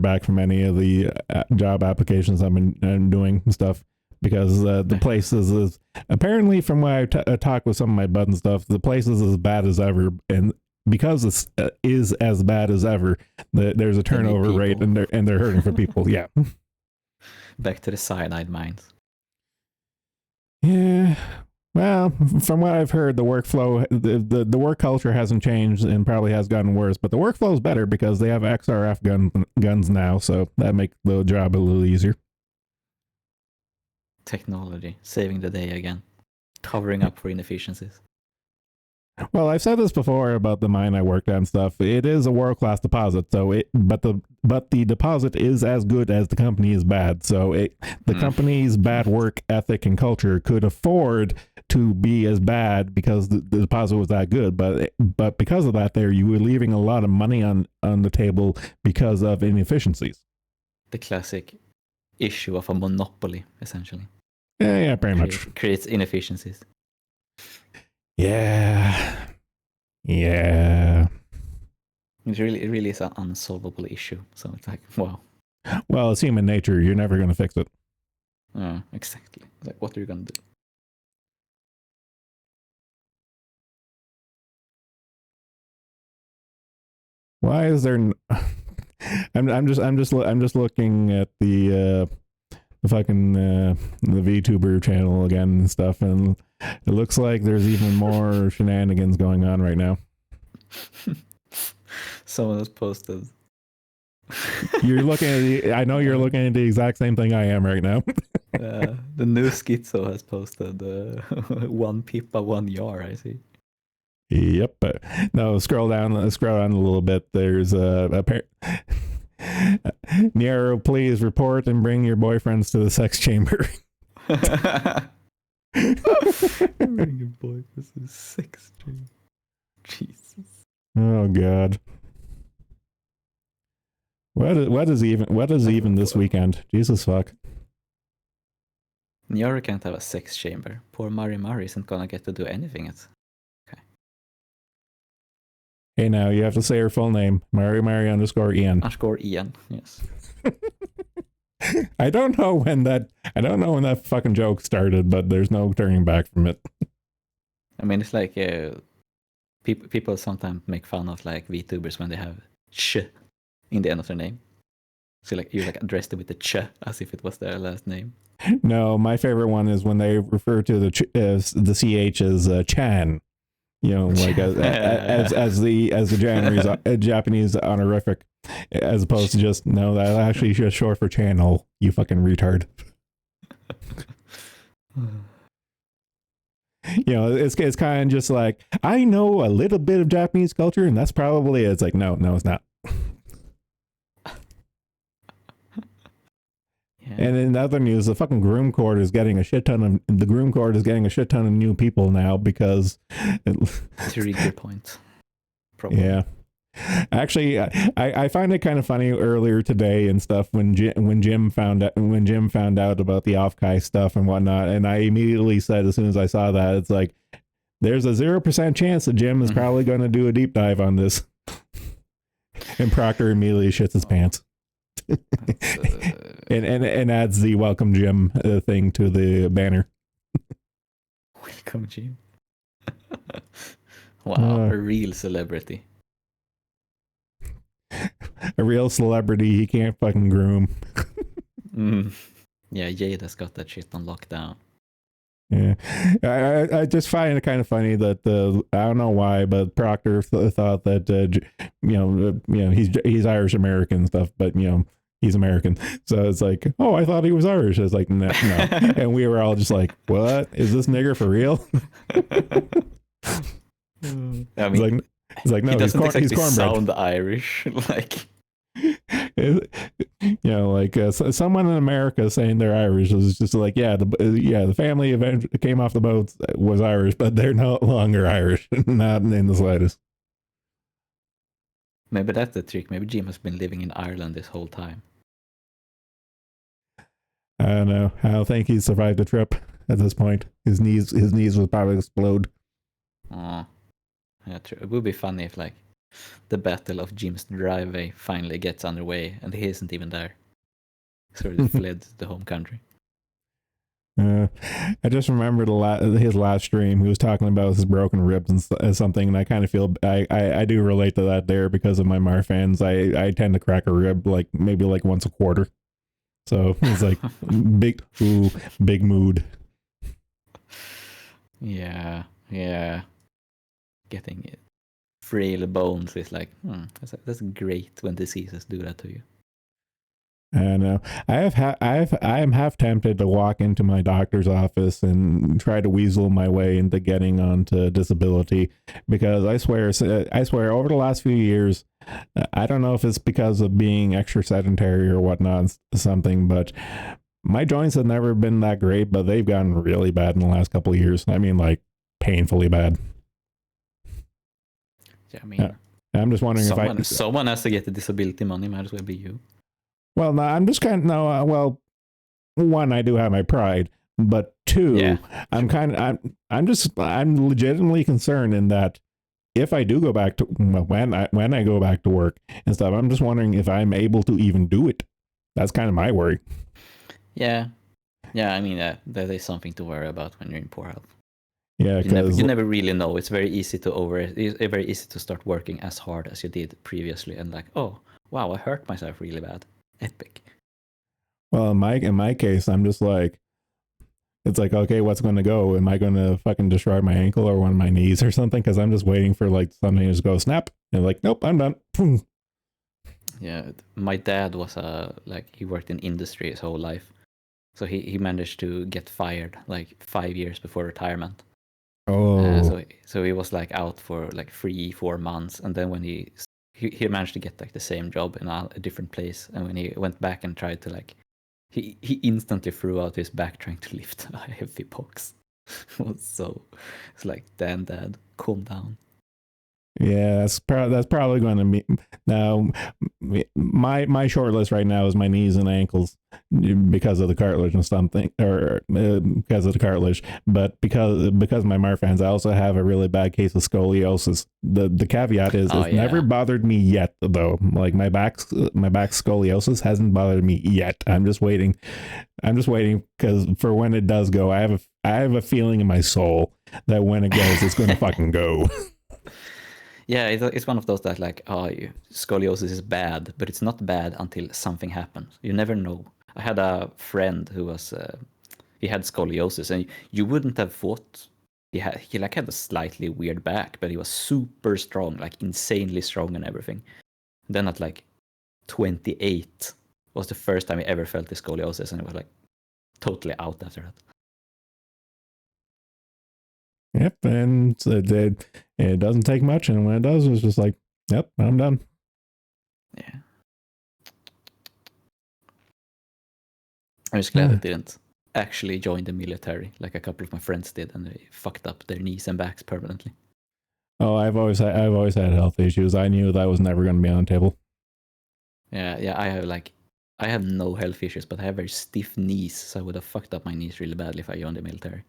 back from any of the job applications I'm doing and stuff. Because the place is apparently, from what I talked with some of my buds and stuff, the place is as bad as ever, and because it is as bad as ever, there's a turnover rate, and they're hurting for people. Yeah. Back to the cyanide mines. Yeah, well, from what I've heard, the workflow, the work culture hasn't changed and probably has gotten worse. But the workflow is better because they have XRF guns now, so that makes the job a little easier. Technology saving the day again, covering up for inefficiencies. Well, I've said this before about the mine I worked at and stuff. It is a world-class deposit, but the deposit is as good as the company is bad. So the company's bad work ethic and culture could afford to be as bad because the deposit was that good. But because of that, you were leaving a lot of money on the table because of inefficiencies. The classic issue of a monopoly, essentially. Yeah, pretty much. Creates inefficiencies. Yeah. It really is an unsolvable issue. So it's like, wow. Well, it's human nature. You're never going to fix it. Exactly. It's like, what are you going to do? Why is there? I'm just looking at the fucking the VTuber channel again and stuff, and it looks like there's even more shenanigans going on right now. Someone has posted You're looking at I know you're looking at the exact same thing I am right now. The new Schizo has posted one Pippa, one Yar, I see. Yep. No, scroll down a little bit. There's a Nero, please report and bring your boyfriends to the sex chamber. Bring your boyfriends to the sex chamber. Jesus. Oh God. What is even this weekend? Jesus fuck. Nyara can't have a sex chamber. Poor Mari isn't gonna get to do anything. Hey, now you have to say her full name. Mari _Ian. Ian, yes. I don't know when that fucking joke started, but there's no turning back from it. I mean, it's like people sometimes make fun of like VTubers when they have ch in the end of their name. So like you like addressed it with the ch as if it was their last name. No, my favorite one is when they refer to the ch as Chan. You know, like as the Japanese honorific, as opposed to just no, that's actually just short for channel. You fucking retard. You know, it's kind of just like, I know a little bit of Japanese culture, and that's probably it. It's like no, it's not. And in other news, the fucking groom court is getting a shit ton of new people now because to read your point. Probably. Yeah. Actually, I find it kind of funny earlier today and stuff when Jim found out about the off-kai stuff and whatnot, and I immediately said as soon as I saw that, it's like there's a 0% chance that Jim is probably going to do a deep dive on this, and Proctor immediately shits his pants. and adds the welcome Jim thing to the banner. Welcome Jim. Wow, a real celebrity. A real celebrity he can't fucking groom. Yeah, Jada's got that shit on lockdown. Yeah, I just find it kind of funny that I don't know why, but Proctor thought that he's Irish American stuff, but he's American, so it's like, oh, I thought he was Irish. It's like no, and we were all just like, what is this nigger for real? I mean, it's like no, he doesn't exactly cornbread. Sound Irish, like. Someone in America saying they're Irish was just like, the family event came off the boat was Irish, but they're no longer Irish, not in the slightest. Maybe that's the trick. Maybe Jim has been living in Ireland this whole time. I don't know. I don't think he survived the trip at this point. His knees would probably explode. Oh, yeah, true. It would be funny if like the battle of Jim's driveway finally gets underway and he isn't even there. He's already fled the home country. I just remembered his last stream. He was talking about his broken ribs and something, and I kind of feel I do relate to that there because of my Mar fans. I tend to crack a rib maybe once a quarter, so it's like big mood. Yeah, getting it. Frail bones is like, that's great when diseases do that to you. I know. I am half tempted to walk into my doctor's office and try to weasel my way into getting onto disability, because I swear over the last few years, I don't know if it's because of being extra sedentary or whatnot, something, but my joints have never been that great, but they've gotten really bad in the last couple of years. I mean, like painfully bad. Yeah, I mean, I'm just wondering if someone has to get the disability money. Might as well be you. Well, no, I'm just kind of one, I do have my pride, but two, I'm legitimately concerned in that if I do go back to when I go back to work and stuff, I'm just wondering if I'm able to even do it. That's kind of my worry. Yeah. I mean, that is something to worry about when you're in poor health. Yeah, you never really know. It's very easy to start working as hard as you did previously, and like, oh wow, I hurt myself really bad. Epic. Well, in my case, I'm just like, it's like, okay, what's going to go? Am I going to fucking destroy my ankle or one of my knees or something? Because I'm just waiting for like something to just go snap, and like, nope, I'm done. Yeah, my dad was he worked in industry his whole life, so he managed to get fired like 5 years before retirement. Oh, So he was like out for like 3-4 months, and then when he managed to get like the same job in a different place, and when he went back and tried to like he instantly threw out his back trying to lift a heavy box. It's like, damn, dad, calm down. yeah, that's probably going to be now. My short list right now is my knees and ankles because of the cartilage and something, or because of the cartilage. But because of my Marfans, I also have a really bad case of scoliosis. The caveat is Oh it's never yeah. bothered me yet, though. Like my back scoliosis hasn't bothered me yet. I'm just waiting because for when it does go, I have a feeling in my soul that when it goes, it's going to fucking go. Yeah, it's one of those that like, scoliosis is bad, but it's not bad until something happens. You never know. I had a friend who was he had scoliosis, and you wouldn't have thought he like had a slightly weird back, but he was super strong, like insanely strong and everything. Then at like 28 was the first time I ever felt the scoliosis, and it was like totally out after that. Yep, and it doesn't take much, and when it does, it's just like, yep, I'm done. Yeah, I'm just glad I didn't actually join the military like a couple of my friends did, and they fucked up their knees and backs permanently. Oh, I've always had health issues. I knew that was never going to be on the table. Yeah, I have no health issues, but I have very stiff knees, so I would have fucked up my knees really badly if I joined the military.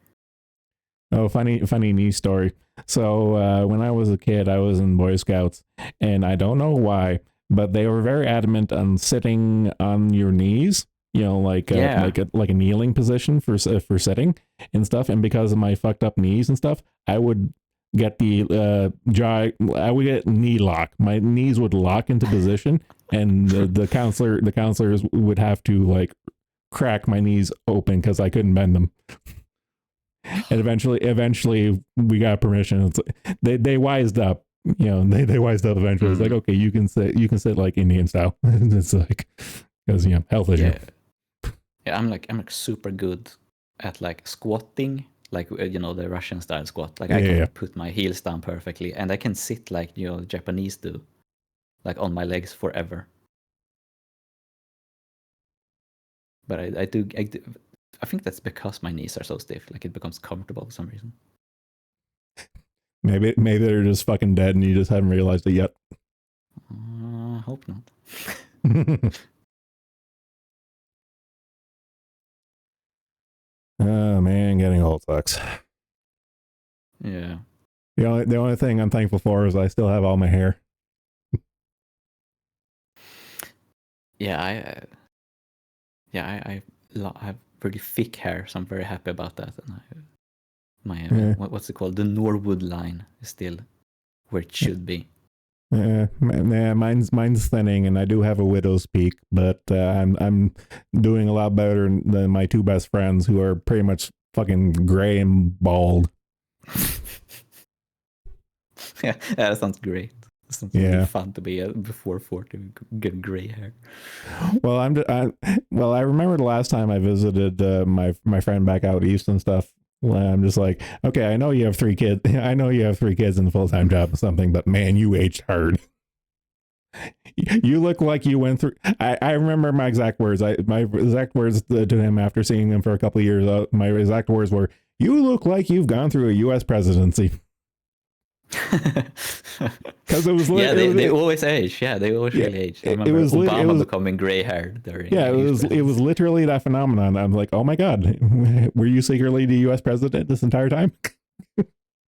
Oh, funny knee story. So when I was a kid, I was in Boy Scouts, and I don't know why, but they were very adamant on sitting on your knees. You know, Yeah. like a kneeling position for sitting and stuff. And because of my fucked up knees and stuff, I would get I would get knee lock. My knees would lock into position, and the counselors would have to like crack my knees open because I couldn't bend them. And eventually we got permission. They wised up. You know, they wised up eventually. It's like, okay, you can sit like Indian style. It's like, because health issue. Yeah, I'm like super good at like squatting, like the Russian style squat. Like I can put my heels down perfectly, and I can sit like Japanese do, like on my legs forever. But I think that's because my knees are so stiff. Like it becomes comfortable for some reason. Maybe they're just fucking dead and you just haven't realized it yet. Hope not. Oh man, getting old sucks. Yeah. The only thing I'm thankful for is I still have all my hair. Yeah, I have pretty thick hair, so I'm very happy about that. And what's it called? The Norwood line is still where it should be. Yeah, mine's thinning, and I do have a widow's peak, but I'm doing a lot better than my two best friends, who are pretty much fucking gray and bald. Yeah, that sounds great. It sounds really fun to be before 40, get gray hair. Well, I remember the last time I visited my friend back out east and stuff. I'm just like, okay, I know you have 3 kids. I know you have 3 kids in a full-time job or something, but man, you aged hard. You look like you went through. I remember my exact words. My exact words to him after seeing him for a couple of years. My exact words were, "You look like you've gone through a U.S. presidency." Because it was they always age. Yeah, they always really age. I remember Obama becoming gray haired. It was literally that phenomenon. I'm like, oh my god, were you secretly the U.S. president this entire time?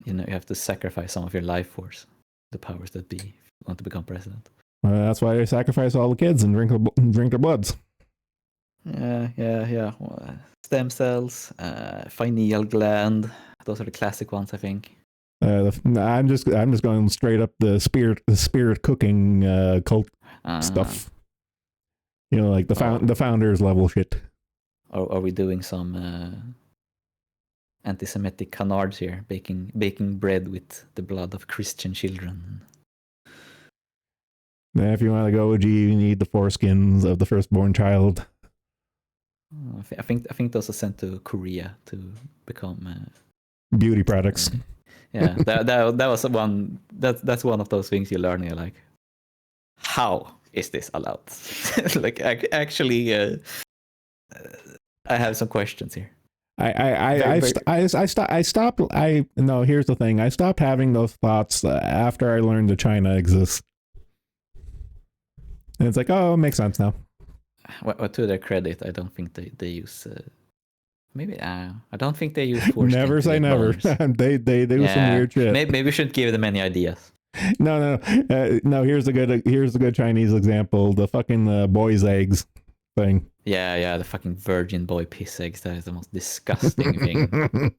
You have to sacrifice some of your life force, the powers that be, if you want to become president. That's why I sacrifice all the kids and drink their bloods. Yeah. Well, stem cells, pineal gland. Those are the classic ones, I think. I'm just going straight up the spirit cooking cult stuff. Like the founders level shit. Are we doing some anti-Semitic canards here, baking bread with the blood of Christian children? If you want to go OG, you need the foreskins of the firstborn child. I think those are sent to Korea to become beauty products. Yeah, that was one. That's one of those things you learn. You're like, how is this allowed? Like, actually, I have some questions here. I stopped. No, here's the thing. I stopped having those thoughts after I learned that China exists. And it's like, oh, it makes sense now. Well, to their credit, I don't think they use. Maybe I don't think they use force. Never say never. they do some weird shit. Maybe we shouldn't give them any ideas. No. Here's a good Chinese example. The fucking boys' eggs thing. Yeah, the fucking virgin boy piss eggs. That is the most disgusting thing.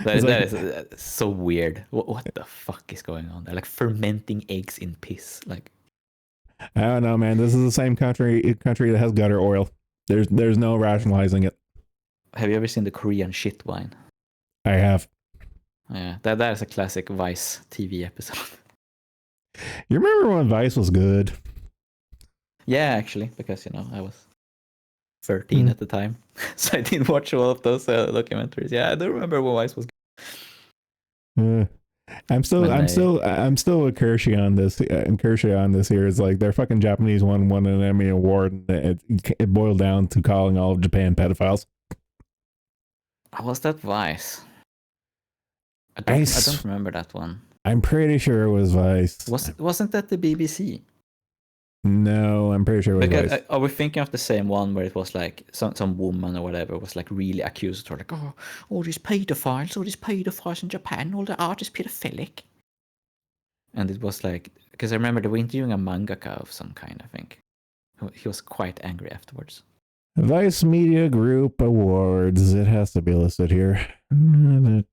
That is so weird. What the fuck is going on there? Like fermenting eggs in piss. Like, I don't know, man. This is the same country that has gutter oil. There's no rationalizing it. Have you ever seen the Korean shit wine? I have. Yeah, that is a classic Vice TV episode. You remember when Vice was good? Yeah, actually, because I was 13 at the time, so I didn't watch all of those documentaries. Yeah, I do remember when Vice was good. I'm still with Kershey on this. Kershey on this here is like their fucking Japanese won an Emmy award, and it boiled down to calling all of Japan pedophiles. Was that Vice? I don't remember that one. I'm pretty sure it was Vice. Wasn't that the BBC? No, I'm pretty sure it was Vice. Are we thinking of the same one where it was like some woman or whatever was like really accusatory, like, oh, all these pedophiles in Japan, all the art is pedophilic. And it was like, because I remember they were interviewing a mangaka of some kind, I think. He was quite angry afterwards. Vice Media Group Awards. It has to be listed here. This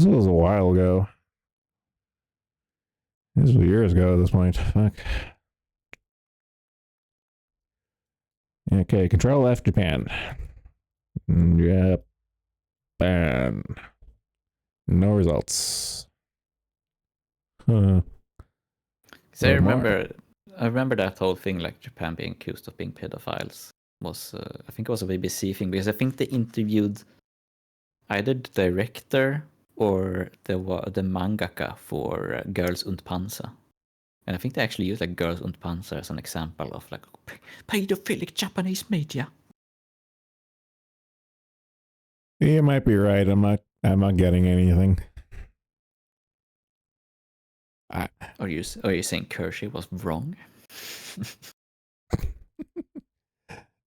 was a while ago. This was years ago at this point. Fuck. Okay, Control F Japan. Yep. Ban. No results. Huh. So I remember that whole thing, like Japan being accused of being pedophiles, was I think it was a BBC thing, because I think they interviewed either the director or the mangaka for Girls und Panzer. And I think they actually used like Girls und Panzer as an example of like pedophilic Japanese media. You might be right. I'm not getting anything. Are you saying Kershey was wrong?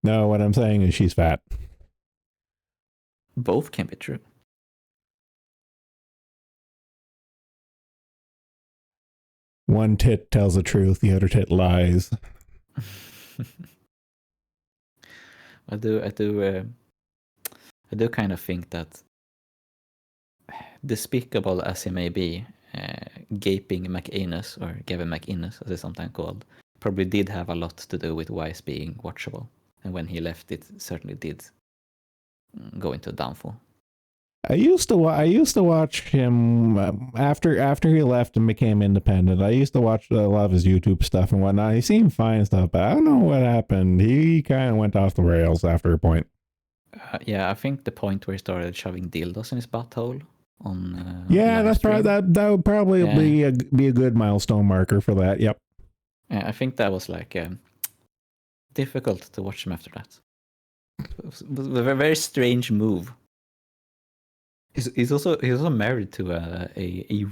No, what I'm saying is she's fat. Both can be true. One tit tells the truth, the other tit lies. I do kind of think that, despicable as he may be, Gaping McInnes, or Gavin McInnes as it's sometimes called, probably did have a lot to do with Wise being watchable. And when he left, it certainly did go into a downfall. I used to watch him after he left and became independent. I used to watch a lot of his YouTube stuff and whatnot. He seemed fine and stuff, but I don't know what happened. He kind of went off the rails after a point. Yeah, I think the point where he started shoving dildos in his butthole on. Yeah, that would probably be a good milestone marker for that. Yep. Yeah, I think that was like difficult to watch him after that. It was a very strange move. He's also married to a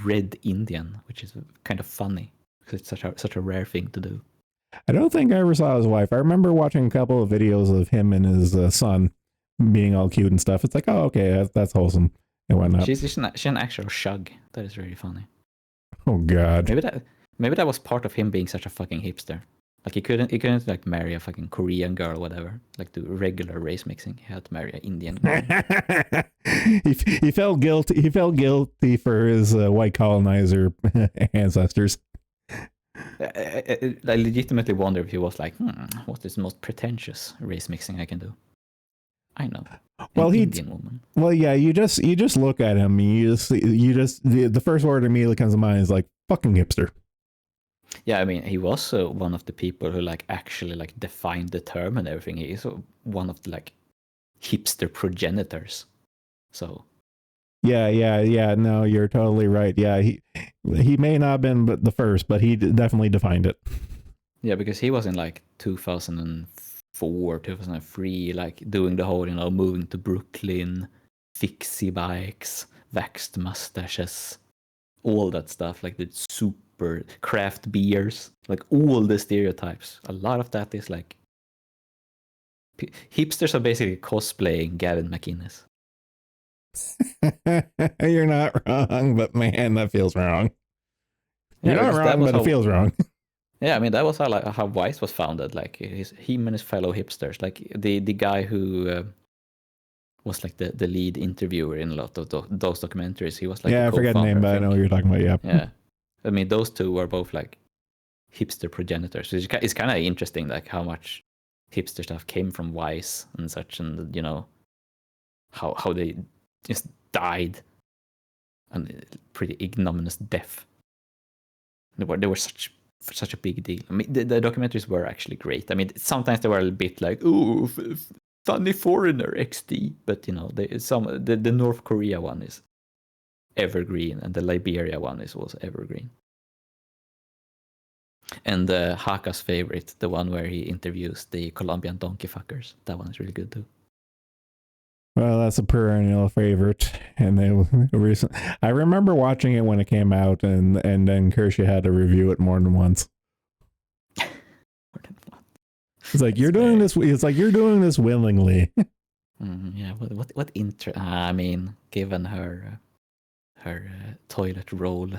red Indian, which is kind of funny because it's such a rare thing to do. I don't think I ever saw his wife. I remember watching a couple of videos of him and his son being all cute and stuff. It's like, oh, okay, that's wholesome and whatnot. She's an actual shug. That is really funny. Oh God. Maybe that was part of him being such a fucking hipster. Like he couldn't like marry a fucking Korean girl or whatever, like do regular race mixing. He had to marry an Indian girl. he felt guilty. He felt guilty for his white colonizer ancestors. I legitimately wonder if he was like, what is the most pretentious race mixing I can do? I know. An Indian woman. Well, yeah, you just look at him and you just the first word immediately comes to mind is like fucking hipster. Yeah, I mean, he was one of the people who like actually like defined the term and everything. He's one of the like hipster progenitors. So Yeah. No, you're totally right. Yeah, he may not have been the first, but he definitely defined it. Yeah, because he was in like 2004, 2003, like doing the whole, moving to Brooklyn, fixie bikes, waxed mustaches, all that stuff, like the super craft beers, like all the stereotypes. A lot of that is like hipsters are basically cosplaying Gavin McInnes. You're not wrong, but man, that feels wrong. Yeah, You're not wrong, but it feels wrong. Yeah, I mean that was how Vice was founded. Like him and his fellow hipsters, like the guy who was like the lead interviewer in a lot of those documentaries. He was like I forget the name, but I know what you're talking about. Yeah. Yeah, I mean those two were both like hipster progenitors. It's kind of interesting, like how much hipster stuff came from Vice and such, and how they just died and pretty ignominious death. They were such a big deal. I mean, the documentaries were actually great. I mean, sometimes they were a bit like, "Ooh, funny foreigner XD," but the North Korea one is evergreen, and the Liberia one is also evergreen. And Haka's favorite, the one where he interviews the Colombian donkey fuckers, that one is really good too. Well, that's a perennial favorite, and I remember watching it when it came out, and then Kershia had to review it more than once. It's like you're doing this. It's like you're doing this willingly. Yeah. What I mean, given her toilet roll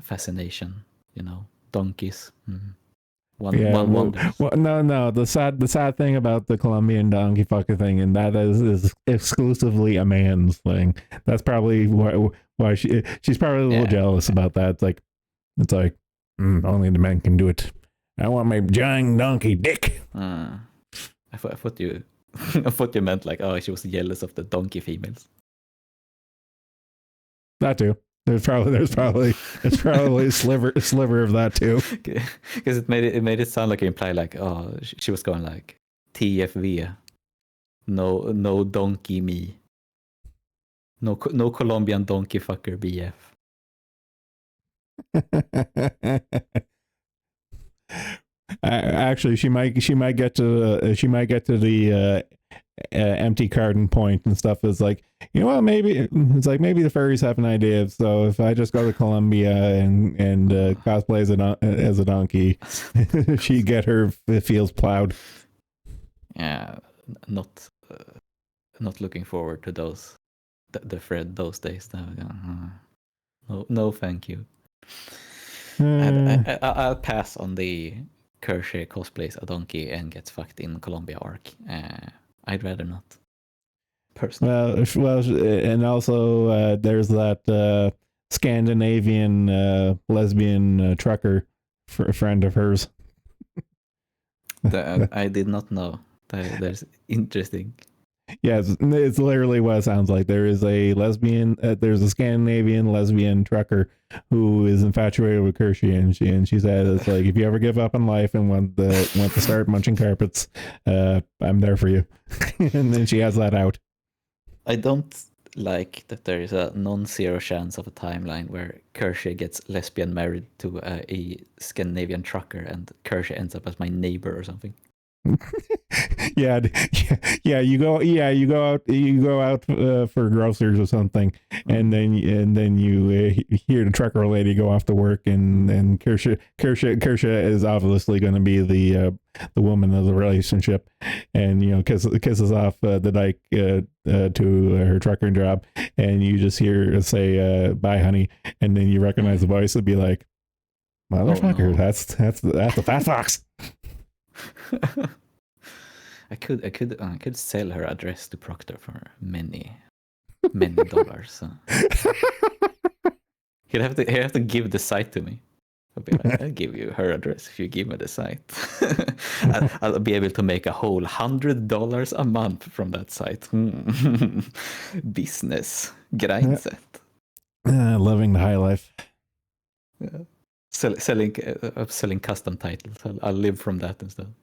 fascination, donkeys. One wonders. Well, no. The sad thing about the Colombian donkey fucker thing, and that is exclusively a man's thing. That's probably why she's probably a little jealous about that. It's like only the men can do it. I want my giant donkey dick. I thought you meant like, oh, she was jealous of the donkey females. That too. There's probably a sliver of that too. Because it made it sound like it implied like, oh, she was going like TFV, no donkey me, no Colombian donkey fucker BF. Actually, she might get to the empty carton point and stuff. Is like, maybe it's like maybe the fairies have an idea. So if I just go to Colombia and cosplay as a donkey, she get her fields plowed. Yeah, not looking forward to those those days. No, thank you. I'll pass on the Kershey cosplays a donkey and gets fucked in Colombia arc. I'd rather not. Personally. Well, and also there's that Scandinavian lesbian trucker friend of hers. I did not know. That's interesting. Yeah, it's literally what it sounds like. There is a lesbian, there's a Scandinavian lesbian trucker who is infatuated with Kershey, and she said it's like, if you ever give up on life and want to start munching carpets, I'm there for you. And then she has that out. I don't like that there is a non-zero chance of a timeline where Kershey gets lesbian married to a Scandinavian trucker, and Kershey ends up as my neighbor or something. yeah, you go out for groceries or something, and then you hear the trucker lady go off to work, and Kersha is obviously going to be the woman of the relationship, and kisses off the dyke to her trucker job, and you just hear her say bye honey, and then you recognize the voice and be like, motherfucker, oh, no. that's the fat fox. I could sell her address to Proctor for many dollars. He'd have to give the site to me. I'll be like, I'll give you her address if you give me the site. I'll be able to make a whole $100 a month from that site. Business. Grindset. Living the high life. Yeah. Selling custom titles. I'll live from that instead.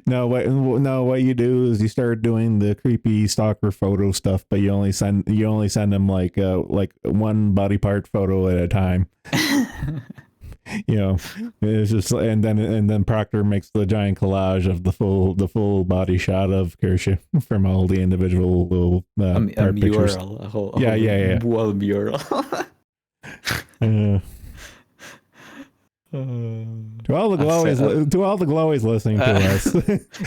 No, what you do is you start doing the creepy stalker photo stuff, but you only send them like one body part photo at a time. It's just and then Proctor makes the giant collage of the full body shot of Kirsche from all the individual little a pictures. mural, a whole wall mural. To all the glowies listening to us,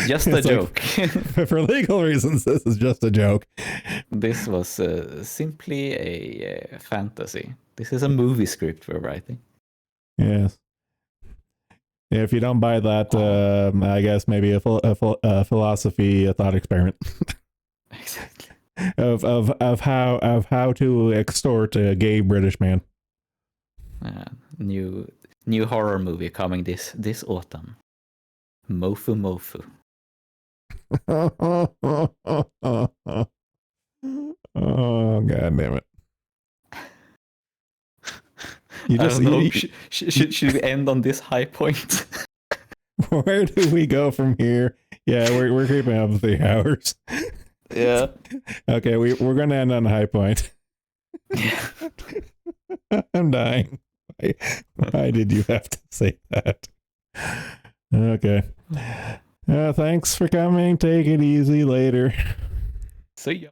just a joke. For legal reasons, this is just a joke. This was simply a fantasy. This is a movie script we're writing. Yes. If you don't buy that, I guess maybe a philosophy, a thought experiment. Exactly. of how to extort a gay British man. New horror movie coming this autumn. Mofu. Oh, god damn it. I don't know. Should we end on this high point? Where do we go from here? Yeah, we're creeping up 3 hours. Yeah. Okay, we're gonna end on a high point. Yeah. I'm dying. Why did you have to say that? Okay. Thanks for coming. Take it easy later. See ya.